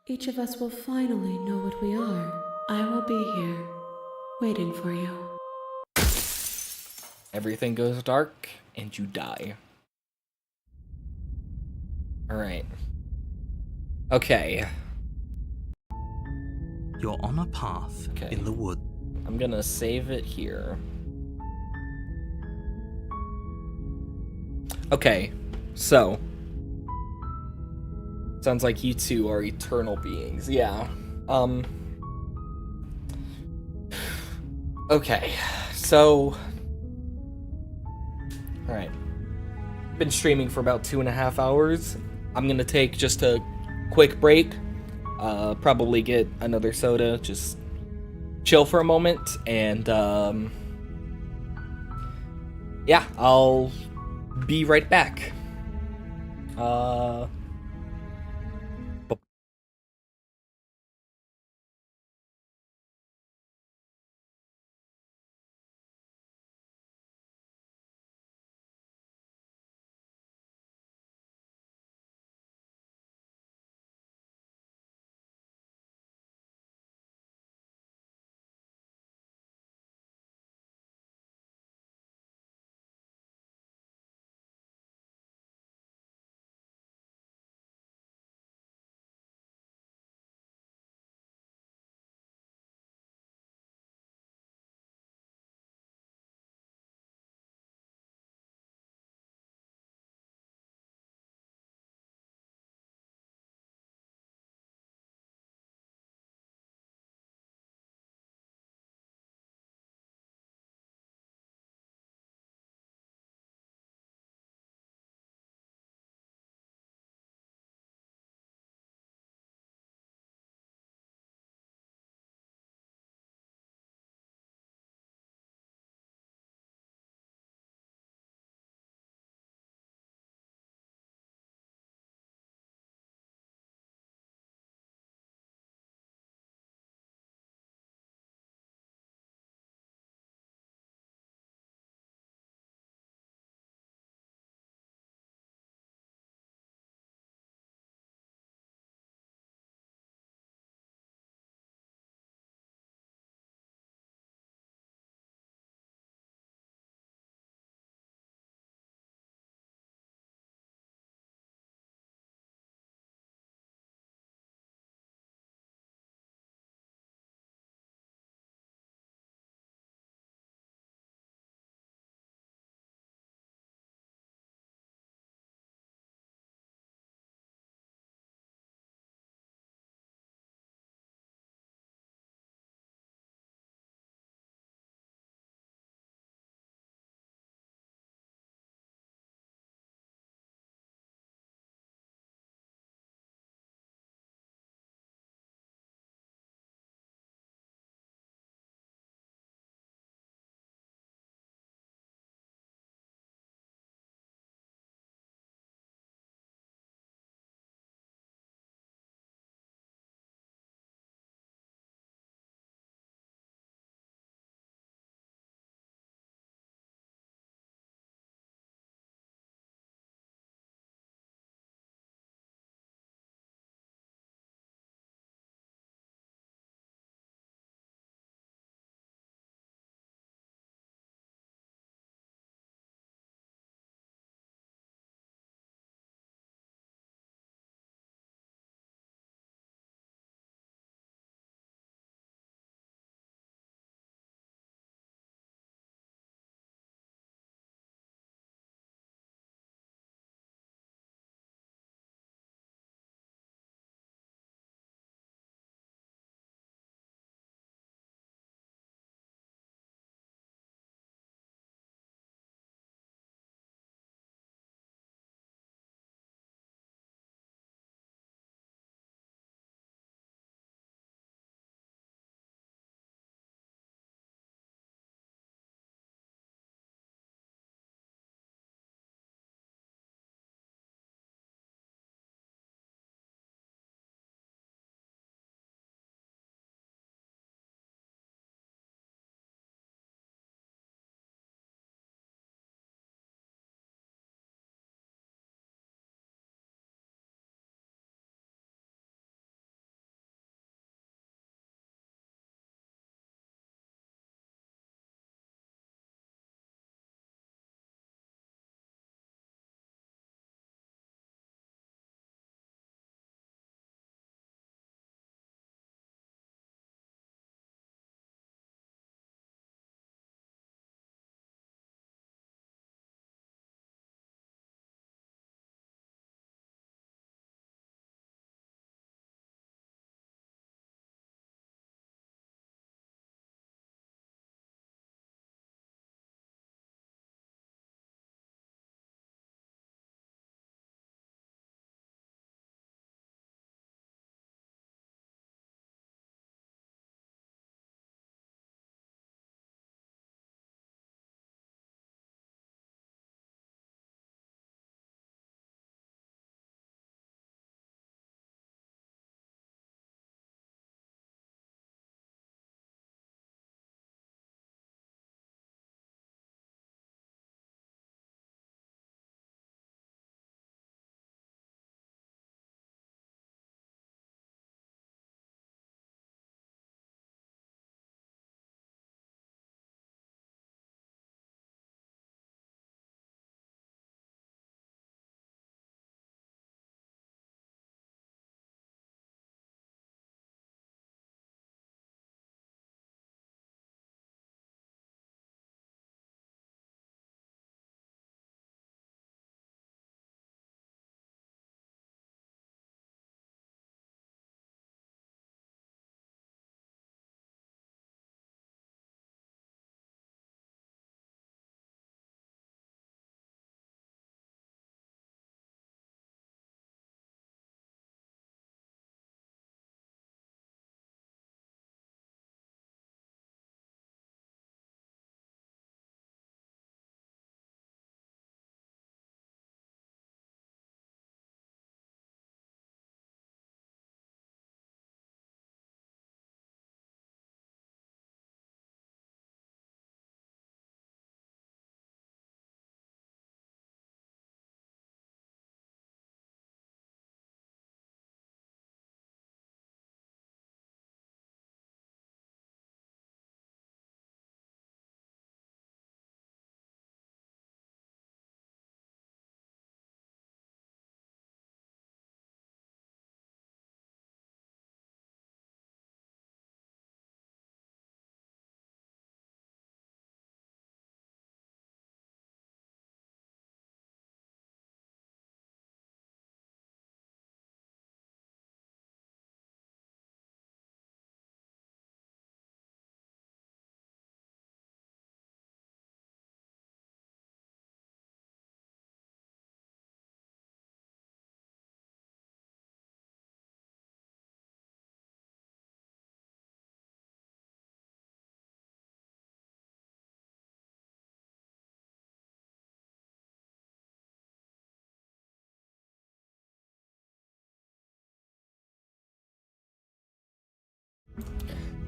each of us will finally know what we are. I will be here, waiting for you. Everything goes dark, and you die. Alright. Okay. You're on a path Okay. in the wood. I'm gonna save it here. Okay, so. Sounds like you two are eternal beings. Yeah. Okay, so. Alright. Been streaming for about 2.5 hours. I'm gonna take just a quick break. Probably get another soda, just chill for a moment, and yeah, I'll be right back.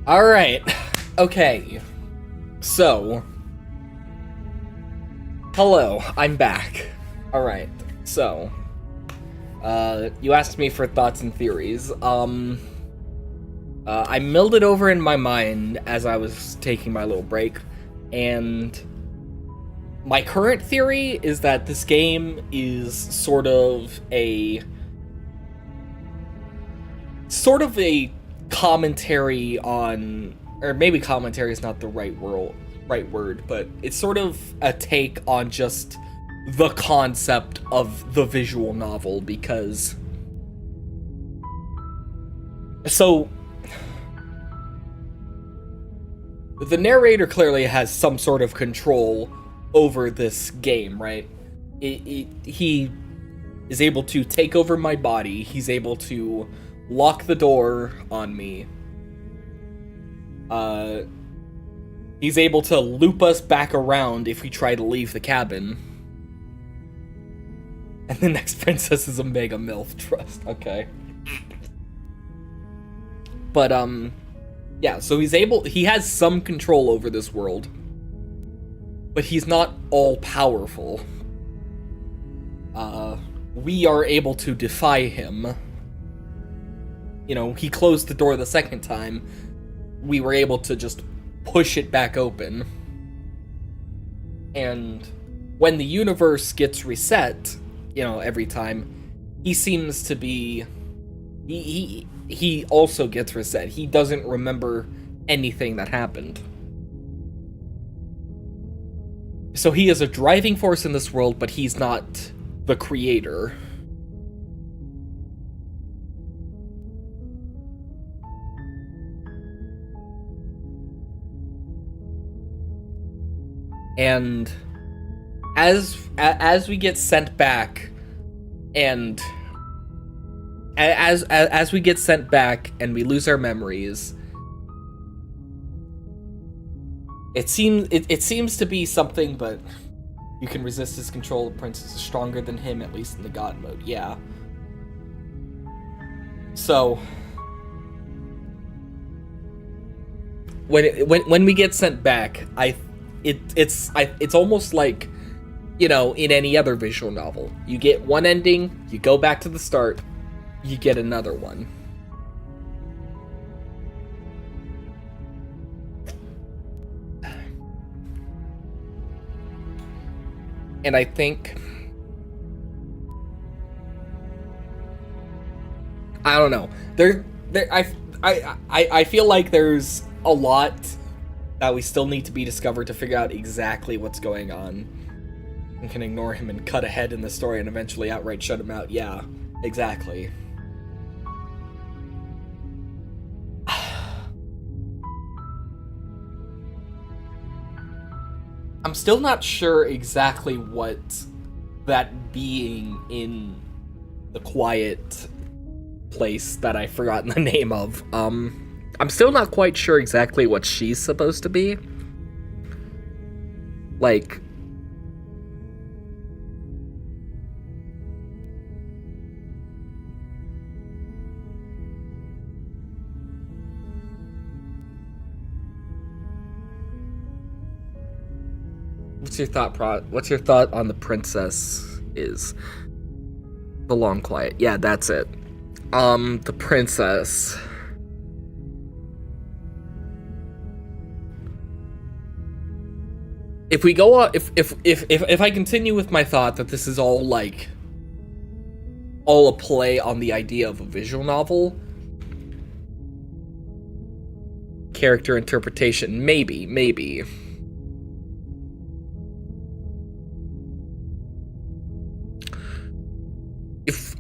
Alright. Okay. So. Hello, I'm back. Alright, so. You asked me for thoughts and theories. I milled it over in my mind as I was taking my little break, and my current theory is that this game is sort of a commentary on, or maybe commentary is not the right word, but it's sort of a take on just the concept of the visual novel, because the narrator clearly has some sort of control over this game, right? He is able to take over my body. He's able to lock the door on me. He's able to loop us back around if we try to leave the cabin. And the next princess is a mega MILF, trust. Okay. But, yeah, so he has some control over this world, but he's not all-powerful. We are able to defy him. You know, he closed the door the second time. We were able to just push it back open. And when the universe gets reset, you know, every time, he seems to be... He also gets reset. He doesn't remember anything that happened. So he is a driving force in this world, but he's not the creator. And as we get sent back, and as we get sent back and we lose our memories, it seems to be something, but you can resist his control. The princess is stronger than him, at least in the god mode. Yeah. So when we get sent back, it's almost like, you know, in any other visual novel. You get one ending, you go back to the start, you get another one. And I think, I don't know. I feel like there's a lot that we still need to be discovered to figure out exactly what's going on. We can ignore him and cut ahead in the story and eventually outright shut him out. Yeah, exactly. I'm still not sure exactly what that being in the quiet place that I've forgotten the name of. I'm still not quite sure exactly what she's supposed to be. Like, what's your thought on the princess is the long quiet? Yeah, that's it. The princess. If we go on, if I continue with my thought that this is all a play on the idea of a visual novel, character interpretation, maybe.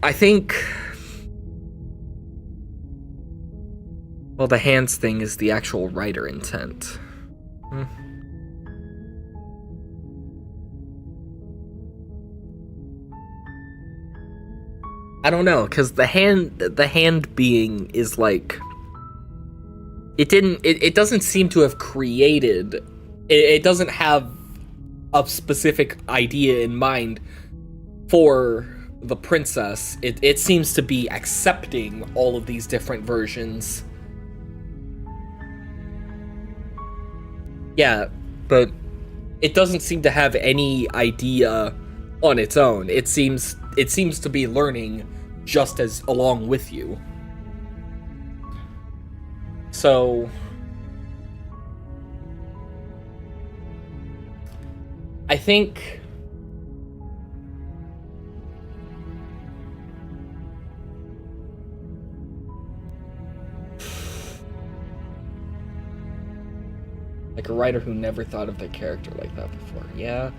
I think, well, the hands thing is the actual writer intent. I don't know, because the hand being is like, it doesn't seem to have created, it doesn't have a specific idea in mind for the princess. It seems to be accepting all of these different versions Yeah, but it doesn't seem to have any idea on its own. It seems to be learning just as along with you. So I think like a writer who never thought of their character like that before. Yeah.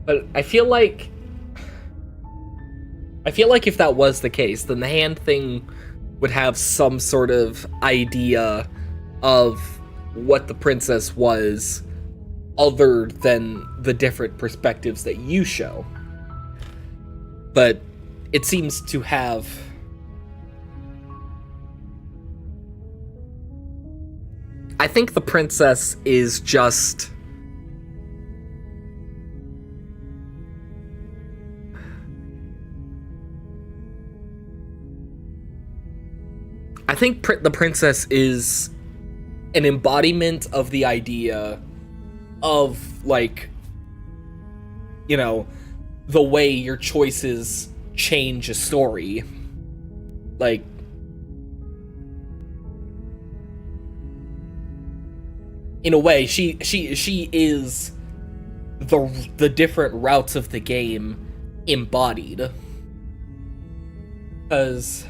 But I feel like if that was the case, then the hand thing would have some sort of idea of what the princess was other than the different perspectives that you show. But it seems to have I think the princess is just the princess is an embodiment of the idea of, like, you know, the way your choices change a story. Like, in a way, she is the different routes of the game embodied. Because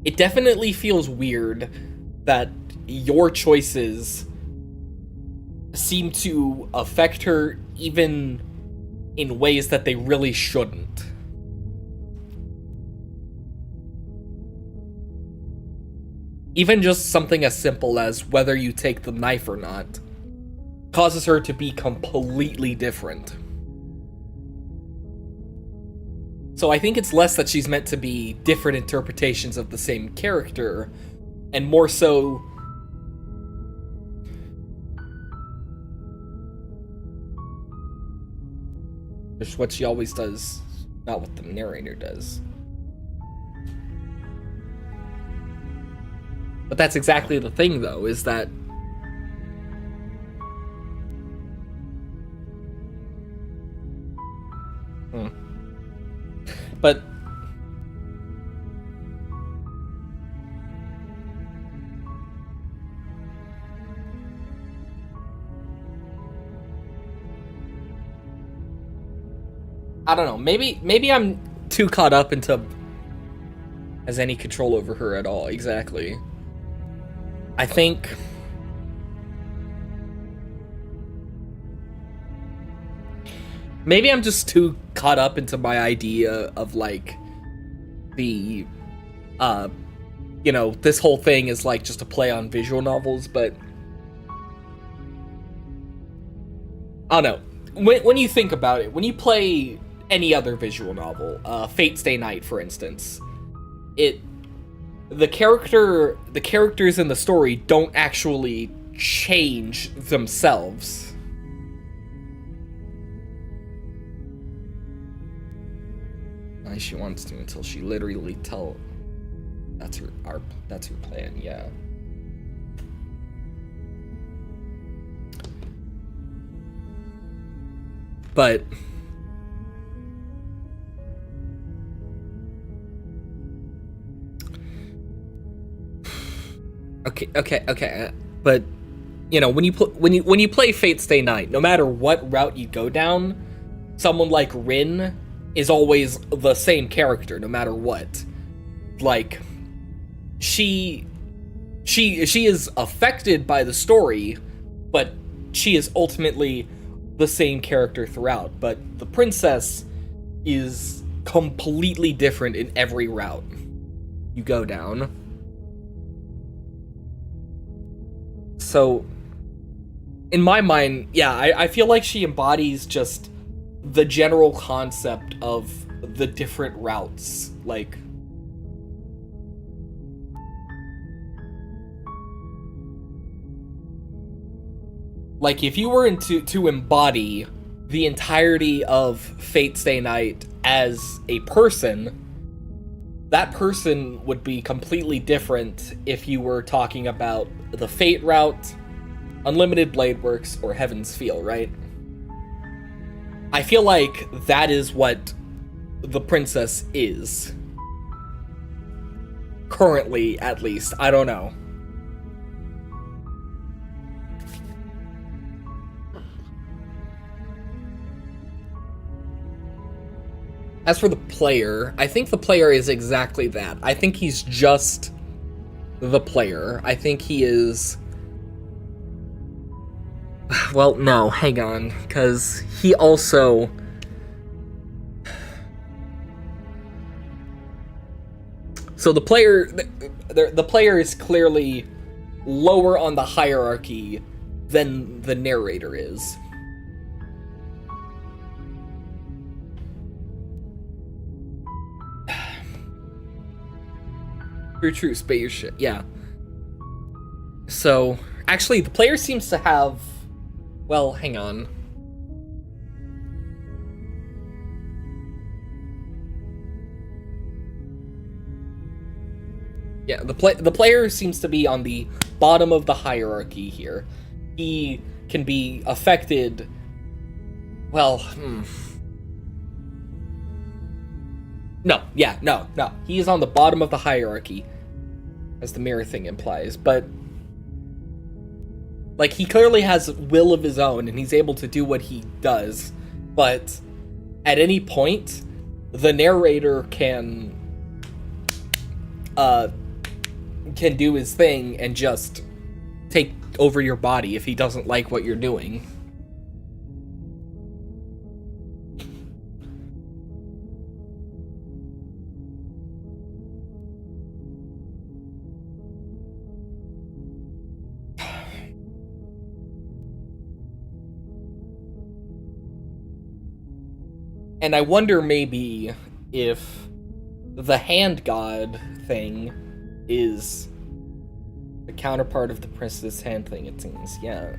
it definitely feels weird that your choices seem to affect her even in ways that they really shouldn't. Even just something as simple as whether you take the knife or not causes her to be completely different. So I think it's less that she's meant to be different interpretations of the same character, and more so just what she always does, not what the narrator does. But that's exactly the thing, though, is that But I don't know, maybe I'm too caught up into has any control over her at all, exactly. I think maybe I'm just too caught up into my idea of, like, the, you know, this whole thing is, like, just a play on visual novels, but I don't know. When you think about it, when you play any other visual novel, Fate Stay Night, for instance, the characters in the story don't actually change themselves. She wants to until she literally tell. That's her plan. Yeah. But okay. But you know, when you play Fate Stay Night, no matter what route you go down, someone like Rin is always the same character, no matter what. Like, she is affected by the story, but she is ultimately the same character throughout. But the princess is completely different in every route you go down. So, in my mind, yeah, I feel like she embodies just the general concept of the different routes. Like, if you were to embody the entirety of Fate Stay Night as a person, that person would be completely different if you were talking about the Fate route, Unlimited Blade Works, or Heaven's Feel, right? I feel like that is what the princess is. Currently, at least. I don't know. As for the player, I think the player is exactly that. I think he's just the player. I think he is... Well, no, hang on, because he also... So the player is clearly lower on the hierarchy than the narrator is. True, spit your shit, yeah. So, actually, the player seems to have... Well, hang on. Yeah, the player seems to be on the bottom of the hierarchy here. He can be affected... Well, No. He is on the bottom of the hierarchy, as the mirror thing implies, but... Like, he clearly has will of his own, and he's able to do what he does, but at any point, the narrator can do his thing and just take over your body if he doesn't like what you're doing. And I wonder maybe if the hand god thing is the counterpart of the princess hand thing, it seems, yeah.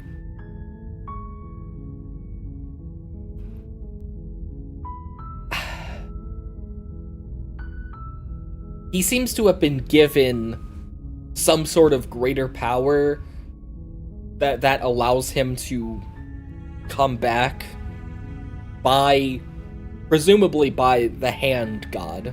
He seems to have been given some sort of greater power that allows him to come back by... Presumably by the hand god.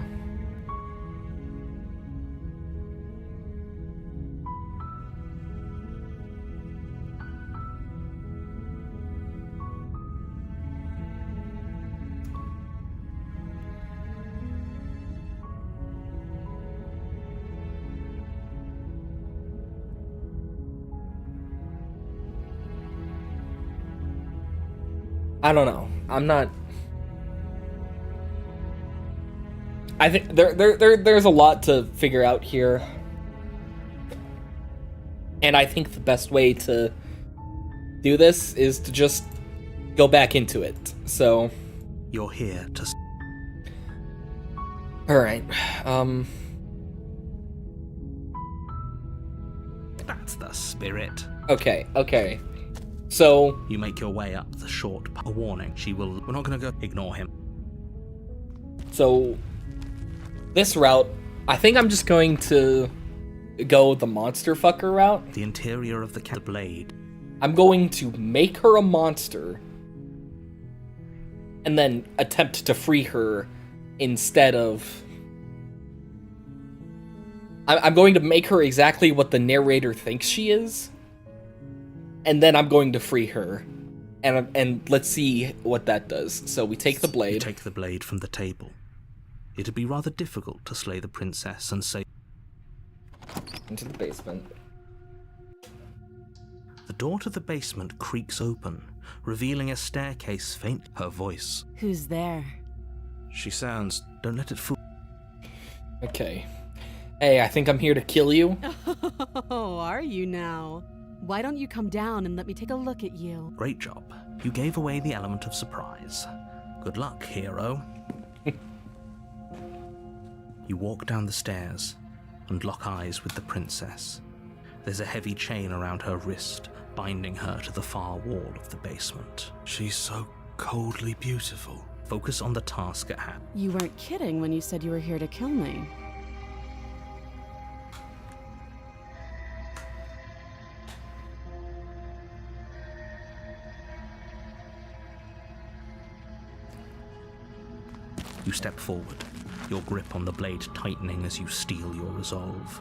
I don't know. I'm not... I think there's a lot to figure out here. And I think the best way to do this is to just go back into it. So... You're here to... Alright, That's the spirit. Okay. So... You make your way up the short... A warning, she will... We're not gonna go... Ignore him. So... This route, I think I'm just going to go the monster fucker route. The interior of the blade. I'm going to make her a monster and then attempt to free her instead of... I'm going to make her exactly what the narrator thinks she is, and then I'm going to free her. And let's see what that does. So we take the blade. You take the blade from the table. It'd be rather difficult to slay the princess and say... Into the basement. The door to the basement creaks open, revealing a staircase faint. Her voice. Who's there? She sounds... Don't let it fool... Okay. Hey, I think I'm here to kill you. Oh, are you now? Why don't you come down and let me take a look at you? Great job. You gave away the element of surprise. Good luck, hero. You walk down the stairs and lock eyes with the princess. There's a heavy chain around her wrist, binding her to the far wall of the basement. She's so coldly beautiful. Focus on the task at hand. You weren't kidding when you said you were here to kill me. You step forward, your grip on the blade tightening as you steel your resolve.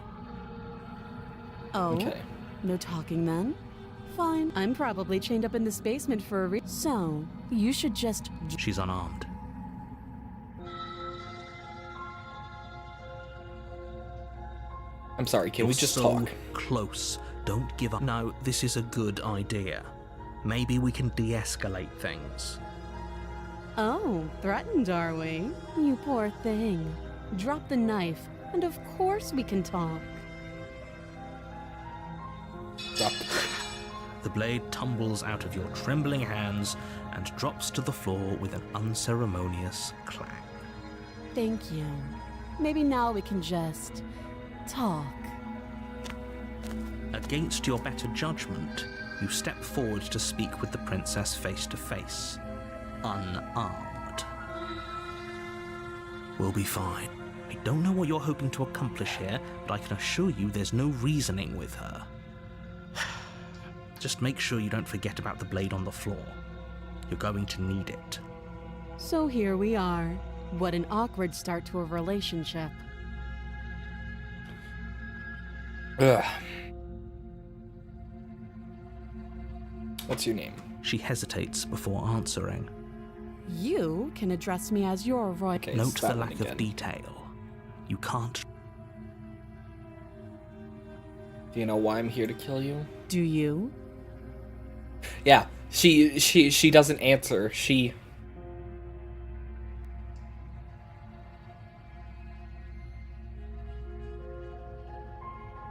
Oh? Okay. No talking then? Fine. I'm probably chained up in this basement for a reason. So, you should just... She's unarmed. I'm sorry, can You're we just so talk? close. Don't give up. No, this is a good idea. Maybe we can de-escalate things. Oh, threatened, are we? You poor thing. Drop the knife, and of course we can talk. Drop the blade. The blade tumbles out of your trembling hands and drops to the floor with an unceremonious clang. Thank you. Maybe now we can just... talk. Against your better judgment, you step forward to speak with the princess face to face, unarmed. We'll be fine. I don't know what you're hoping to accomplish here, but I can assure you there's no reasoning with her. Just make sure you don't forget about the blade on the floor. You're going to need it. So here we are. What an awkward start to a relationship. Ugh. What's your name? She hesitates before answering. You can address me as your royal... Okay, Note stop the it lack again. of detail. You can't... Do you know why I'm here to kill you? Do you? Yeah, she doesn't answer. She...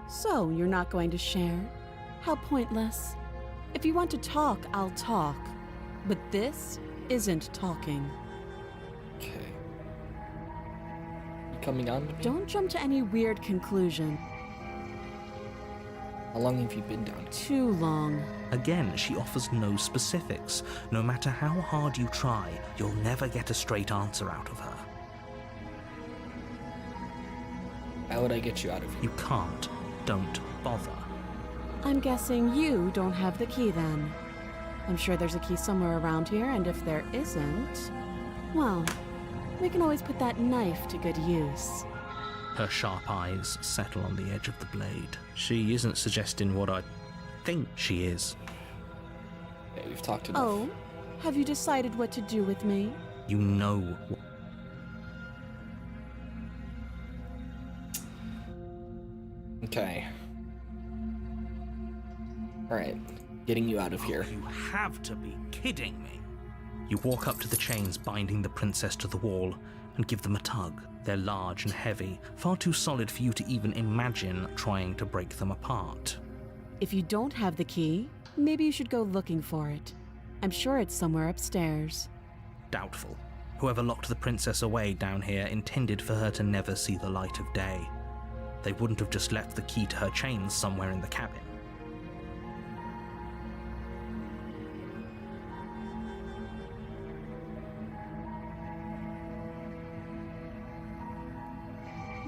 So, you're not going to share? How pointless. If you want to talk, I'll talk. But this isn't talking. Okay. You coming on to me? Don't jump to any weird conclusion. How long have you been down here? Too long. Again, she offers no specifics. No matter how hard you try, you'll never get a straight answer out of her. How would I get you out of here? You can't. Don't bother. I'm guessing you don't have the key then. I'm sure there's a key somewhere around here, and if there isn't, well, we can always put that knife to good use. Her sharp eyes settle on the edge of the blade. She isn't suggesting what I think she is. Okay, we've talked enough. Oh, have you decided what to do with me? You know. Okay. Alright, getting you out of here. You have to be kidding me. You walk up to the chains binding the princess to the wall and give them a tug. They're large and heavy, far too solid for you to even imagine trying to break them apart. If you don't have the key, maybe you should go looking for it. I'm sure it's somewhere upstairs. Doubtful. Whoever locked the princess away down here intended for her to never see the light of day. They wouldn't have just left the key to her chains somewhere in the cabin.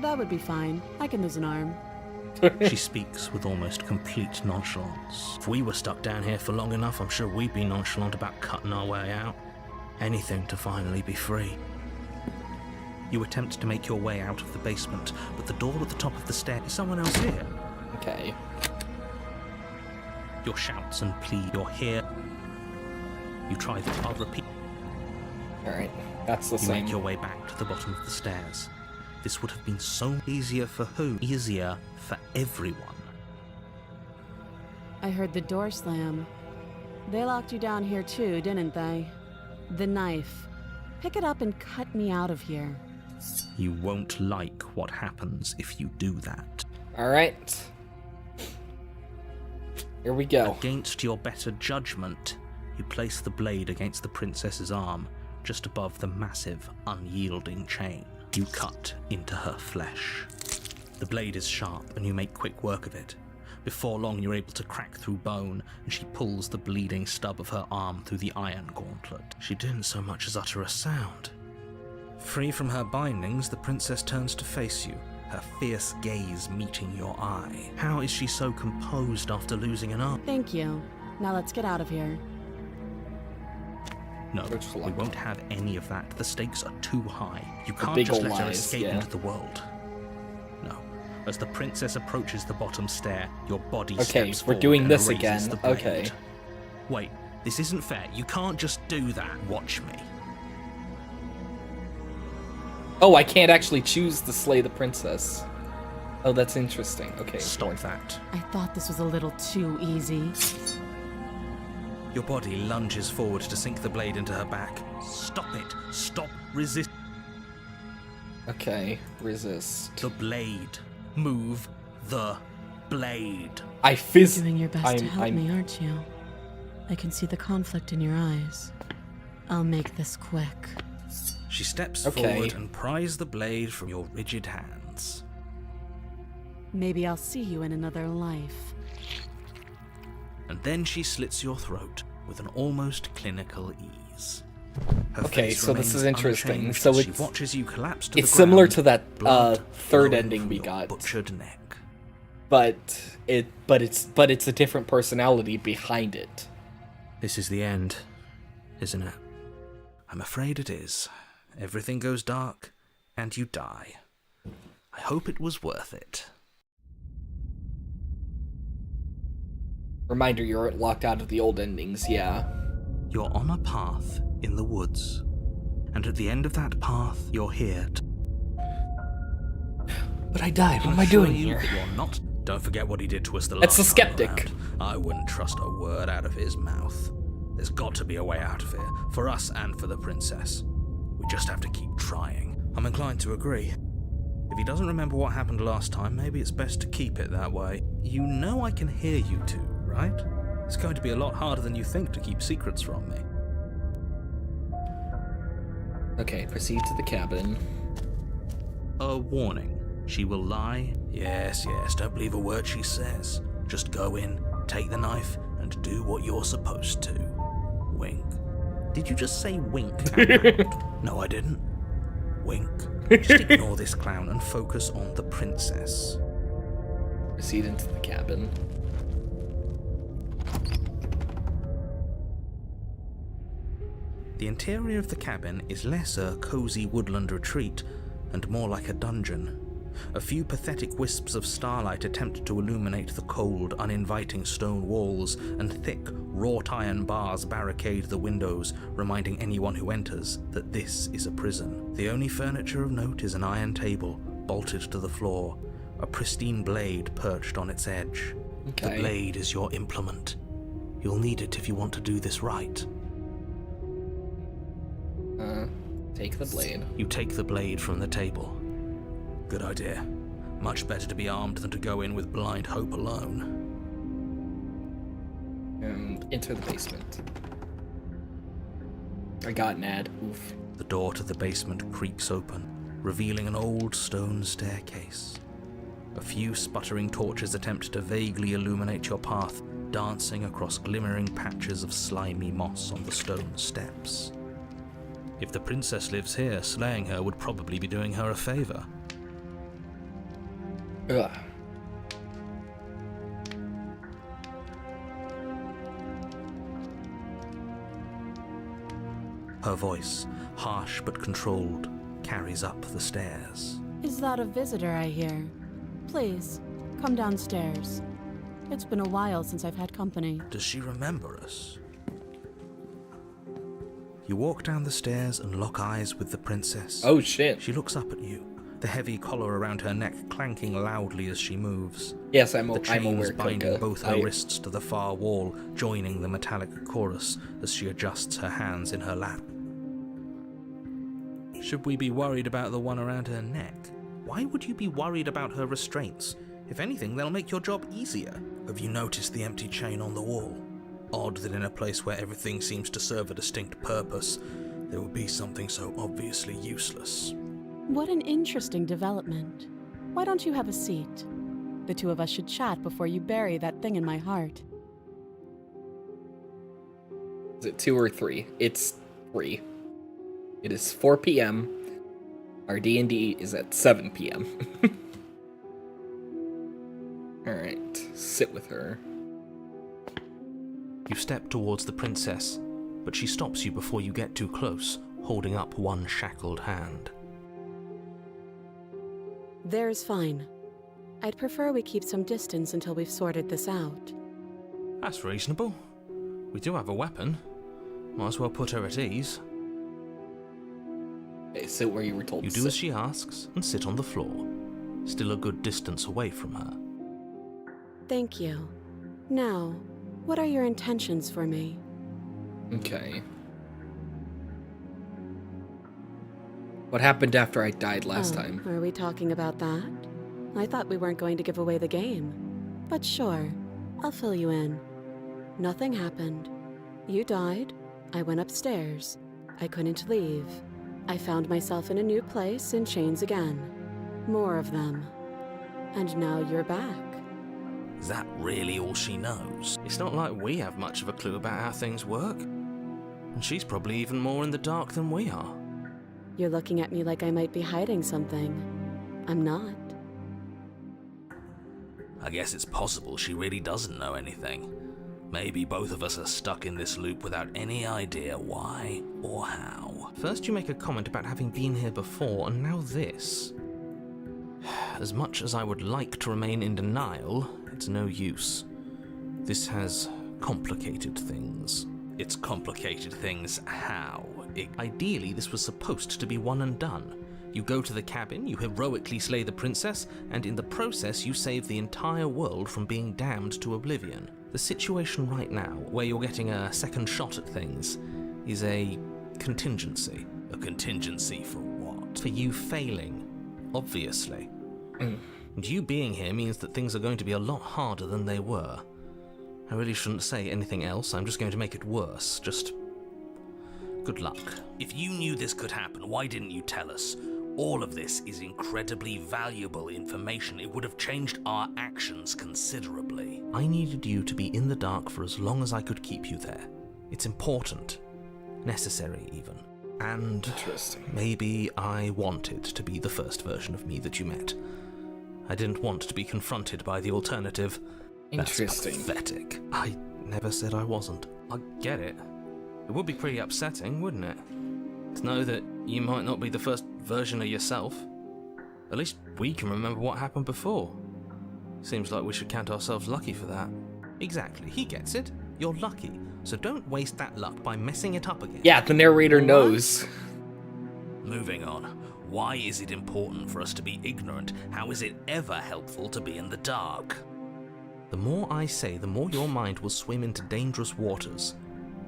That would be fine. I can lose an arm. She speaks with almost complete nonchalance. If we were stuck down here for long enough, I'm sure we'd be nonchalant about cutting our way out. Anything to finally be free. You attempt to make your way out of the basement, but the door at the top of the stair is someone else here. Okay. Your shouts and plead, you're here. You try the I'll repeat. Alright, that's the You same. make your way back to the bottom of the stairs. This would have been so easier for who? Easier for everyone. I heard the door slam. They locked you down here too, didn't they? The knife. Pick it up and cut me out of here. You won't like what happens if you do that. Alright. Here we go. Against your better judgment, you place the blade against the princess's arm, just above the massive, unyielding chain. You cut into her flesh. The blade is sharp, and you make quick work of it. Before long, you're able to crack through bone, and she pulls the bleeding stub of her arm through the iron gauntlet. She didn't so much as utter a sound. Free from her bindings, the princess turns to face you, her fierce gaze meeting your eye. How is she so composed after losing an arm? Thank you. Now let's get out of here. No, Which we won't have any of that. The stakes are too high. You can't big just ol' let her lies, escape yeah. into the world. No. As the princess approaches the bottom stair, your body Okay, steps we're forward doing and this raises again. the blade. Okay. Wait, this isn't fair. You can't just do that. Watch me. Oh, I can't actually choose to slay the princess. Oh, that's interesting. Okay. Stop that. I thought this was a little too easy. Your body lunges forward to sink the blade into her back. Stop it. Stop. Resist. Okay, resist. The blade. Move the blade. I You're doing your best to help I'm me, aren't you? I can see the conflict in your eyes. I'll make this quick. She steps Okay. forward and pries the blade from your rigid hands. Maybe I'll see you in another life. And then she slits your throat with an almost clinical ease. Her Okay, face so this is remains interesting. unchanged So as she it's- watches you collapse to the it's similar ground, to that blood third flowing ending from we your got. butchered neck. but it's a different personality behind it. This is the end, isn't it? I'm afraid it is. Everything goes dark, and you die. I hope it was worth it. Reminder, you're locked out of the old endings, yeah. You're on a path in the woods, and at the end of that path, you're here to... But I died. What am I assure doing you here? that you're not... Don't forget what he did to us the That's last the time skeptic. around. I wouldn't trust a word out of his mouth. There's got to be a way out of here, for us and for the princess. We just have to keep trying. I'm inclined to agree. If he doesn't remember what happened last time, maybe it's best to keep it that way. You know I can hear you two, right? It's going to be a lot harder than you think to keep secrets from me. Okay, proceed to the cabin. A warning. She will lie. Yes, don't believe a word she says. Just go in, take the knife, and do what you're supposed to. Wink. Did you just say wink? No, I didn't. Wink. Just ignore this clown and focus on the princess. Proceed into the cabin. The interior of the cabin is less a cozy woodland retreat and more like a dungeon. A few pathetic wisps of starlight attempt to illuminate the cold, uninviting stone walls, and thick, wrought iron bars barricade the windows, reminding anyone who enters that this is a prison. The only furniture of note is an iron table, bolted to the floor, a pristine blade perched on its edge. Okay. The blade is your implement. You'll need it if you want to do this right. Take the blade. You take the blade from the table. Good idea. Much better to be armed than to go in with blind hope alone. And enter the basement. I got an ad. Oof. The door to the basement creaks open, revealing an old stone staircase. A few sputtering torches attempt to vaguely illuminate your path, dancing across glimmering patches of slimy moss on the stone steps. If the princess lives here, slaying her would probably be doing her a favor. Ugh. Her voice, harsh but controlled, carries up the stairs. Is that a visitor I hear? Please, come downstairs. It's been a while since I've had company. Does she remember us? You walk down the stairs and lock eyes with the princess. Oh shit. She looks up at you, the heavy collar around her neck clanking loudly as she moves. Yes, The I'm chains aware, binding Coca. both her wrists to the far wall, joining the metallic chorus as she adjusts her hands in her lap. Should we be worried about the one around her neck? Why would you be worried about her restraints? If anything, they'll make your job easier. Have you noticed the empty chain on the wall? Odd that in a place where everything seems to serve a distinct purpose, there would be something so obviously useless. What an interesting development. Why don't you have a seat? The two of us should chat before you bury that thing in my heart. Is it 2 or 3? It's 3. It is 4 p.m. Our D&D is at 7 p.m. Alright, sit with her. You step towards the princess, but she stops you before you get too close, holding up one shackled hand. There's fine. I'd prefer we keep some distance until we've sorted this out. That's reasonable. We do have a weapon. Might as well put her at ease. Okay, sit where you were told You to do sit. as she asks and sit on the floor, still a good distance away from her. Thank you. Now, what are your intentions for me? Okay. What happened after I died last time? Are we talking about that? I thought we weren't going to give away the game. But sure, I'll fill you in. Nothing happened. You died. I went upstairs. I couldn't leave. I found myself in a new place in chains again. More of them. And now you're back. Is that really all she knows? It's not like we have much of a clue about how things work. And she's probably even more in the dark than we are. You're looking at me like I might be hiding something. I'm not. I guess it's possible she really doesn't know anything. Maybe both of us are stuck in this loop without any idea why or how. First you make a comment about having been here before, and now this. As much as I would like to remain in denial, it's no use. This has complicated things. It's complicated things how? Ideally, this was supposed to be one and done. You go to the cabin, you heroically slay the princess, and in the process you save the entire world from being damned to oblivion. The situation right now, where you're getting a second shot at things, is a contingency. A contingency for what? For you failing, obviously. And you being here means that things are going to be a lot harder than they were. I really shouldn't say anything else, I'm just going to make it worse. Just good luck. If you knew this could happen, why didn't you tell us? All of this is incredibly valuable information. It would have changed our actions considerably. I needed you to be in the dark for as long as I could keep you there. It's important. Necessary, even. And Interesting. maybe I wanted to be the first version of me that you met. I didn't want to be confronted by the alternative. Interesting. That's pathetic. I never said I wasn't. I get it. It would be pretty upsetting, wouldn't it? To know that you might not be the first version of yourself. At least we can remember what happened before. Seems like we should count ourselves lucky for that. Exactly, he gets it. You're lucky. So don't waste that luck by messing it up again. Yeah, the narrator knows. Moving on. Why is it important for us to be ignorant? How is it ever helpful to be in the dark? The more I say, the more your mind will swim into dangerous waters.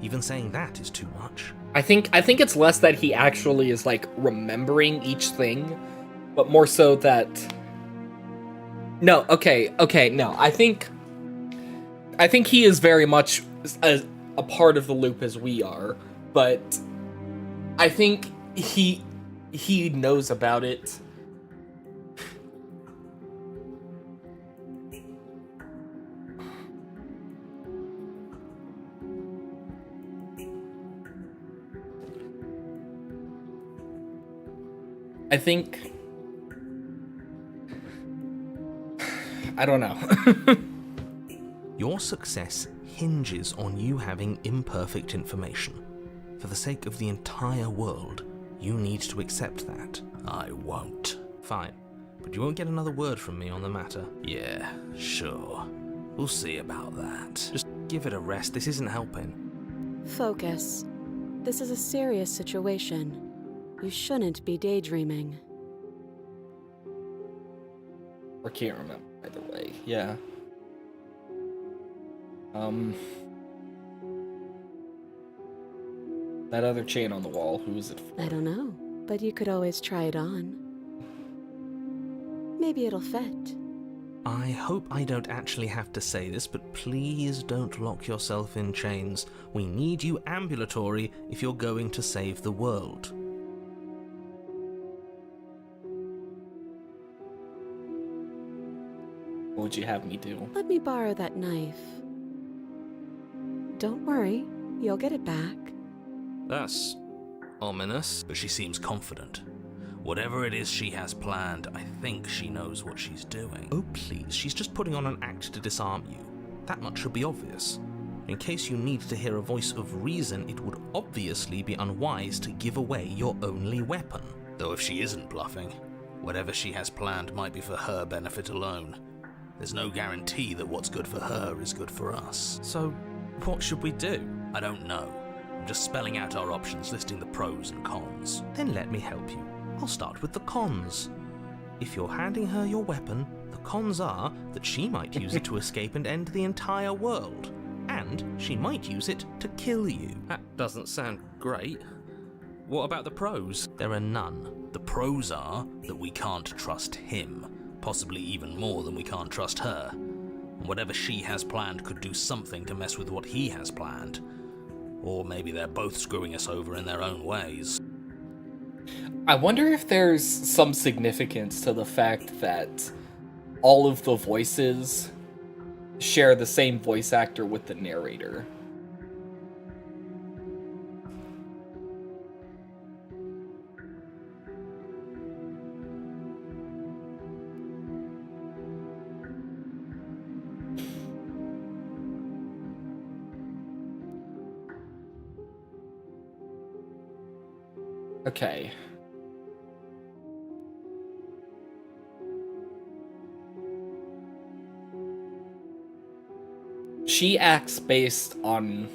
Even saying that is too much. I think it's less that he actually is like remembering each thing, but more so that. No, okay, no. I think he is very much a part of the loop as we are, but I think he knows about it. I think... I don't know. Your success hinges on you having imperfect information. For the sake of the entire world, you need to accept that. I won't. Fine, but you won't get another word from me on the matter. Yeah, sure. We'll see about that. Just give it a rest, this isn't helping. Focus. This is a serious situation. You shouldn't be daydreaming. I can't remember, by the way. Yeah. That other chain on the wall, who is it for? I don't know, but you could always try it on. Maybe it'll fit. I hope I don't actually have to say this, but please don't lock yourself in chains. We need you ambulatory if you're going to save the world. What would you have me do? Let me borrow that knife. Don't worry, you'll get it back. That's ominous. But she seems confident. Whatever it is she has planned, I think she knows what she's doing. Oh please, she's just putting on an act to disarm you. That much should be obvious. In case you need to hear a voice of reason, it would obviously be unwise to give away your only weapon. Though if she isn't bluffing, whatever she has planned might be for her benefit alone. There's no guarantee that what's good for her is good for us. So, what should we do? I don't know. I'm just spelling out our options, listing the pros and cons. Then let me help you. I'll start with the cons. If you're handing her your weapon, the cons are that she might use it to escape and end the entire world. And she might use it to kill you. That doesn't sound great. What about the pros? There are none. The pros are that we can't trust him, possibly even more than we can't trust her. And whatever she has planned could do something to mess with what he has planned. Or maybe they're both screwing us over in their own ways. I wonder if there's some significance to the fact that all of the voices share the same voice actor with the narrator. Okay. She acts based on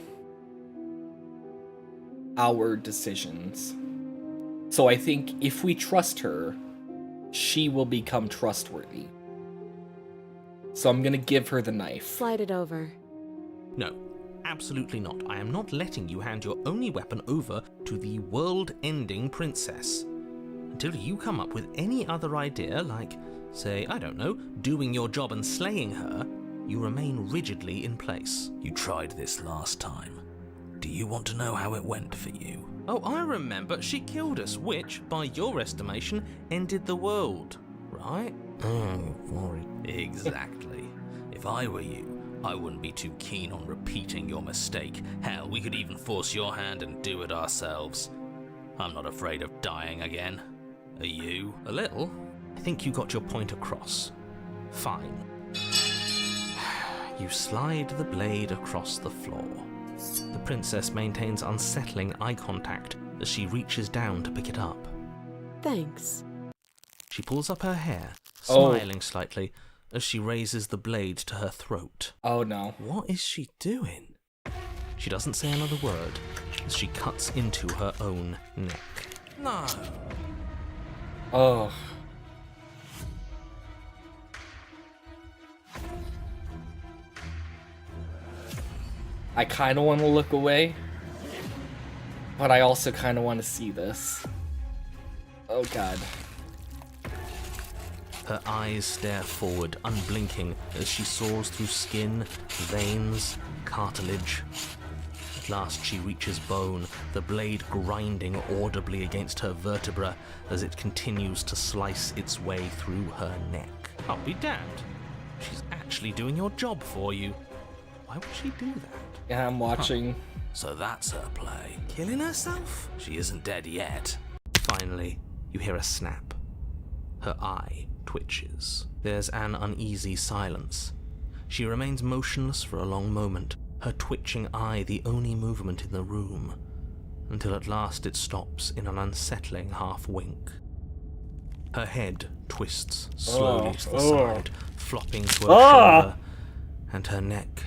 our decisions. So I think if we trust her, she will become trustworthy. So I'm gonna give her the knife. Slide it over. No, absolutely not. I am not letting you hand your only weapon over to the world-ending princess. Until you come up with any other idea, like, say, I don't know, doing your job and slaying her, you remain rigidly in place. You tried this last time. Do you want to know how it went for you? Oh, I remember. She killed us, which, by your estimation, ended the world, right? Oh, worried. Exactly. If I were you, I wouldn't be too keen on repeating your mistake. Hell, we could even force your hand and do it ourselves. I'm not afraid of dying again. Are you? A little. I think you got your point across. Fine. You slide the blade across the floor. The princess maintains unsettling eye contact as she reaches down to pick it up. Thanks. She pulls up her hair, smiling slightly, as she raises the blade to her throat. Oh no. What is she doing? She doesn't say another word as she cuts into her own neck. No. Oh. I kind of want to look away, but I also kind of want to see this. Oh god. Her eyes stare forward, unblinking, as she saws through skin, veins, cartilage. At last she reaches bone, the blade grinding audibly against her vertebra as it continues to slice its way through her neck. I'll be damned. She's actually doing your job for you. Why would she do that? Yeah, I'm watching. So that's her play. Killing herself? She isn't dead yet. Finally, you hear a snap. Her eye twitches. There's an uneasy silence. She remains motionless for a long moment, her twitching eye the only movement in the room, until at last it stops in an unsettling half-wink. Her head twists slowly to the side, flopping to her shoulder, and her neck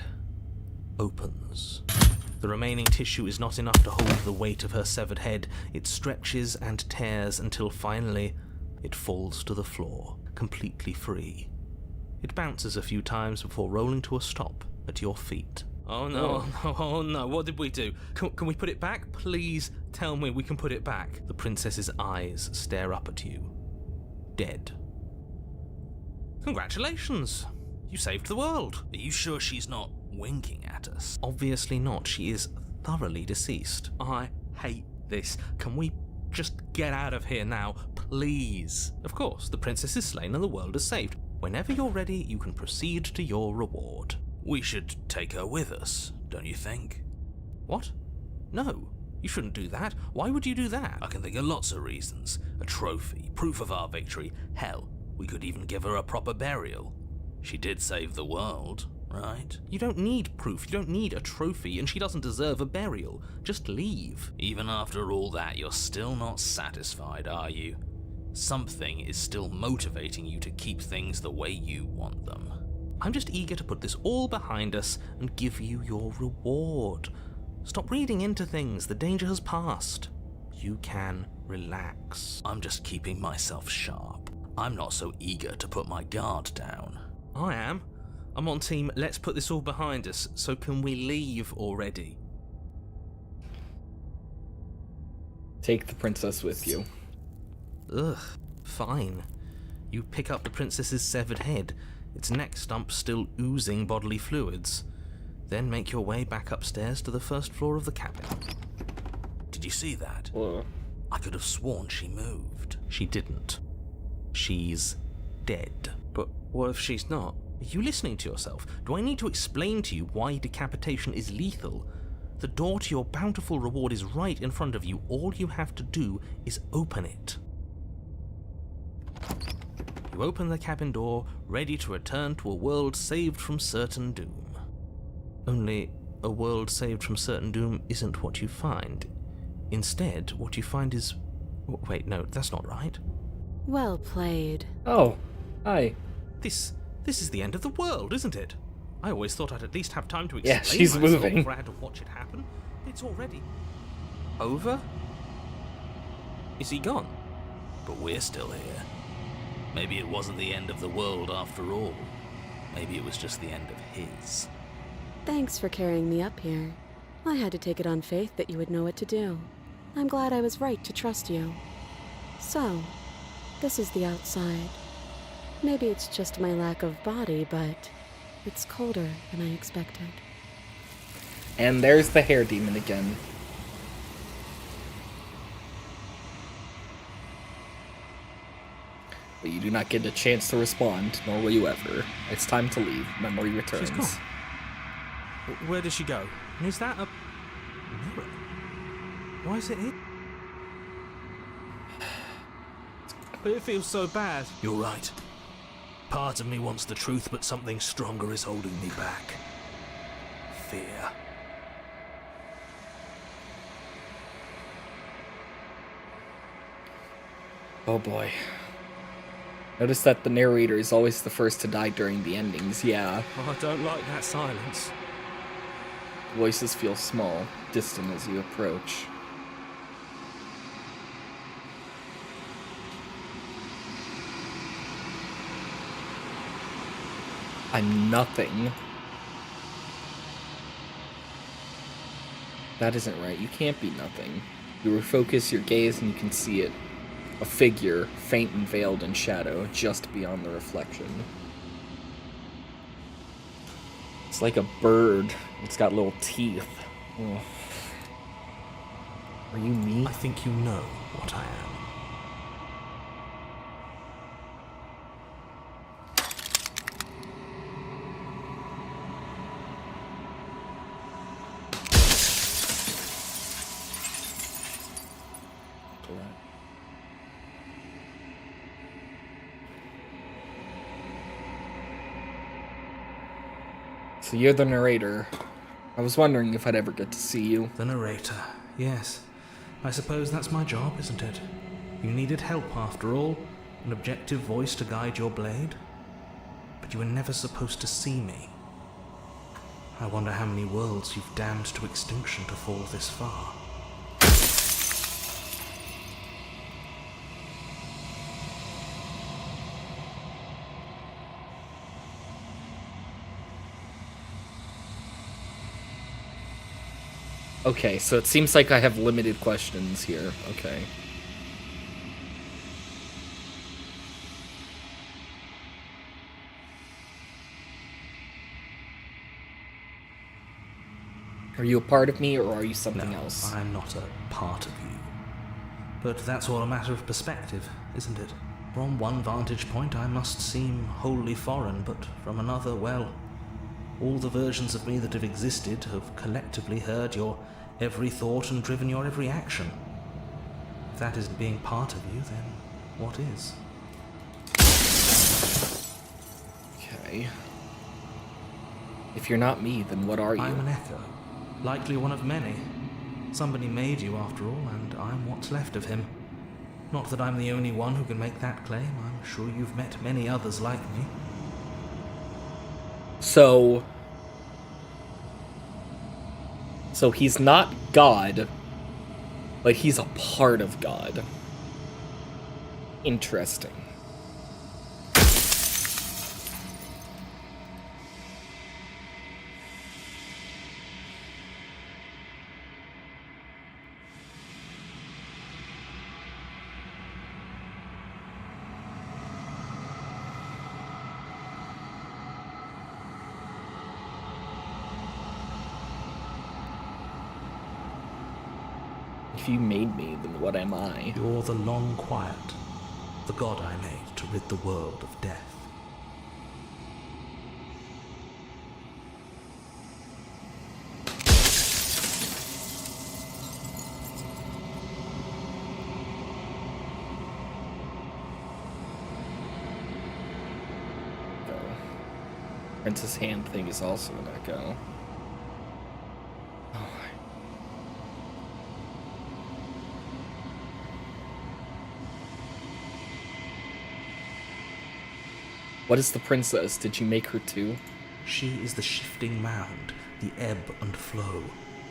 opens. The remaining tissue is not enough to hold the weight of her severed head. It stretches and tears until finally it falls to the floor, completely free. It bounces a few times before rolling to a stop at your feet. Oh no, oh no, what did we do? Can we put it back? Please tell me we can put it back. The princess's eyes stare up at you. Dead. Congratulations! You saved the world. Are you sure she's not winking at us? Obviously not. She is thoroughly deceased. I hate this. Can we just get out of here now, please? Of course, the princess is slain and the world is saved. Whenever you're ready, you can proceed to your reward. We should take her with us, don't you think? What? No, you shouldn't do that. Why would you do that? I can think of lots of reasons. A trophy, proof of our victory. Hell, we could even give her a proper burial. She did save the world. right? You don't need proof, you don't need a trophy, and she doesn't deserve a burial. Just leave. Even after all that, you're still not satisfied, are you? Something is still motivating you to keep things the way you want them. I'm just eager to put this all behind us and give you your reward. Stop reading into things, the danger has passed. You can relax. I'm just keeping myself sharp. I'm not so eager to put my guard down. I am. I'm on team, let's put this all behind us, so can we leave already? Take the princess with you. Ugh, fine. You pick up the princess's severed head, its neck stump still oozing bodily fluids. Then make your way back upstairs to the first floor of the cabin. Did you see that? Ugh. I could have sworn she moved. She didn't. She's dead. But what if she's not? Are you listening to yourself? Do I need to explain to you why decapitation is lethal? The door to your bountiful reward is right in front of you. All you have to do is open it. You open the cabin door, ready to return to a world saved from certain doom. Only, a world saved from certain doom isn't what you find. Instead, what you find is... Wait, no, that's not right. Well played. Oh, hi. This is the end of the world, isn't it? I always thought I'd at least have time to explain Yeah, she's myself moving. before I had to watch it happen. It's already... over? Is he gone? But we're still here. Maybe it wasn't the end of the world after all. Maybe it was just the end of his. Thanks for carrying me up here. I had to take it on faith that you would know what to do. I'm glad I was right to trust you. So, this is the outside. Maybe it's just my lack of body, but it's colder than I expected. And there's the hair demon again. But you do not get a chance to respond, nor will you ever. It's time to leave. Memory returns. She's gone. Where does she go? And is that a mirror? Why is it here? But it feels so bad. You're right. Part of me wants the truth, but something stronger is holding me back. Fear. Oh boy. Notice that the narrator is always the first to die during the endings, yeah. Oh, I don't like that silence. Voices feel small, distant as you approach. I'm nothing. That isn't right. You can't be nothing. You refocus your gaze and you can see it. A figure, faint and veiled in shadow, just beyond the reflection. It's like a bird. It's got little teeth. Ugh. Are you me? I think you know what I am. So you're the narrator. I was wondering if I'd ever get to see you. The narrator, yes. I suppose that's my job, isn't it? You needed help after all, an objective voice to guide your blade. But you were never supposed to see me. I wonder how many worlds you've damned to extinction to fall this far. Okay, so it seems like I have limited questions here. Okay. Are you a part of me, or are you something else? I'm not a part of you. But that's all a matter of perspective, isn't it? From one vantage point I must seem wholly foreign, but from another, well, all the versions of me that have existed have collectively heard your every thought and driven your every action. If that isn't being part of you, then what is? Okay. If you're not me, then what are you? I'm an echo, likely one of many. Somebody made you after all, and I'm what's left of him. Not that I'm the only one who can make that claim. I'm sure you've met many others like me. So he's not God, but he's a part of God. Interesting. If you made me, then what am I? You're the long quiet, the god I made to rid the world of death. Princess Hand thing is also an echo. Oh. What is the princess? Did you make her too? She is the shifting mound, the ebb and flow,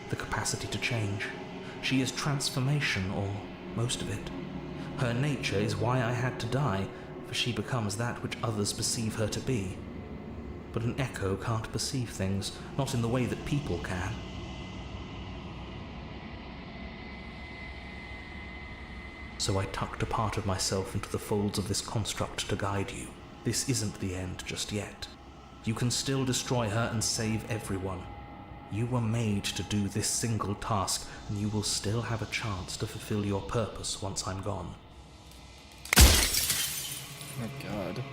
the capacity to change. She is transformation, or most of it. Her nature is why I had to die, for she becomes that which others perceive her to be. But an echo can't perceive things, not in the way that people can. So I tucked a part of myself into the folds of this construct to guide you. This isn't the end just yet. You can still destroy her and save everyone. You were made to do this single task, and you will still have a chance to fulfill your purpose once I'm gone. Oh God.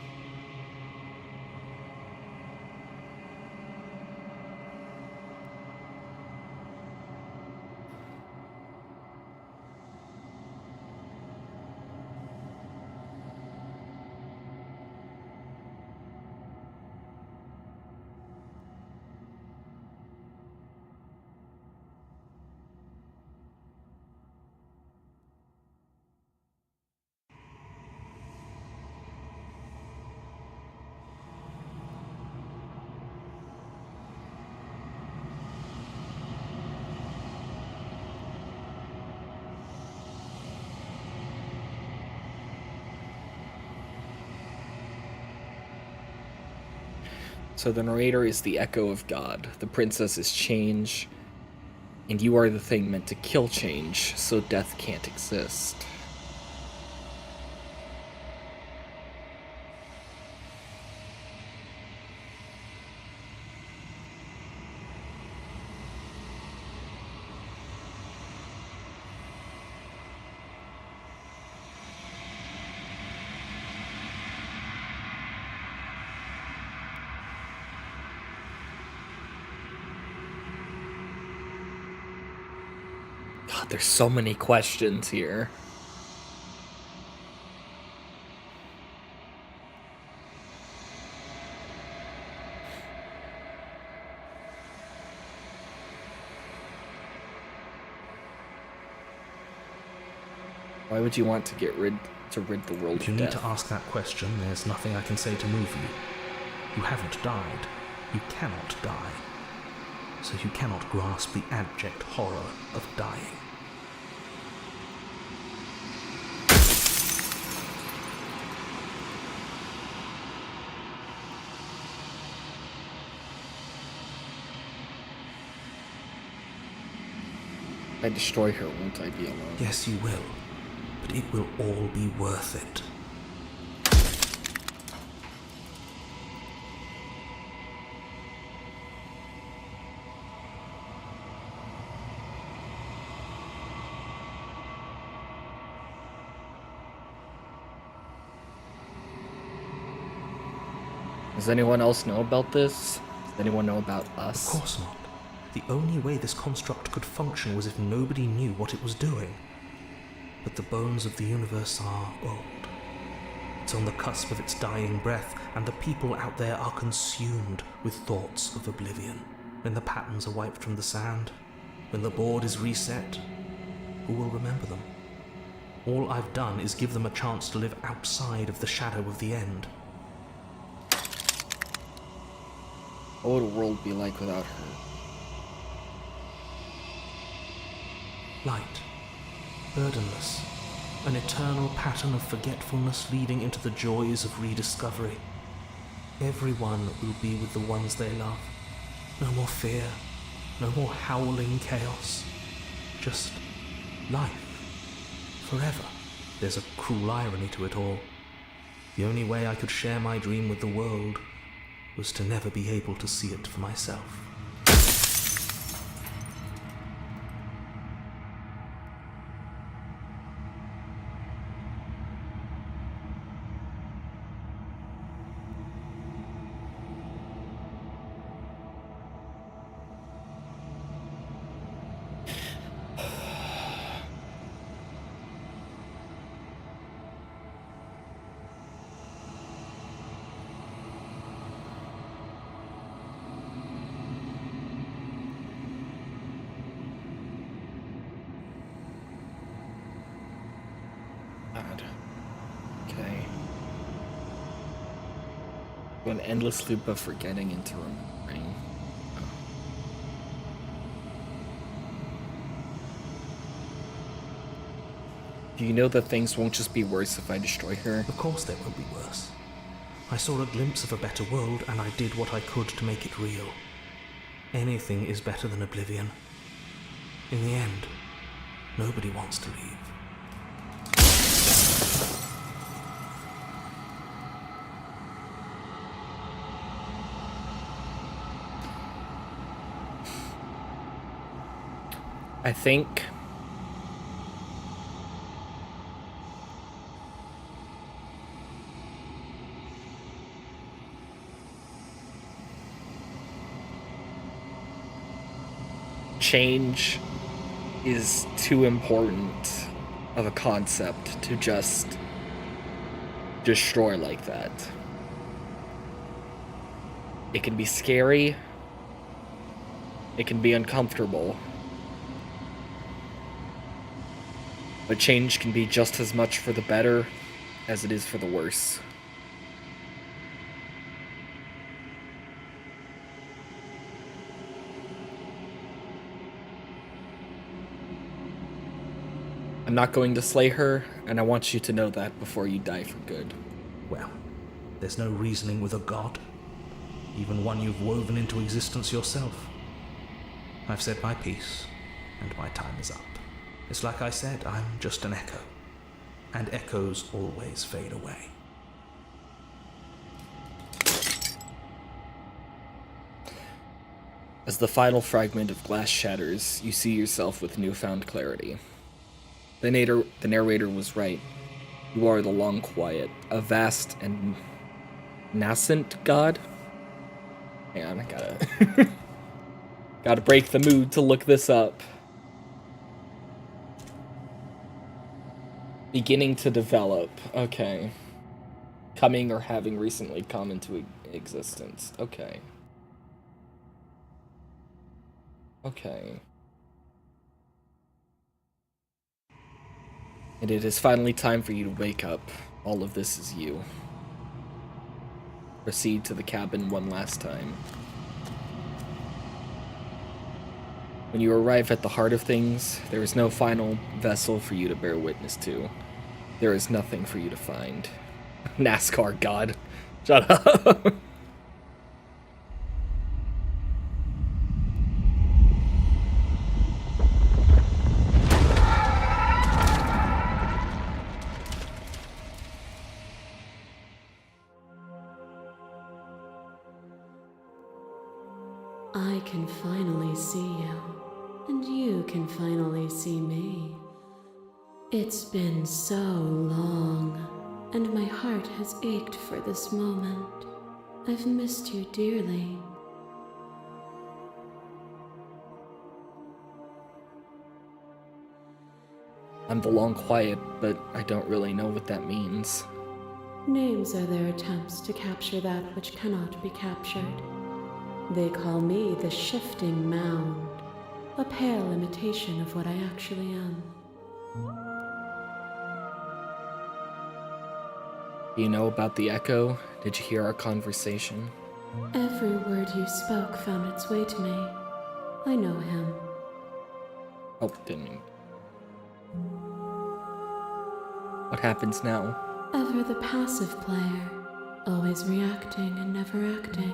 So the narrator is the echo of God, the princess is change, and you are the thing meant to kill change, so death can't exist. God, there's so many questions here. Why would you want to rid the world If you of need death? to ask that question, there's nothing I can say to move you. You haven't died. You cannot die. So you cannot grasp the abject horror of dying. If I destroy her, won't I be alone? Yes, you will. But it will all be worth it. Does anyone else know about this? Does anyone know about us? Of course not. The only way this construct could function was if nobody knew what it was doing. But the bones of the universe are old. It's on the cusp of its dying breath, and the people out there are consumed with thoughts of oblivion. When the patterns are wiped from the sand, when the board is reset, who will remember them? All I've done is give them a chance to live outside of the shadow of the end. What would a world be like without her? Light, burdenless, an eternal pattern of forgetfulness leading into the joys of rediscovery. Everyone will be with the ones they love. No more fear, no more howling chaos. Just life. Forever. There's a cruel irony to it all. The only way I could share my dream with the world was to never be able to see it for myself. God. Okay. An endless loop of forgetting into remembering. Do you know that things won't just be worse if I destroy her? Of course they won't be worse. I saw a glimpse of a better world, and I did what I could to make it real. Anything is better than oblivion. In the end, nobody wants to leave. I think change is too important of a concept to just destroy like that. It can be scary, it can be uncomfortable, but change can be just as much for the better as it is for the worse. I'm not going to slay her, and I want you to know that before you die for good. Well, there's no reasoning with a god, even one you've woven into existence yourself. I've said my piece, and my time is up. It's like I said, I'm just an echo, and echoes always fade away. As the final fragment of glass shatters, you see yourself with newfound clarity. The narrator was right. You are the Long Quiet, a vast and nascent god. Hang on, I gotta break the mood to look this up. Beginning to develop. Okay. Coming or having recently come into existence. Okay. Okay. And it is finally time for you to wake up. All of this is you. Proceed to the cabin one last time. When you arrive at the heart of things, there is no final vessel for you to bear witness to. There is nothing for you to find. NASCAR God. Shut up. I can finally see you, and you can finally see me. It's been so long, and my heart has ached for this moment. I've missed you dearly. I'm the Long Quiet, but I don't really know what that means. Names are their attempts to capture that which cannot be captured. They call me the shifting mound, a pale imitation of what I actually am. Do you know about the echo? Did you hear our conversation? Every word you spoke found its way to me. I know him. Oh, didn't mean. What happens now? Ever the passive player, always reacting and never acting.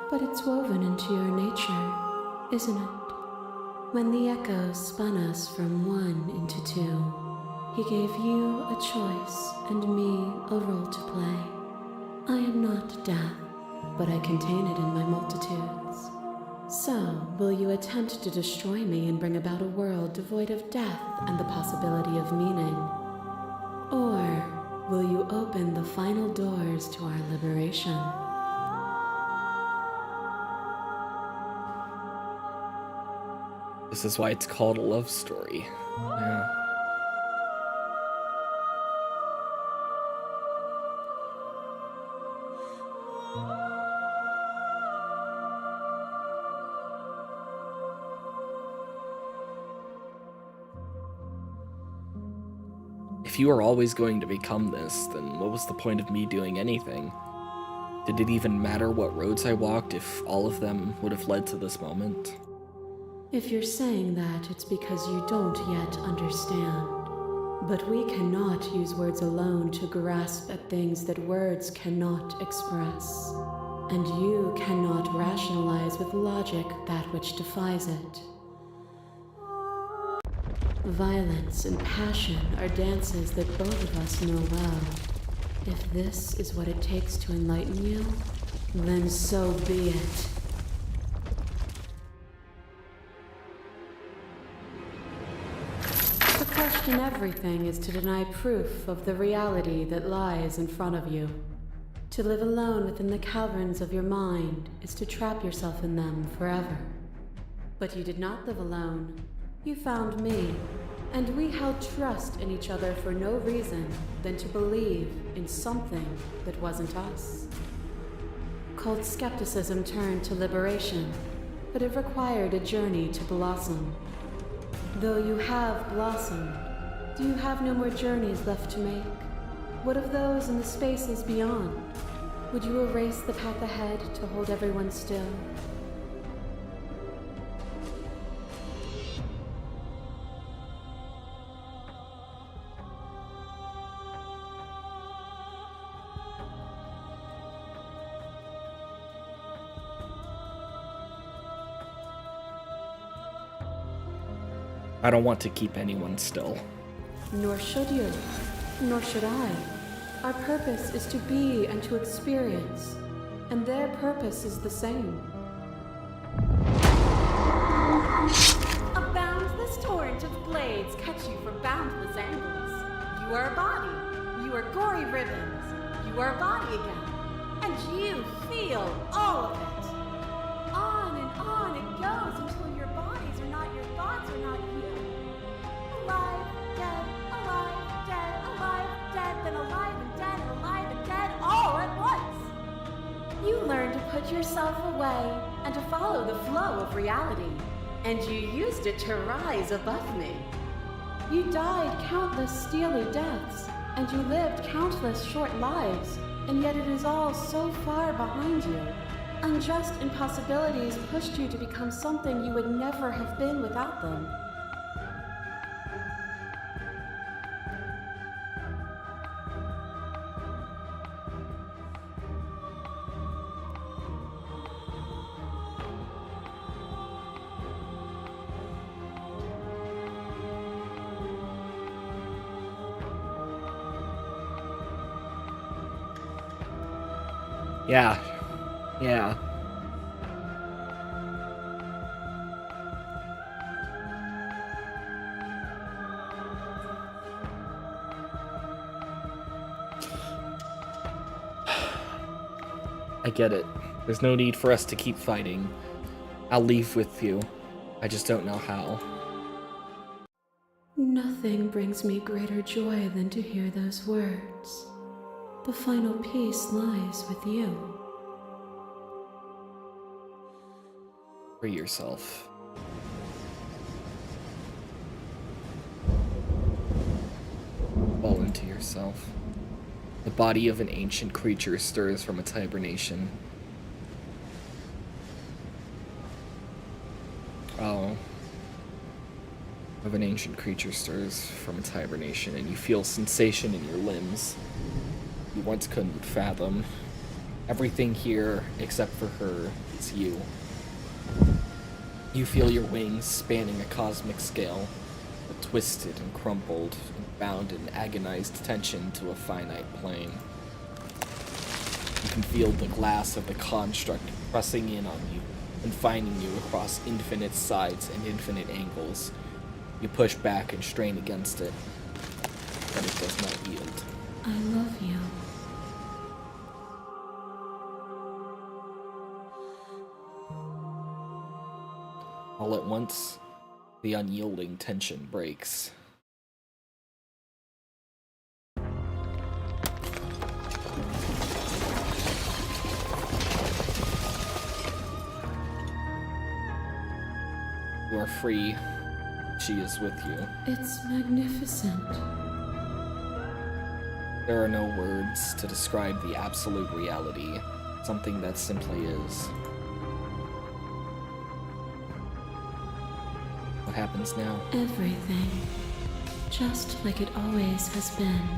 But it's woven into your nature, isn't it? When the echo spun us from one into two, he gave you a choice and me a role to play. I am not death, but I contain it in my multitudes. So, will you attempt to destroy me and bring about a world devoid of death and the possibility of meaning? Or will you open the final doors to our liberation? This is why it's called a love story. Yeah. If you were always going to become this, then what was the point of me doing anything? Did it even matter what roads I walked if all of them would have led to this moment? If you're saying that, it's because you don't yet understand. But we cannot use words alone to grasp at things that words cannot express. And you cannot rationalize with logic that which defies it. Violence and passion are dances that both of us know well. If this is what it takes to enlighten you, then so be it. To question everything is to deny proof of the reality that lies in front of you. To live alone within the caverns of your mind is to trap yourself in them forever. But you did not live alone. You found me, and we held trust in each other for no reason than to believe in something that wasn't us. Cold skepticism turned to liberation, but it required a journey to blossom. Though you have blossomed, do you have no more journeys left to make? What of those in the spaces beyond? Would you erase the path ahead to hold everyone still? I don't want to keep anyone still. Nor should you. Nor should I. Our purpose is to be and to experience, and their purpose is the same. A boundless torrent of blades cut you from boundless angles. You are a body. You are gory ribbons. You are a body again. And you feel all of it. On it goes until your bodies are not your thoughts, are not you. Alive, dead, alive, dead, alive, dead, then alive and dead, and alive and dead, all at once. You learn to put yourself away and to follow the flow of reality. And you used it to rise above me. You died countless steely deaths, and you lived countless short lives, and yet it is all so far behind you. Unjust impossibilities pushed you to become something you would never have been without them. Yeah. I get it. There's no need for us to keep fighting. I'll leave with you. I just don't know how. Nothing brings me greater joy than to hear those words. The final piece lies with you. Free yourself. Fall into yourself. The body of an ancient creature stirs from its hibernation. Oh. Of an ancient creature stirs from its hibernation, and you feel sensation in your limbs you once couldn't fathom. Everything here, except for her, is you. You feel your wings spanning a cosmic scale, but twisted and crumpled and bound in agonized tension to a finite plane. You can feel the glass of the construct pressing in on you, confining you across infinite sides and infinite angles. You push back and strain against it, but it does not yield. I love you. All at once, the unyielding tension breaks. You are free. She is with you. It's magnificent. There are no words to describe the absolute reality, something that simply is. What happens now? Everything. Just like it always has been.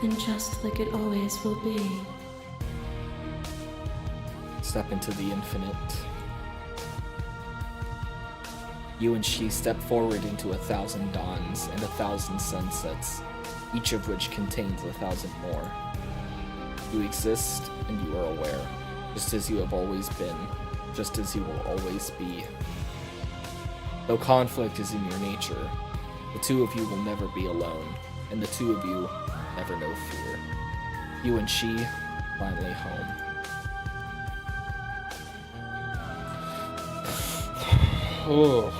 And just like it always will be. Step into the infinite. You and she step forward into 1,000 dawns and 1,000 sunsets, each of which contains 1,000 more. You exist and you are aware, just as you have always been, just as you will always be. Though conflict is in your nature, the two of you will never be alone, and the two of you never know fear. You and she, finally home. Oh.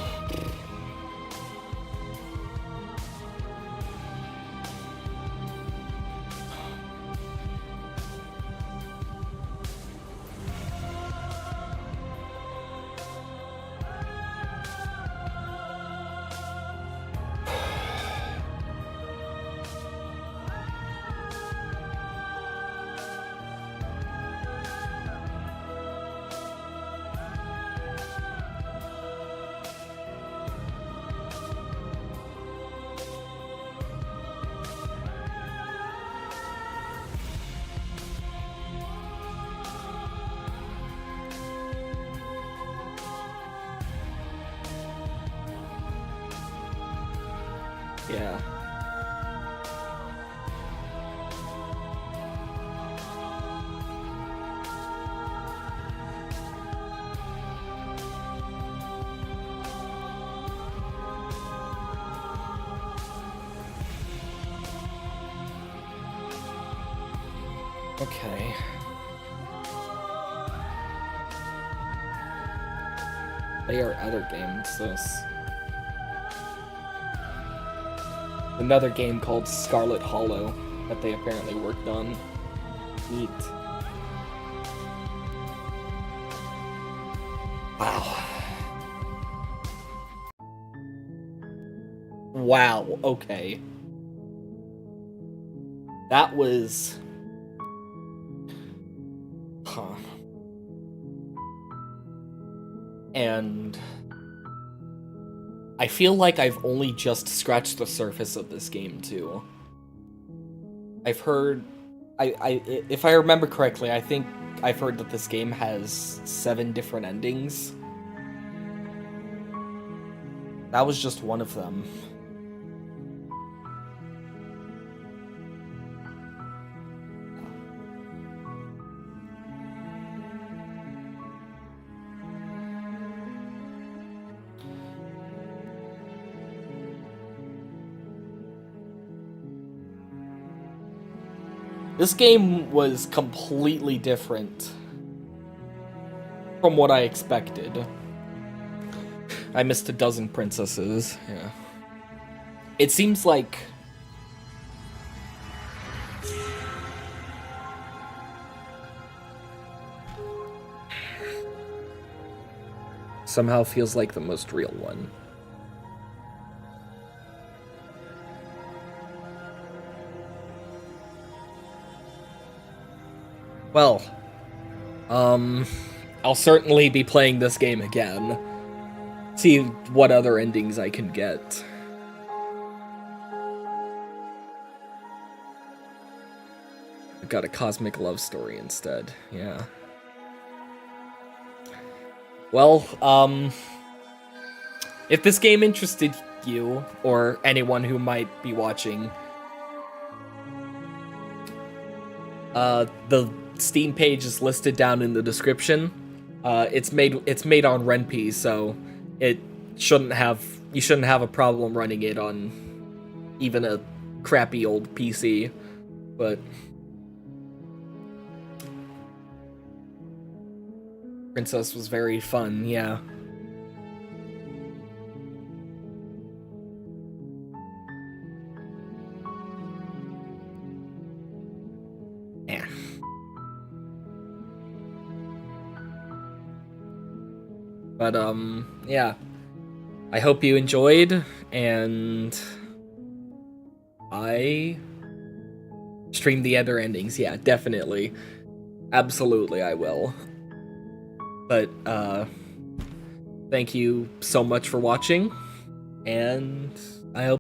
Yeah. Okay. They are other games, this. Another game called Scarlet Hollow that they apparently worked on. Neat. Wow. Wow, okay. That was... Huh. And... I feel like I've only just scratched the surface of this game, too. I've heard... if I remember correctly, I think I've heard that this game has 7 different endings. That was just one of them. This game was completely different from what I expected. I missed a dozen princesses, yeah. It seems like... somehow feels like the most real one. Well, I'll certainly be playing this game again. See what other endings I can get. I got a cosmic love story instead, yeah. Well, if this game interested you, or anyone who might be watching, the Steam page is listed down in the description. It's made on Ren'Py, so you shouldn't have a problem running it on even a crappy old PC. But Princess was very fun, yeah. Yeah. But, yeah. I hope you enjoyed, and I stream the other endings. Yeah, definitely. Absolutely, I will. But, thank you so much for watching, and I hope